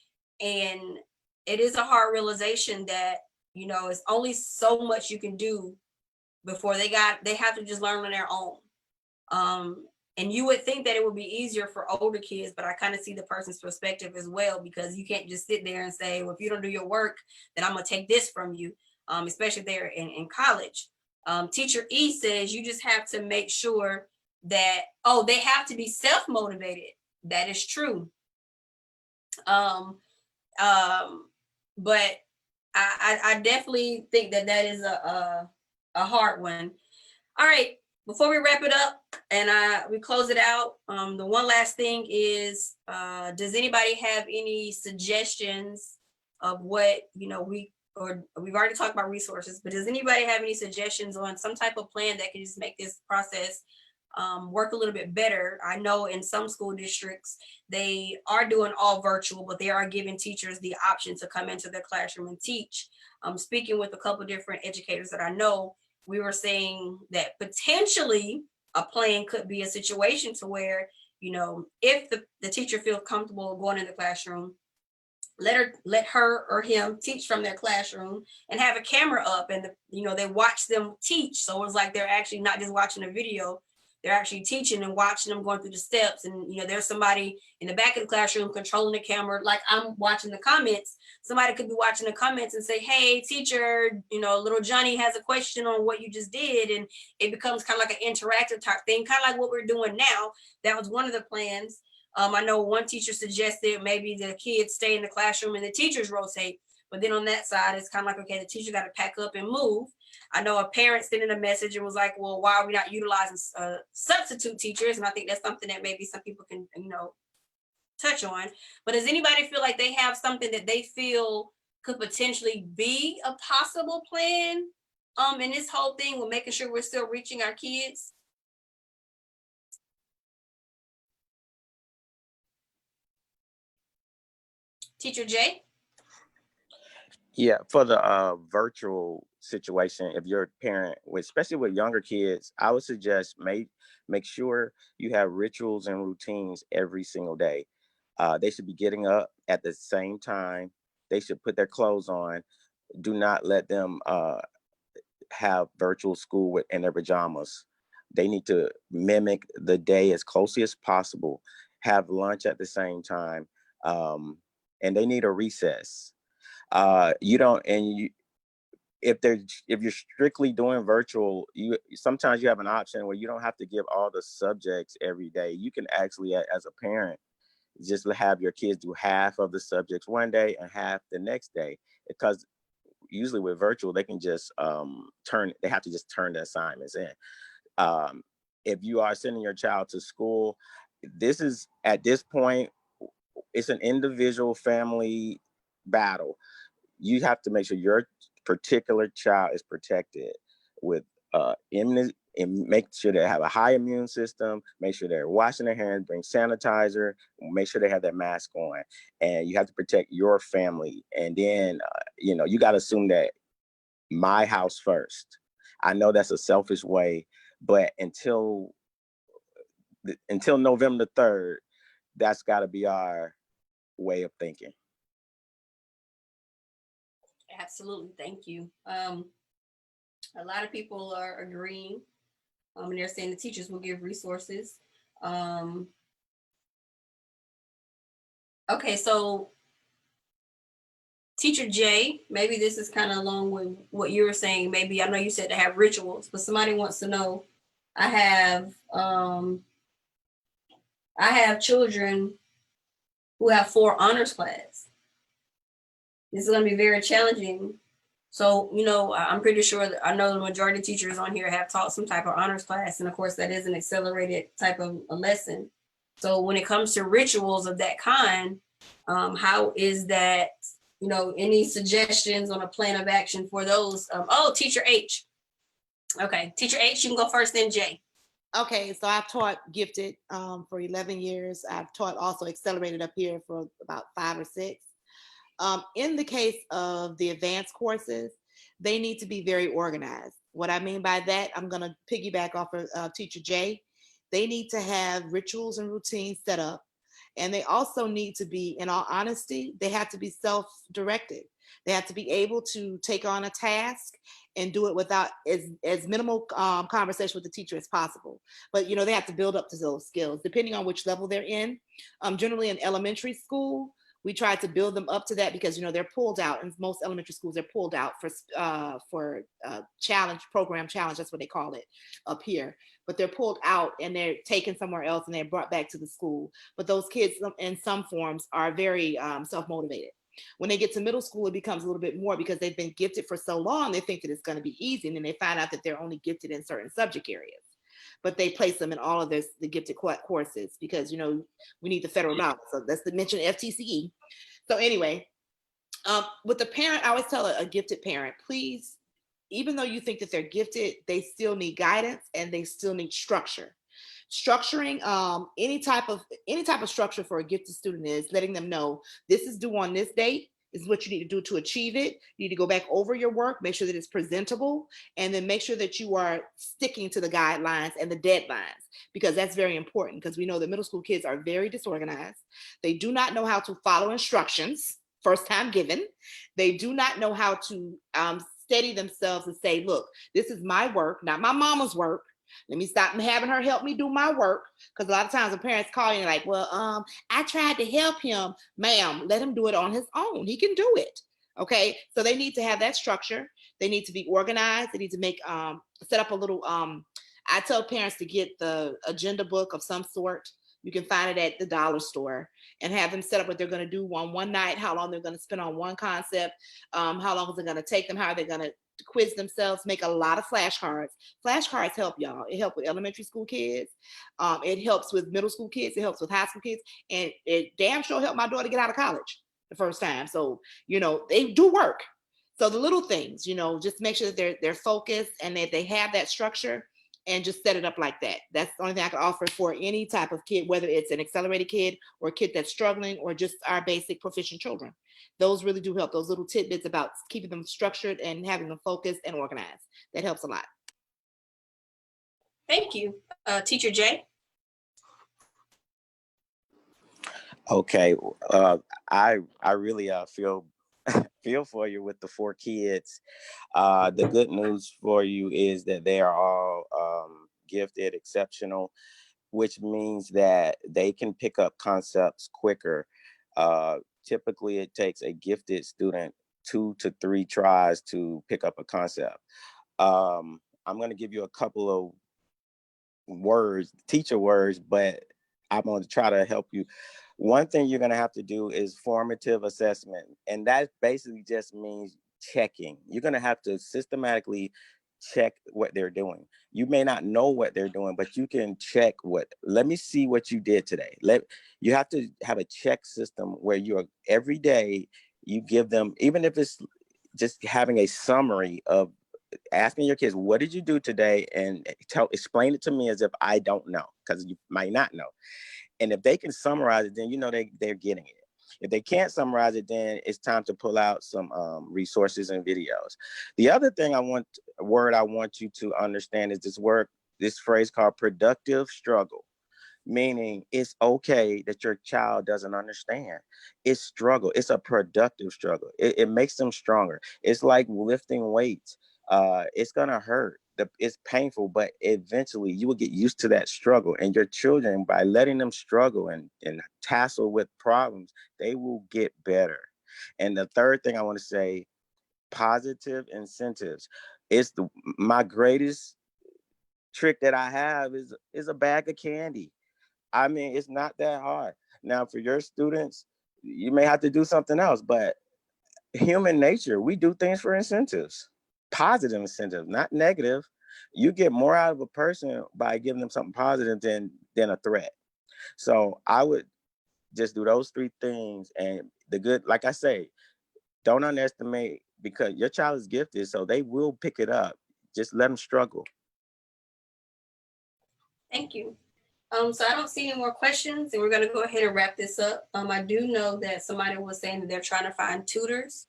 And it is a hard realization that, it's only so much you can do before they have to just learn on their own. And you would think that it would be easier for older kids, but I kind of see the person's perspective as well, because you can't just sit there and say, well, if you don't do your work, then I'm going to take this from you, especially if they're in college. Teacher E says you just have to make sure that, they have to be self-motivated. That is true. But I definitely think that is a hard one. All right, before we wrap it up and we close it out, the one last thing is, does anybody have any suggestions of what, we've already talked about resources, but does anybody have any suggestions on some type of plan that can just make this process work a little bit better. I know in some school districts, they are doing all virtual, but they are giving teachers the option to come into their classroom and teach. Speaking with a couple different educators that I know, we were saying that potentially a plan could be a situation to where, you know, if the teacher feels comfortable going in the classroom, let her or him teach from their classroom and have a camera up, and you know, they watch them teach. So it's like they're actually not just watching a video, they're actually teaching and watching them going through the steps. And you know, there's somebody in the back of the classroom controlling the camera, like I'm watching the comments. Somebody could be watching the comments and say, hey teacher, you know, little Johnny has a question on what you just did, and it becomes kind of like an interactive type thing, kind of like what we're doing now. That was one of the plans. I know one teacher suggested maybe the kids stay in the classroom and the teachers rotate, but then on that side, it's kind of like, okay, the teacher got to pack up and move. I know a parent sent in a message and was like, well, why are we not utilizing substitute teachers? And I think that's something that maybe some people can, you know, touch on. But does anybody feel like they have something that they feel could potentially be a possible plan in this whole thing with making sure we're still reaching our kids? Teacher Jay? Yeah, for the virtual situation, if you're a parent, especially with younger kids, I would suggest make sure you have rituals and routines every single day. They should be getting up at the same time. They should put their clothes on. Do not let them have virtual school in their pajamas. They need to mimic the day as closely as possible, have lunch at the same time, and they need a recess. If you're strictly doing virtual, sometimes you have an option where you don't have to give all the subjects every day. You can actually, as a parent, just have your kids do half of the subjects one day and half the next day, because usually with virtual, they can just they have to just turn the assignments in. If you are sending your child to school, at this point, it's an individual family battle. You have to make sure your particular child is protected with and make sure they have a high immune system, make sure they're washing their hands, bring sanitizer, make sure they have that mask on, and you have to protect your family. And then, you got to assume that my house first. I know that's a selfish way, but until November the 3rd, that's got to be our way of thinking. Absolutely, thank you. A lot of people are agreeing, and they're saying the teachers will give resources. Okay, so Teacher Jay, maybe this is kind of along with what you were saying. Maybe, I know you said to have rituals, but somebody wants to know, I have children who have 4 honors class. This is going to be very challenging. So, I'm pretty sure that I know the majority of teachers on here have taught some type of honors class. And of course, that is an accelerated type of a lesson. So when it comes to rituals of that kind, how is that, any suggestions on a plan of action for those? Teacher H. Okay, Teacher H, you can go first, then Jay. Okay, so I've taught gifted for 11 years. I've taught also accelerated up here for about 5 or 6. In the case of the advanced courses, they need to be very organized. What I mean by that, I'm going to piggyback off of Teacher Jay. They need to have rituals and routines set up. And they also need to be, in all honesty, they have to be self-directed. They have to be able to take on a task and do it without as minimal conversation with the teacher as possible. But, they have to build up to those skills, depending on which level they're in. Generally in elementary school, we try to build them up to that because, they're pulled out. In most elementary schools, they're pulled out for program challenge. That's what they call it up here. But they're pulled out and they're taken somewhere else and they're brought back to the school. But those kids in some forms are very self-motivated. When they get to middle school, it becomes a little bit more because they've been gifted for so long, they think that it's going to be easy. And then they find out that they're only gifted in certain subject areas. But they place them in all of the gifted courses because, we need the federal dollars. So that's to mention FTCE. So anyway, with the parent, I always tell a gifted parent, please, even though you think that they're gifted, they still need guidance and they still need structure. Structuring any type of structure for a gifted student is letting them know this is due on this date. This is what you need to do to achieve it. You need to go back over your work, make sure that it's presentable, and then make sure that you are sticking to the guidelines and the deadlines, because that's very important, because we know that middle school kids are very disorganized. They do not know how to follow instructions, first time given. They do not know how to steady themselves and say, look, this is my work, not my mama's work. Let me stop having her help me do my work. Because a lot of times the parents call you and like, well, I tried to help him. Ma'am, let him do it on his own. He can do it. Okay. So they need to have that structure. They need to be organized. They need to make, set up a little, I tell parents to get the agenda book of some sort. You can find it at the dollar store, and have them set up what they're going to do on one night, how long they're going to spend on one concept, how long is it going to take them, how are they going to quiz themselves, make a lot of flashcards. Flashcards help y'all. It helps with elementary school kids. It helps with middle school kids. It helps with high school kids. And it damn sure helped my daughter get out of college the first time. So, you know, they do work. So the little things, you know, just make sure that they're focused and that they have that structure, and just set it up like that. That's the only thing I can offer for any type of kid, whether it's an accelerated kid or a kid that's struggling or just our basic proficient children. Those really do help. Those little tidbits about keeping them structured and having them focused and organized. That helps a lot. Thank you. Teacher Jay? Okay, I really feel for you with the 4 kids. The good news for you is that they are all gifted, exceptional, which means that they can pick up concepts quicker. Typically, it takes a gifted student 2 to 3 tries to pick up a concept. I'm going to give you a couple of words, teacher words, but I'm going to try to help you. One thing you're going to have to do is formative assessment. And that basically just means checking. You're going to have to systematically check what they're doing. You may not know what they're doing, but you can check let me see what you did today. You have to have a check system where every day you give them, even if it's just having a summary of asking your kids, what did you do today? And explain it to me as if I don't know, because you might not know. And if they can summarize it, then you know they're getting it. If they can't summarize it, then it's time to pull out some resources and videos. The other thing I want you to understand is this phrase called productive struggle, meaning it's okay that your child doesn't understand. It's struggle. It's a productive struggle. It makes them stronger. It's like lifting weights. It's gonna hurt. It's painful, but eventually you will get used to that struggle. And your children, by letting them struggle and tassel with problems, they will get better. And the third thing I want to say, positive incentives. My greatest trick that I have is a bag of candy. I mean, it's not that hard. Now, for your students, you may have to do something else, but human nature, we do things for incentives. Positive incentive, not negative. You get more out of a person by giving them something positive than a threat. So I would just do those 3 things. And like I say, don't underestimate, because your child is gifted, so they will pick it up. Just let them struggle. Thank you. So I don't see any more questions, and we're going to go ahead and wrap this up. I do know that somebody was saying that they're trying to find tutors.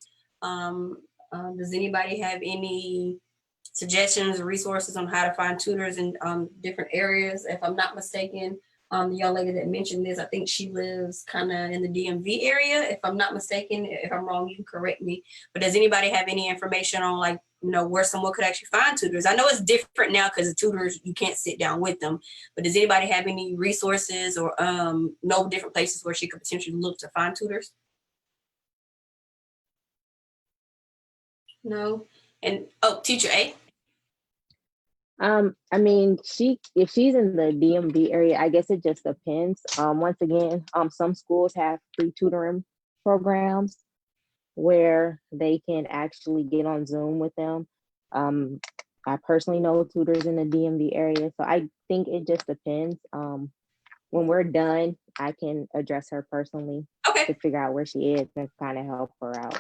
Does anybody have any suggestions or resources on how to find tutors in different areas? If I'm not mistaken, the young lady that mentioned this, I think she lives kind of in the DMV area. If I'm not mistaken, if I'm wrong, you can correct me. But does anybody have any information on, like, you know, where someone could actually find tutors? I know it's different now because the tutors, you can't sit down with them. But does anybody have any resources or know different places where she could potentially look to find tutors? No. And Teacher A. I mean, if she's in the DMV area, I guess it just depends. Once again, some schools have free tutoring programs where they can actually get on Zoom with them. I personally know tutors in the DMV area, so I think it just depends. When we're done, I can address her personally to figure out where she is and kind of help her out.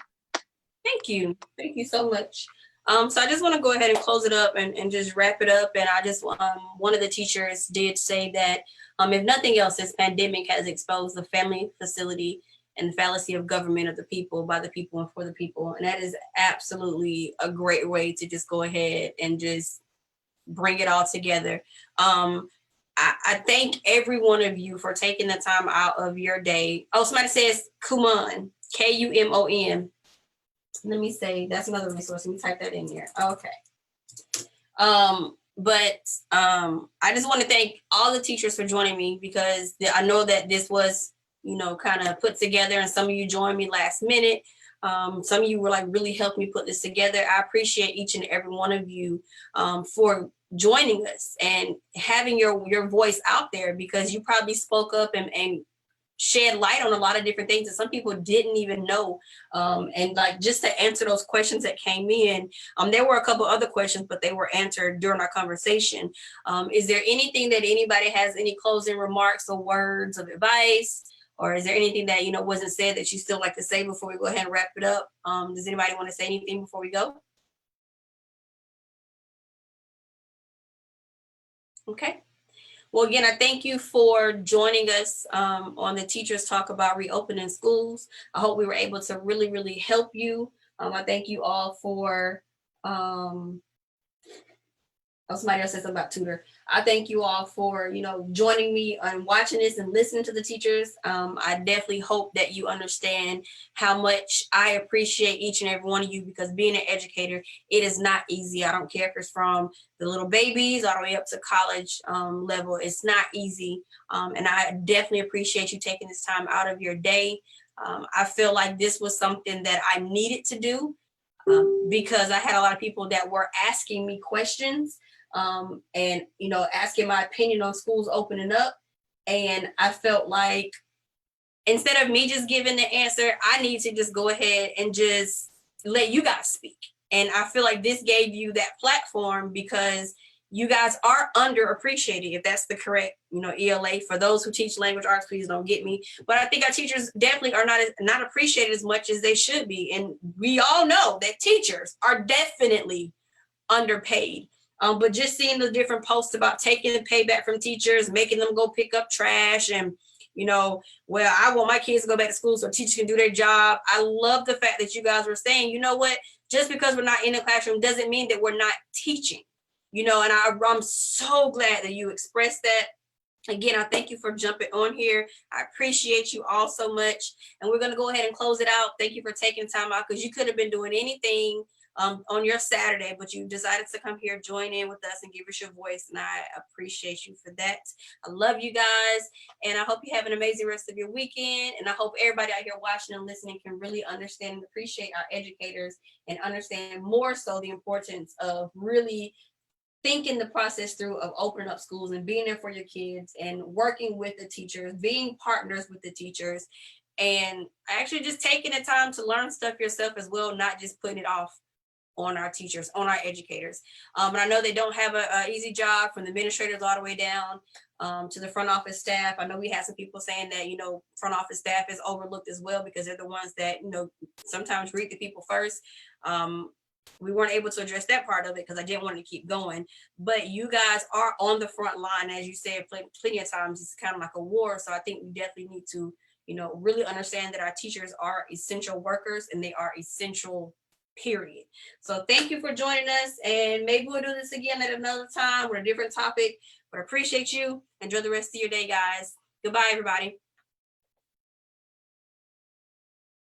Thank you. Thank you so much. So I just want to go ahead and close it up and just wrap it up. And I just, one of the teachers did say that if nothing else, this pandemic has exposed the family facility and the fallacy of government of the people, by the people, and for the people. And that is absolutely a great way to just go ahead and just bring it all together. I thank every one of you for taking the time out of your day. Oh, somebody says Kumon, Kumon. Let me say, that's another resource. Let me type that in here. Okay. But I just want to thank all the teachers for joining me, because I know that this was, kind of put together, and some of you joined me last minute. Some of you were like really helping me put this together. I appreciate each and every one of you for joining us and having your voice out there, because you probably spoke up and shed light on a lot of different things that some people didn't even know. And like, just to answer those questions that came in, there were a couple other questions, but they were answered during our conversation. Is there anything that anybody has, any closing remarks or words of advice? Or is there anything that, wasn't said that you still like to say before we go ahead and wrap it up? Does anybody want to say anything before we go? Okay. Well, again, I thank you for joining us on the Teachers Talk about reopening schools. I hope we were able to really, really help you. I thank you all for, somebody else said something about tutor. I thank you all for, joining me and watching this and listening to the teachers. I definitely hope that you understand how much I appreciate each and every one of you, because being an educator, it is not easy. I don't care if it's from the little babies all the way up to college level. It's not easy. And I definitely appreciate you taking this time out of your day. I feel like this was something that I needed to do because I had a lot of people that were asking me questions. And asking my opinion on schools opening up. And I felt like instead of me just giving the answer, I need to just go ahead and just let you guys speak. And I feel like this gave you that platform, because you guys are underappreciated, if that's the correct, ELA. For those who teach language arts, please don't get me. But I think our teachers definitely are not appreciated as much as they should be. And we all know that teachers are definitely underpaid. But just seeing the different posts about taking the payback from teachers, making them go pick up trash, and, well, I want my kids to go back to school so teachers can do their job. I love the fact that you guys were saying, you know what, just because we're not in the classroom doesn't mean that we're not teaching, and I'm so glad that you expressed that. Again, I thank you for jumping on here. I appreciate you all so much. And we're going to go ahead and close it out. Thank you for taking time out, because you could have been doing anything on your Saturday, but you decided to come here, join in with us, and give us your voice. And I appreciate you for that. I love you guys. And I hope you have an amazing rest of your weekend. And I hope everybody out here watching and listening can really understand and appreciate our educators, and understand more so the importance of really thinking the process through of opening up schools and being there for your kids and working with the teachers, being partners with the teachers, and actually just taking the time to learn stuff yourself as well, not just putting it off on our teachers, on our educators. And I know they don't have an easy job, from the administrators all the way down to the front office staff. I know we had some people saying that, front office staff is overlooked as well, because they're the ones that, sometimes greet the people first. We weren't able to address that part of it because I didn't want to keep going. But you guys are on the front line, as you said plenty of times. It's kind of like a war. So I think we definitely need to, really understand that our teachers are essential workers, and they are essential, period. So thank you for joining us, and maybe we'll do this again at another time with a different topic. But I appreciate you. Enjoy the rest of your day, guys. Goodbye, everybody.